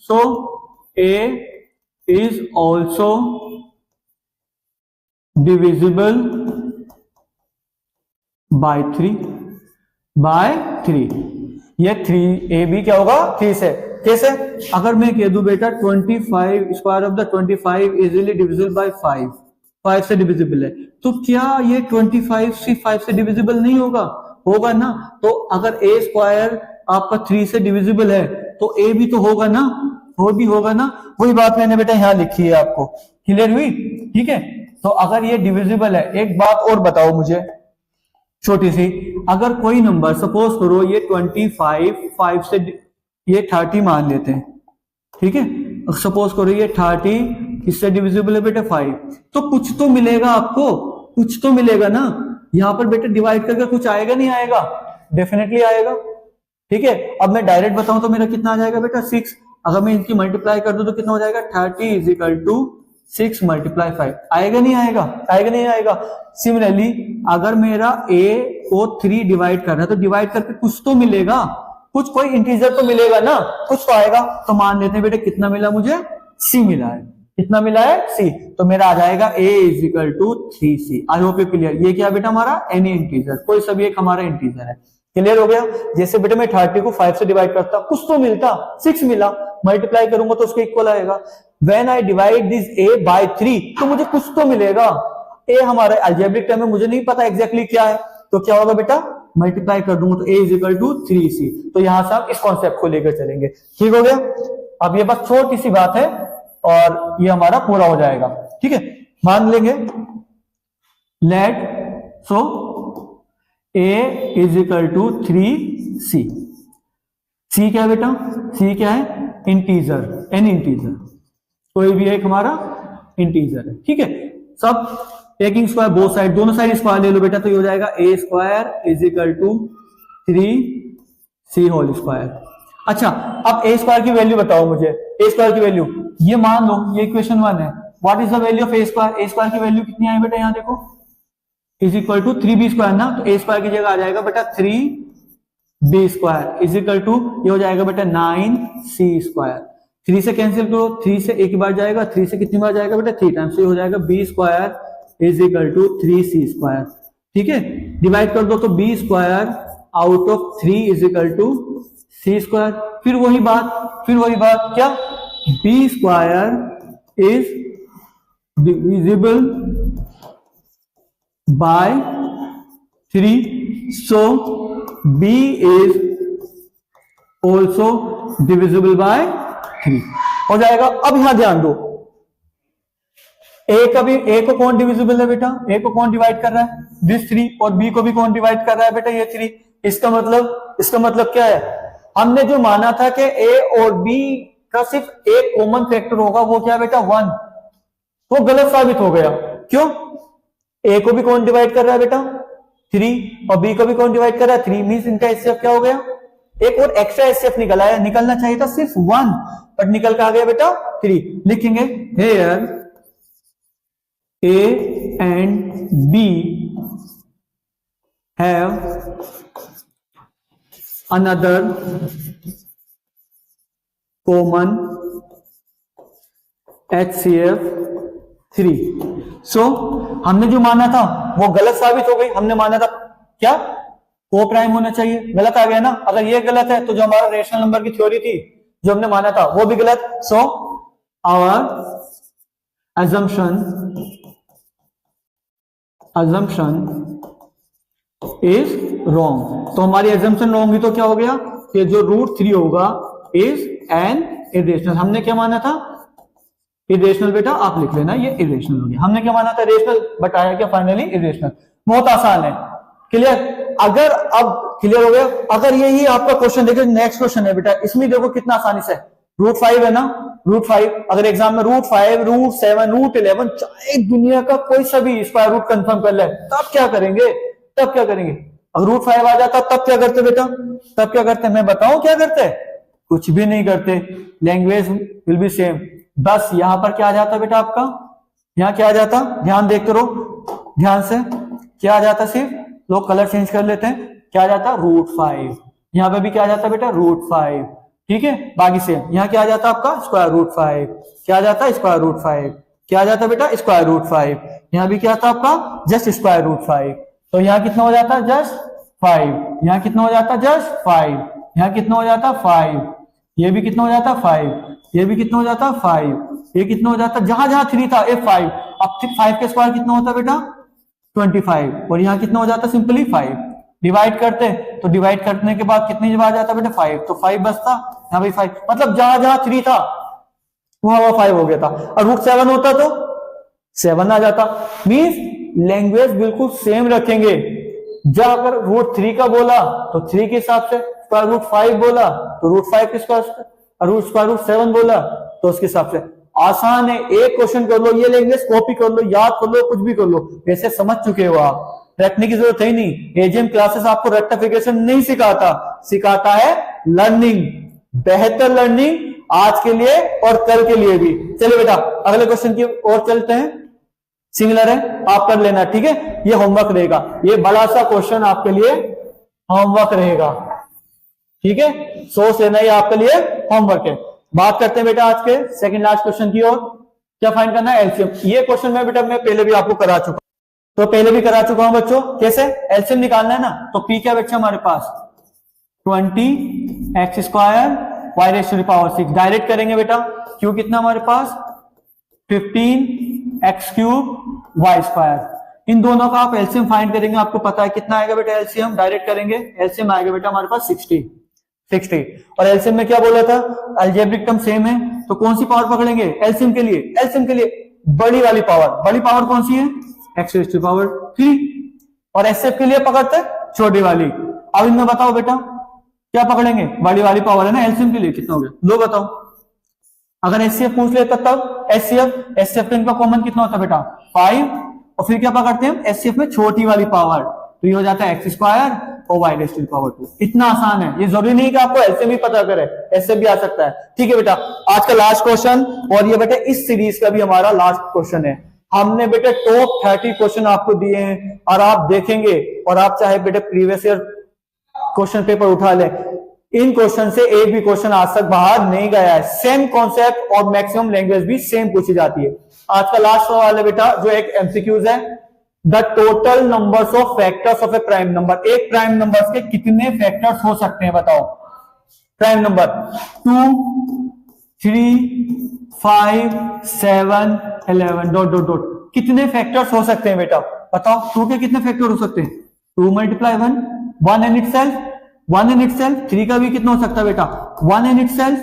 so a is also divisible by 3, ये 3ab क्या होगा, 3 से। कैसे, अगर मैं कह दूं बेटा 25 square of the 25 easily divisible by 5 से डिविजिबल है, तो क्या ये 25 सिर्फ 5 से डिविजिबल नहीं होगा, होगा ना। तो अगर ए स्क्वायर आपका 3 से डिविजिबल है तो ए भी तो होगा ना, वो भी होगा ना, वही बात मैंने बेटा यहां लिखी है आपको, क्लियर हुई, ठीक है। तो अगर ये डिविजिबल है, एक बात और बताओ मुझे छोटी सी, अगर कोई नंबर सपोज करो ये 25 5 से ये 30 मान लेते हैं, ठीक है, सपोज करो ये 30 किससे डिविजिबल है बेटा, 5, तो कुछ तो मिलेगा आपको, कुछ तो मिलेगा ना, यहां पर बेटा डिवाइड करके कुछ आएगा नहीं आएगा, डेफिनेटली आएगा, ठीक है, अब मैं डायरेक्ट बताऊं तो मेरा कितना आ जाएगा बेटा 6। अगर मैं इनकी मल्टीप्लाई कर दूं तो कितना हो जाएगा 30 इज इक्वल टू 6 मल्टीप्लाई 5। आएगा नहीं आएगा, आएगा नहीं आएगा। सिमिलरली अगर मेरा a को 3 डिवाइड करना है तो डिवाइड करके कुछ तो मिलेगा, कुछ कोई इंटीजर तो मिलेगा ना, कुछ तो आएगा। तो मान लेते हैं बेटा कितना मिला मुझे, c मिला है। कितना मिला है, c। तो मेरा आ जाएगा a is equal to 3c। I hope you clear. ये क्या बेटा हमारा एनी इंटीजर, कोई सा भी एक हमारा इंटीजर है। क्लियर हो गया। जैसे बेटा मैं 30 को 5 से डिवाइड करता कुछ तो मिलता, 6 मिला, मल्टीप्लाई करूंगा तो उसके इक्वल आएगा। When I divide this a by 3 तो मुझे कुछ तो मिलेगा। a हमारा अलजेब्रिक टर्म में मुझे नहीं पता एग्जैक्टली क्या है, तो क्या होगा बेटा मल्टीप्लाई कर दूंगा तो a is equal to 3c। तो यहां से हम इस कॉन्सेप्ट को लेकर चलेंगे। ठीक हो गया। अब ये बस छोटी सी बात है और ये हमारा पूरा हो जाएगा। ठीक है, मान लेंगे let so a is equal to 3c। c क्या है बेटा, c क्या है इंटीजर, एन इंटीजर, कोई भी एक हमारा इंटीजर है। ठीक है, सब टेकिंग स्क्वायर बोथ साइड, दोनों साइड स्क्वायर ले लो बेटा, तो ये हो जाएगा a square is equal to 3c whole square. अच्छा, अब a स्क्वायर की वैल्यू बताओ मुझे, a स्क्वायर की वैल्यू। ये मान लो ये इक्वेशन 1 है। What is the value of a square? a square की वैल्यू कितनी आई बेटा, यहां देखो is equal to 3b square ना, तो a स्क्वायर की जगह आ जाएगा बेटा 3b square is equal to, ये हो जाएगा बेटा 9c स्क्वायर। 3 से कैंसिल करो, 3 से एक बार जाएगा, 3 से कितनी बार जाएगा बेटा 3 टाइम्स, ये हो जाएगा b square is equal to 3c square. ठीक है, डिवाइड कर दो तो b square out of 3 is equal to c square. फिर वही बात क्या, b square is divisible by 3, so b is also divisible by 3 हो जाएगा। अब यहां ध्यान दो, a को कौन डिविजिबल है बेटा, a को कौन डिवाइड कर रहा है, दिस 3, और b को भी कौन डिवाइड कर रहा है बेटा, ये 3। इसका मतलब क्या है, हमने जो माना था कि a और b का सिर्फ एक कॉमन फैक्टर होगा, वो क्या बेटा 1, वो गलत साबित हो गया। क्यों, a को भी कौन डिवाइड कर रहा है बेटा 3 और b को भी कौन डिवाइड कर रहा है 3, मींस इनका एचसीएफ क्या हो गया, एक और एक्स्ट्रा एचसीएफ निकलना चाहिए था सिर्फ 1, बट निकल के आ गया बेटा 3। लिखेंगे here a and b have another common HCF 3। So हमने जो माना था वो गलत साबित हो गई। हमने माना था क्या, को प्राइम होना चाहिए, गलत आ गया ना। अगर ये गलत है तो जो हमारा रेशनल नंबर की थ्योरी थी जो हमने माना था वो भी गलत। So our assumption is wrong. तो हमारी assumption रॉन्ग हुई तो क्या हो गया कि जो √3 होगा इज एन इरेशनल। हमने क्या माना था इरेशनल, बेटा आप लिख लेना ये इरेशनल हो गया। हमने क्या माना था रेशनल, बट आया क्या फाइनली इरेशनल। बहुत आसान है, क्लियर। अगर अब क्लियर हो गया, अगर यही आपका क्वेश्चन देखो, नेक्स्ट क्वेश्चन है बेटा, इसमें देखो कितना आसानी से √5 है ना, √5 अगर एग्जाम में √5 √7 √11 चाहे दुनिया का कोई सा भी स्क्वायर रूट कंफर्म कर ले, तब क्या करेंगे अगर √5 आ जाता तब क्या करते बेटा, तब क्या करते, मैं बताऊं क्या करते, कुछ भी नहीं करते, लैंग्वेज विल बी सेम। बस यहां पर क्या आ जाता बेटा आपका, यहां क्या आ जाता, ध्यान देखते रहो ध्यान से, क्या आ जाता, सिर्फ लोग कलर चेंज कर लेते हैं, क्या आ जाता √5, यहां पे भी क्या आ जाता बेटा √5, ठीक है, बाकी सेम। यहां क्या आ जाता आपका √5, क्या आ जाता √5, क्या आ जाता बेटा √5, यहां भी क्या आता आपका जस्ट √5। तो यहां कितना हो जाता जस्ट 5, यहां कितना हो जाता जस्ट 5, यहां कितना हो जाता 5, ये भी कितना हो जाता 5, ये भी कितना हो जाता 5, ये कितना हो जाता, जहां जहां 3 था ये 5, अब 5 के स्क्वायर कितना होता बेटा 25, और यहाँ कितना हो जाता सिंपली 5। डिवाइड करते तो डिवाइड करने के बाद कितनी जगह आ जाता बेटा 5, तो 5 बचता, यहाँ भी 5, मतलब जहां जहां 3 था वहां 5 हो गया था, और √7 होता तो 7 आ जाता। मींस लैंग्वेज बिल्कुल सेम रखेंगे, जहां अगर √3 का बोला तो 3 के हिसाब से, √5 बोला तो √5 के स्क्वायर से, और √7 बोला तो उसके हिसाब से। आसान है, एक क्वेश्चन कर लो, ये लैंग्वेज कॉपी कर लो, याद कर लो, कुछ भी कर लो, वैसे समझ चुके हो आप। रटने की जरूरत है ही नहीं। एजीएम क्लासेस आपको रेक्टिफिकेशन नहीं सिखाता, सिखाता है लर्निंग, बेहतर लर्निंग आज के लिए और कल के लिए भी। चलिए बेटा अगले क्वेश्चन की ओर चलते हैं, सिमिलर है, आप कर लेना, ठीक है। ये होमवर्क रहेगा, ये बड़ा सा क्वेश्चन आपके लिए होमवर्क रहेगा, ठीक है। सोच लेना, ये आपके लिए होमवर्क है। बात करते हैं बेटा आज के सेकंड लास्ट क्वेश्चन की ओर। क्या फाइंड करना है? एलसीएम। ये क्वेश्चन मैं बेटा मैं पहले भी आपको करा चुका, तो पहले भी करा चुका हूं बच्चों। कैसे एलसीएम निकालना है ना, तो पी क्या बच्चा हमारे पास 20x² y⁻⁶ डायरेक्ट करेंगे बेटा। क्यू कितना हमारे पास 15x³ y²। इन दोनों का आप एलसीएम फाइंड करेंगे, आपको पता है कितना आएगा बेटा एलसीएम, डायरेक्ट करेंगे एलसीएम आएगा बेटा हमारे पास 60। और एलसीएम में क्या बोला था, अलजेब्रिक टर्म सेम है, तो कौन सी पावर पकड़ेंगे एलसीएम के लिए? एलसीएम के लिए बड़ी वाली पावर, बड़ी पावर कौन सी है x⁻³ और एचसीएफ के लिए पकड़ते छोटी वाली। अब इनमें बताओ बेटा क्या पकड़ेंगे? बड़ी वाली पावर है ना, एलसीएम के लिए कितना हो गया, लो बताओ। अगर एचसीएफ पूछ लेता तब एचसीएफ इनका कॉमन कितना होता है बेटा 5, और फिर क्या पकड़ते हैं एचसीएफ में छोटी वाली पावर, तो ये हो जाता है x² और y⁻²। इतना आसान है, ये जरूरी नहीं कि आपको एलसीएम भी पता करे, एचसीएफ भी आ सकता है, ठीक है बेटा। आज का लास्ट क्वेश्चन, और ये बेटा इस सीरीज का भी हमारा लास्ट क्वेश्चन है। हमने बेटा टॉप 30 क्वेश्चन आपको दिए हैं, और आप देखेंगे और आप चाहे बेटा प्रीवियस ईयर क्वेश्चन पेपर उठा ले, इन क्वेश्चन से एक भी क्वेश्चन आज तक बाहर नहीं गया है। सेम कॉन्सेप्ट और मैक्सिमम लैंग्वेज भी सेम पूछी जाती है। आज का लास्ट सवाल है बेटा जो एक एमसीक्यूज है, the total numbers of factors of A prime number. एक प्राइम नंबर्स के कितने फैक्टर्स हो सकते हैं बताओ? प्राइम नंबर 2, 3, 5, 7, 11 ... कितने फैक्टर्स हो सकते हैं बेटा बताओ? 2 के कितने फैक्टर हो सकते हैं? 2 × 1, 1 इन इटसेल्फ, 1 इन इटसेल्फ। 3 का भी कितना हो सकता है बेटा 1 इन इटसेल्फ।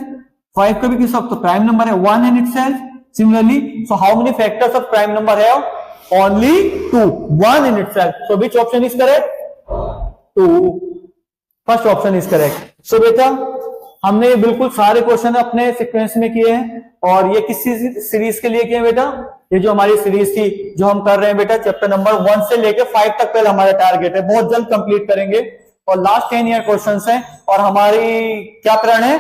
5 का भी किस वक्त, तो प्राइम नंबर है 1 in itself. Similarly, so how many factors of prime number have? Only 2, 1 in itself. So which option is correct? 2. First option is correct. So बेटा हमने बिल्कुल सारे क्वेश्चन अपने सीक्वेंस में किए हैं, और ये किसी सीरीज के लिए किए हैं बेटा? ये जो हमारी सीरीज थी जो हम कर रहे हैं बेटा चैप्टर नंबर 1 से लेके 5 तक पहले हमारा टारगेट है, बहुत जल्द कंप्लीट करेंगे। और लास्ट 10 ईयर क्वेश्चन है, और हमारी क्या प्रण है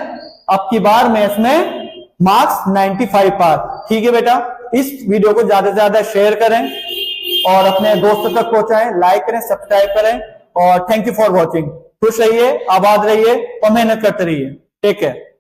अब की बार मैथ्स में मार्क्स 95 पार, ठीक है बेटा। इस वीडियो को ज्यादा से ज्यादा शेयर करें और अपने दोस्तों तक पहुंचाएं, लाइक करें, सब्सक्राइब करें, और थैंक यू फॉर वॉचिंग। खुश रहिए, आबाद रहिए और मेहनत करते रहिए। Take care.